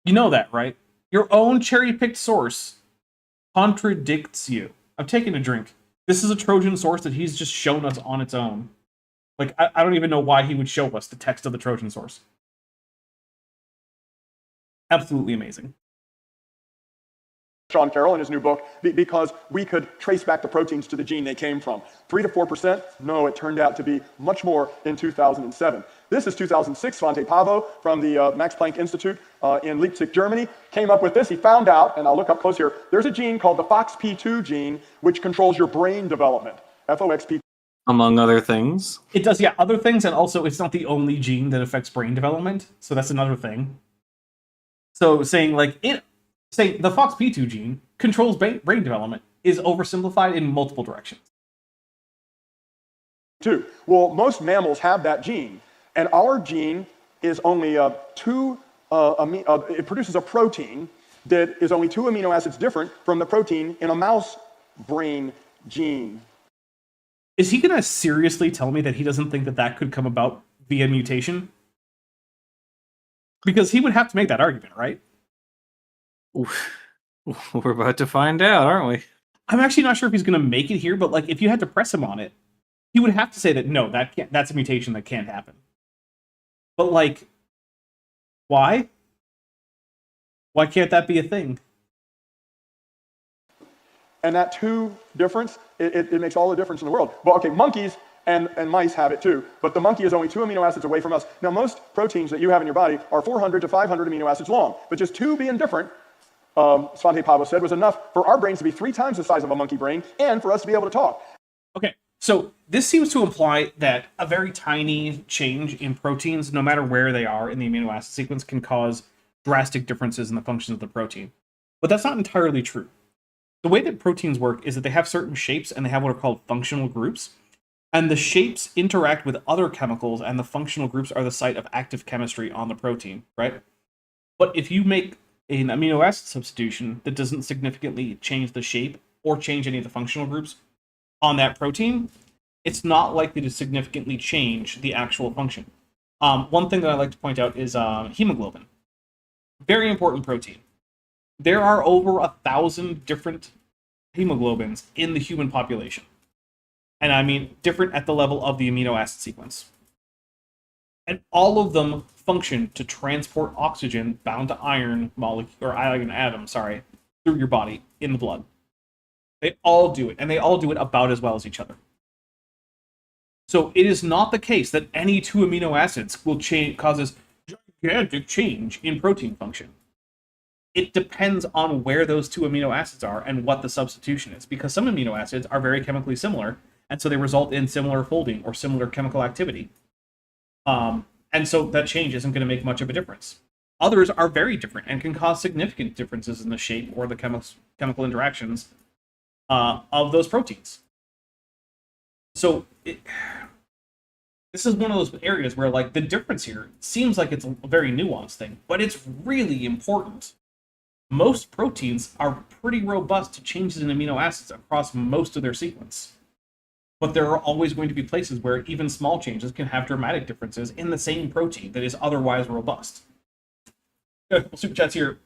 You know that, right? Your own cherry-picked source contradicts you. I'm taking a drink. This is a Trojan source that he's just shown us on its own. Like, I don't even know why he would show us the text of the Trojan source. Absolutely amazing. Sean Carroll in his new book, because we could trace back the proteins to the gene they came from. 3 to 4%? No, it turned out to be much more in 2007. This is 2006. Svante Pavo from the Max Planck Institute in Leipzig, Germany, came up with this. He found out, and I'll look up close here, there's a gene called the FOXP2 gene, which controls your brain development. FOXP2. Among other things. It does, yeah, other things, and also it's not the only gene that affects brain development, so that's another thing. So saying the FOXP2 gene controls brain development is oversimplified in multiple directions. Well, most mammals have that gene, and our gene is only it produces a protein that is only 2 amino acids different from the protein in a mouse brain gene. Is he going to seriously tell me that he doesn't think that that could come about via mutation? Because he would have to make that argument, right? We're about to find out, aren't we? I'm actually not sure if he's going to make it here, but like if you had to press him on it, he would have to say that no, that's a mutation that can't happen. But like, Why? Why can't that be a thing? And that two difference, it makes all the difference in the world. Well, okay, monkeys and mice have it too, but the monkey is only 2 amino acids away from us. Now, most proteins that you have in your body are 400 to 500 amino acids long, but just 2 being different, Svante Pavo said, was enough for our brains to be 3 times the size of a monkey brain and for us to be able to talk. Okay, so this seems to imply that a very tiny change in proteins, no matter where they are in the amino acid sequence, can cause drastic differences in the functions of the protein. But that's not entirely true. The way that proteins work is that they have certain shapes and they have what are called functional groups. And the shapes interact with other chemicals, and the functional groups are the site of active chemistry on the protein, right? But if you make an amino acid substitution that doesn't significantly change the shape or change any of the functional groups on that protein, it's not likely to significantly change the actual function. One thing that I like to point out is hemoglobin. Very important protein. There are over 1,000 different hemoglobins in the human population. And I mean different at the level of the amino acid sequence. And all of them function to transport oxygen bound to iron molecule, or iron atom, through your body in the blood. They all do it, and they all do it about as well as each other. So it is not the case that any 2 amino acids will causes gigantic change in protein function. It depends on where those 2 amino acids are and what the substitution is, because some amino acids are very chemically similar, and so they result in similar folding or similar chemical activity. And so that change isn't going to make much of a difference. Others are very different and can cause significant differences in the shape or the chemical interactions of those proteins. So this is one of those areas where, like, the difference here seems like it's a very nuanced thing, but it's really important. Most proteins are pretty robust to changes in amino acids across most of their sequence. But there are always going to be places where even small changes can have dramatic differences in the same protein that is otherwise robust. Good. Super chats here.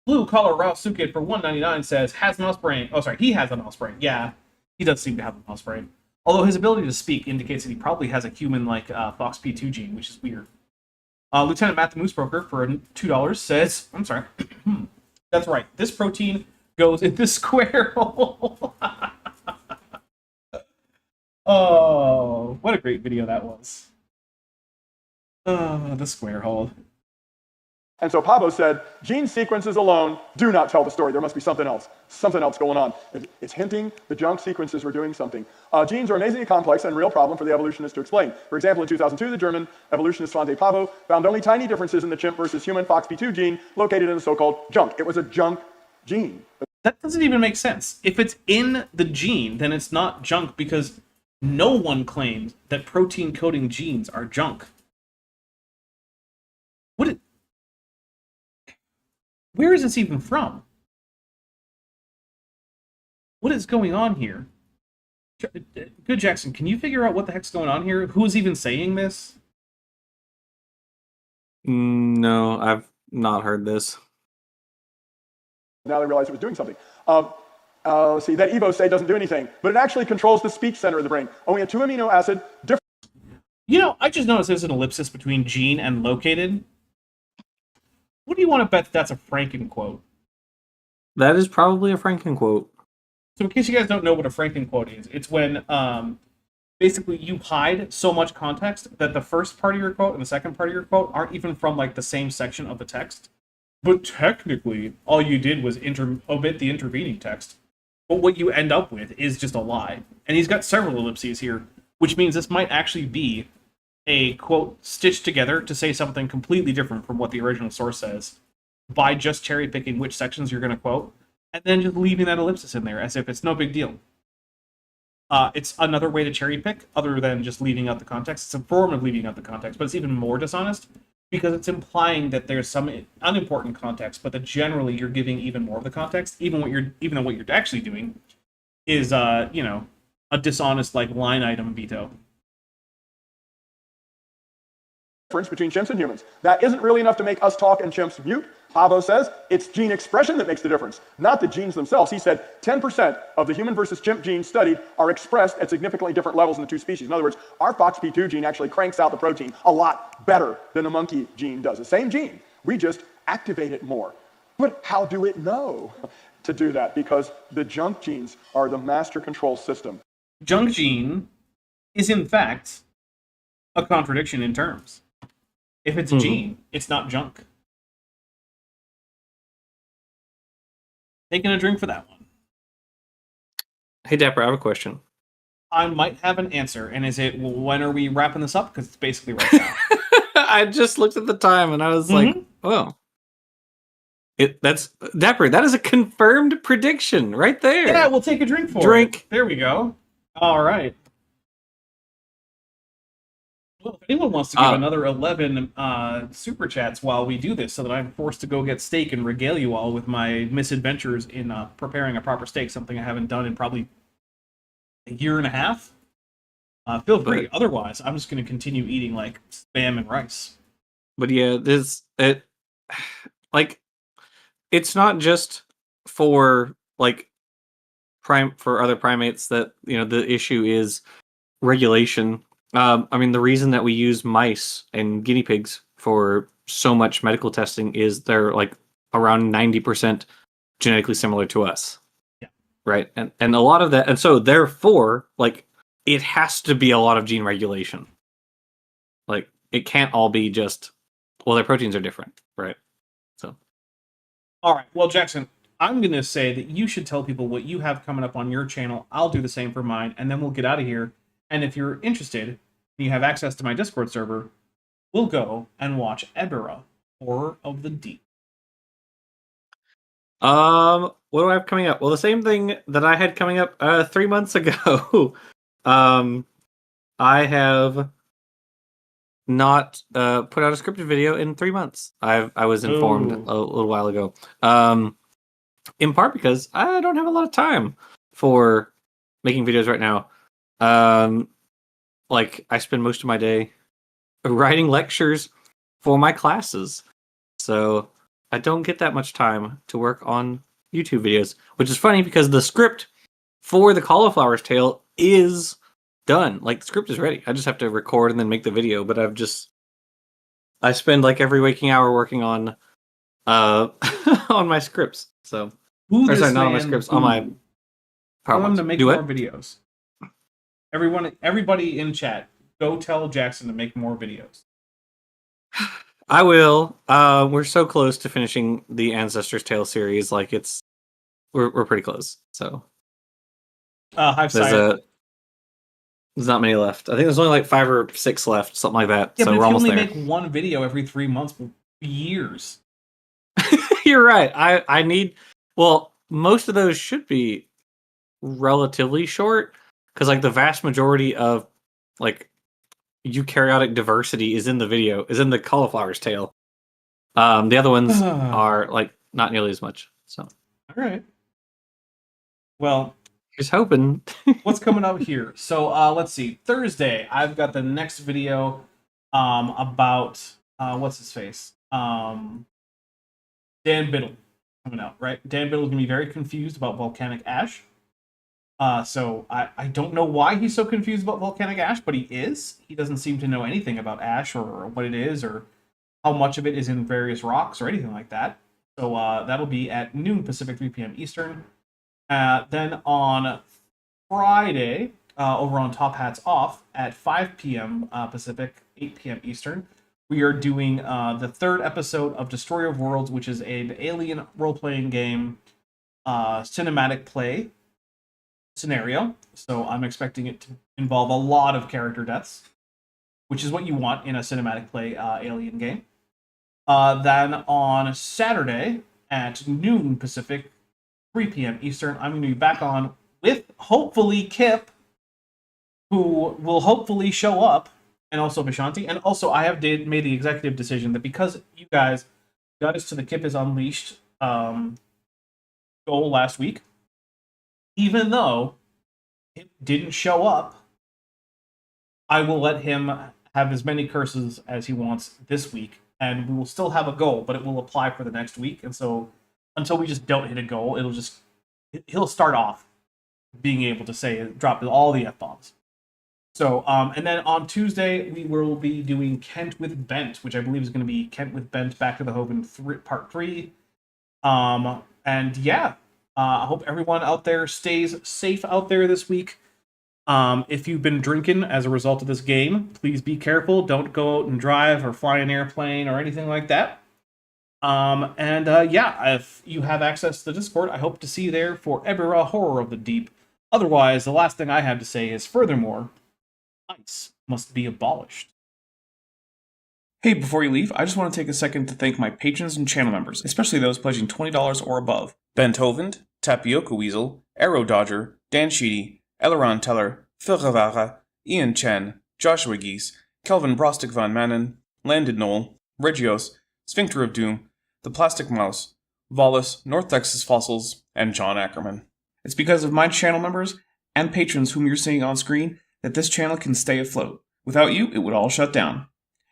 Blue Collar Rausuke for $1.99 says, has mouse brain. Oh, sorry, he has a mouse brain. Yeah, he does seem to have a mouse brain. Although his ability to speak indicates that he probably has a human-like FOXP2 gene, which is weird. Lieutenant Matt the Moose Broker for $2 says, I'm sorry, that's right, this protein goes in this square hole. Oh, what a great video that was. Oh, the square hole. And so Pavo said, gene sequences alone do not tell the story. There must be something else going on. It's hinting the junk sequences were doing something. Genes are amazingly complex and real problem for the evolutionists to explain. For example, in 2002, the German evolutionist Svante Pavo found only tiny differences in the chimp versus human FOXP2 gene located in the so-called junk. It was a junk gene. That doesn't even make sense. If it's in the gene, then it's not junk, because no one claims that protein coding genes are junk. Where is this even from? What is going on here? Good Jackson, can you figure out what the heck's going on here? Who's even saying this? No, I've not heard this. Now they realize it was doing something. See, that Evo say doesn't do anything, but it actually controls the speech center of the brain. Only a 2 amino acid difference. You know, I just noticed there's an ellipsis between gene and located. What do you want to bet that's a Franken quote? That is probably a Franken quote. So in case you guys don't know what a Franken quote is, it's when basically you hide so much context that the first part of your quote and the second part of your quote aren't even from like the same section of the text. But technically, all you did was omit the intervening text. But what you end up with is just a lie. And he's got several ellipses here, which means this might actually be a quote stitched together to say something completely different from what the original source says by just cherry picking which sections you're going to quote and then just leaving that ellipsis in there as if it's no big deal. It's another way to cherry pick other than just leaving out the context. It's a form of leaving out the context, but it's even more dishonest because it's implying that there's some unimportant context, but that generally you're giving even more of the context, even though what you're actually doing is a dishonest like line item veto. Difference between chimps and humans. That isn't really enough to make us talk and chimps mute. Pavo says it's gene expression that makes the difference, not the genes themselves. He said 10% of the human versus chimp genes studied are expressed at significantly different levels in the two species. In other words, our FOXP2 gene actually cranks out the protein a lot better than the monkey gene does. The same gene, we just activate it more. But how do it know to do that? Because the junk genes are the master control system. Junk gene is in fact a contradiction in terms. If it's a gene, it's not junk. Taking a drink for that one. Hey, Dapper, I have a question. I might have an answer. And is it, well, when are we wrapping this up? Because it's basically right now. I just looked at the time and I was like, oh. That's Dapper, that is a confirmed prediction right there. Yeah, we'll take a drink for it. There we go. All right. Well, if anyone wants to give another 11 super chats while we do this so that I'm forced to go get steak and regale you all with my misadventures in preparing a proper steak, something I haven't done in probably a year and a half, feel free. Otherwise, I'm just going to continue eating like spam and rice. But yeah, it's not just for for other primates that, the issue is regulation. I mean, the reason that we use mice and guinea pigs for so much medical testing is they're like around 90% genetically similar to us. Yeah. Right. And a lot of that. And so therefore, it has to be a lot of gene regulation. It can't all be just, well, their proteins are different. Right. So. All right. Well, Jackson, I'm going to say that you should tell people what you have coming up on your channel. I'll do the same for mine, and then we'll get out of here. And if you're interested and you have access to my Discord server, we'll go and watch Ebera, Horror of the Deep. What do I have coming up? Well, the same thing that I had coming up 3 months ago. I have not put out a scripted video in 3 months. I was informed a little while ago. In part because I don't have a lot of time for making videos right now. I spend most of my day writing lectures for my classes. So I don't get that much time to work on YouTube videos, which is funny because the script for the Cauliflower's Tale is done. The script is ready. I just have to record and then make the video, but I spend every waking hour working on on my scripts. So not on my scripts, on my I want him to make more videos. Everybody in chat, go tell Jackson to make more videos. I will. We're so close to finishing the Ancestor's Tale series. We're pretty close. So there's not many left. I think there's only 5 or 6 left, something like that. Yeah, so but we're if you almost only there. make one video every 3 months, years. You're right. I need. Well, most of those should be relatively short because the vast majority of eukaryotic diversity is in the Cauliflower's Tale. The other ones are not nearly as much. So all right. Well, just hoping. What's coming up here? So let's see. Thursday, I've got the next video about what's his face? Dan Biddle coming out, right? Dan Biddle's gonna be very confused about volcanic ash. So I don't know why he's so confused about volcanic ash, but he is. He doesn't seem to know anything about ash or what it is or how much of it is in various rocks or anything like that. So that'll be at noon Pacific, 3 p.m. Eastern. Then on Friday, over on Top Hats Off at 5 p.m. Pacific, 8 p.m. Eastern, we are doing the 3rd episode of Destroyer of Worlds, which is an alien role-playing game cinematic play scenario. So I'm expecting it to involve a lot of character deaths, which is what you want in a cinematic play alien game. Then on Saturday at noon Pacific, 3 p.m. Eastern, I'm going to be back on with hopefully Kip, who will hopefully show up, and also Vishanti. And also, I have made the executive decision that because you guys got us to the Kip is Unleashed goal last week, even though it didn't show up, I will let him have as many curses as he wants this week and we will still have a goal, but it will apply for the next week. And so until we just don't hit a goal, he'll start off being able to say, drop all the F-bombs. So, and then on Tuesday, we will be doing Kent with Bent, which I believe is going to be Kent with Bent Back to the Hoven Part 3. And yeah, I hope everyone out there stays safe out there this week. If you've been drinking as a result of this game, please be careful. Don't go out and drive or fly an airplane or anything like that. Yeah, if you have access to the Discord, I hope to see you there for ever a horror of the deep. Otherwise, the last thing I have to say is, furthermore, ice must be abolished. Hey, before you leave, I just want to take a second to thank my patrons and channel members, especially those pledging $20 or above. Ben Tovand, Tapioca Weasel, Arrow Dodger, Dan Sheedy, Eleron Teller, Phil Rivara, Ian Chen, Joshua Geese, Kelvin Brostic Van Manen, Landed Knoll, Regios, Sphincter of Doom, The Plastic Mouse, Volus, North Texas Fossils, and John Ackerman. It's because of my channel members and patrons whom you're seeing on screen that this channel can stay afloat. Without you, it would all shut down.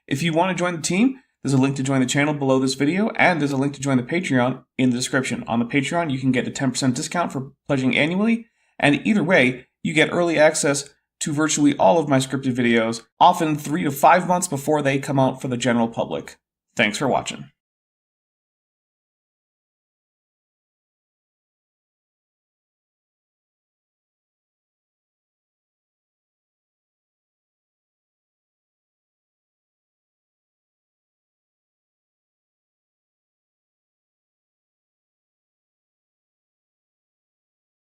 If you want to join the team, there's a link to join the channel below this video, and there's a link to join the Patreon in the description. On the Patreon, you can get a 10% discount for pledging annually, and either way, you get early access to virtually all of my scripted videos, often 3 to 5 months before they come out for the general public. Thanks for watching.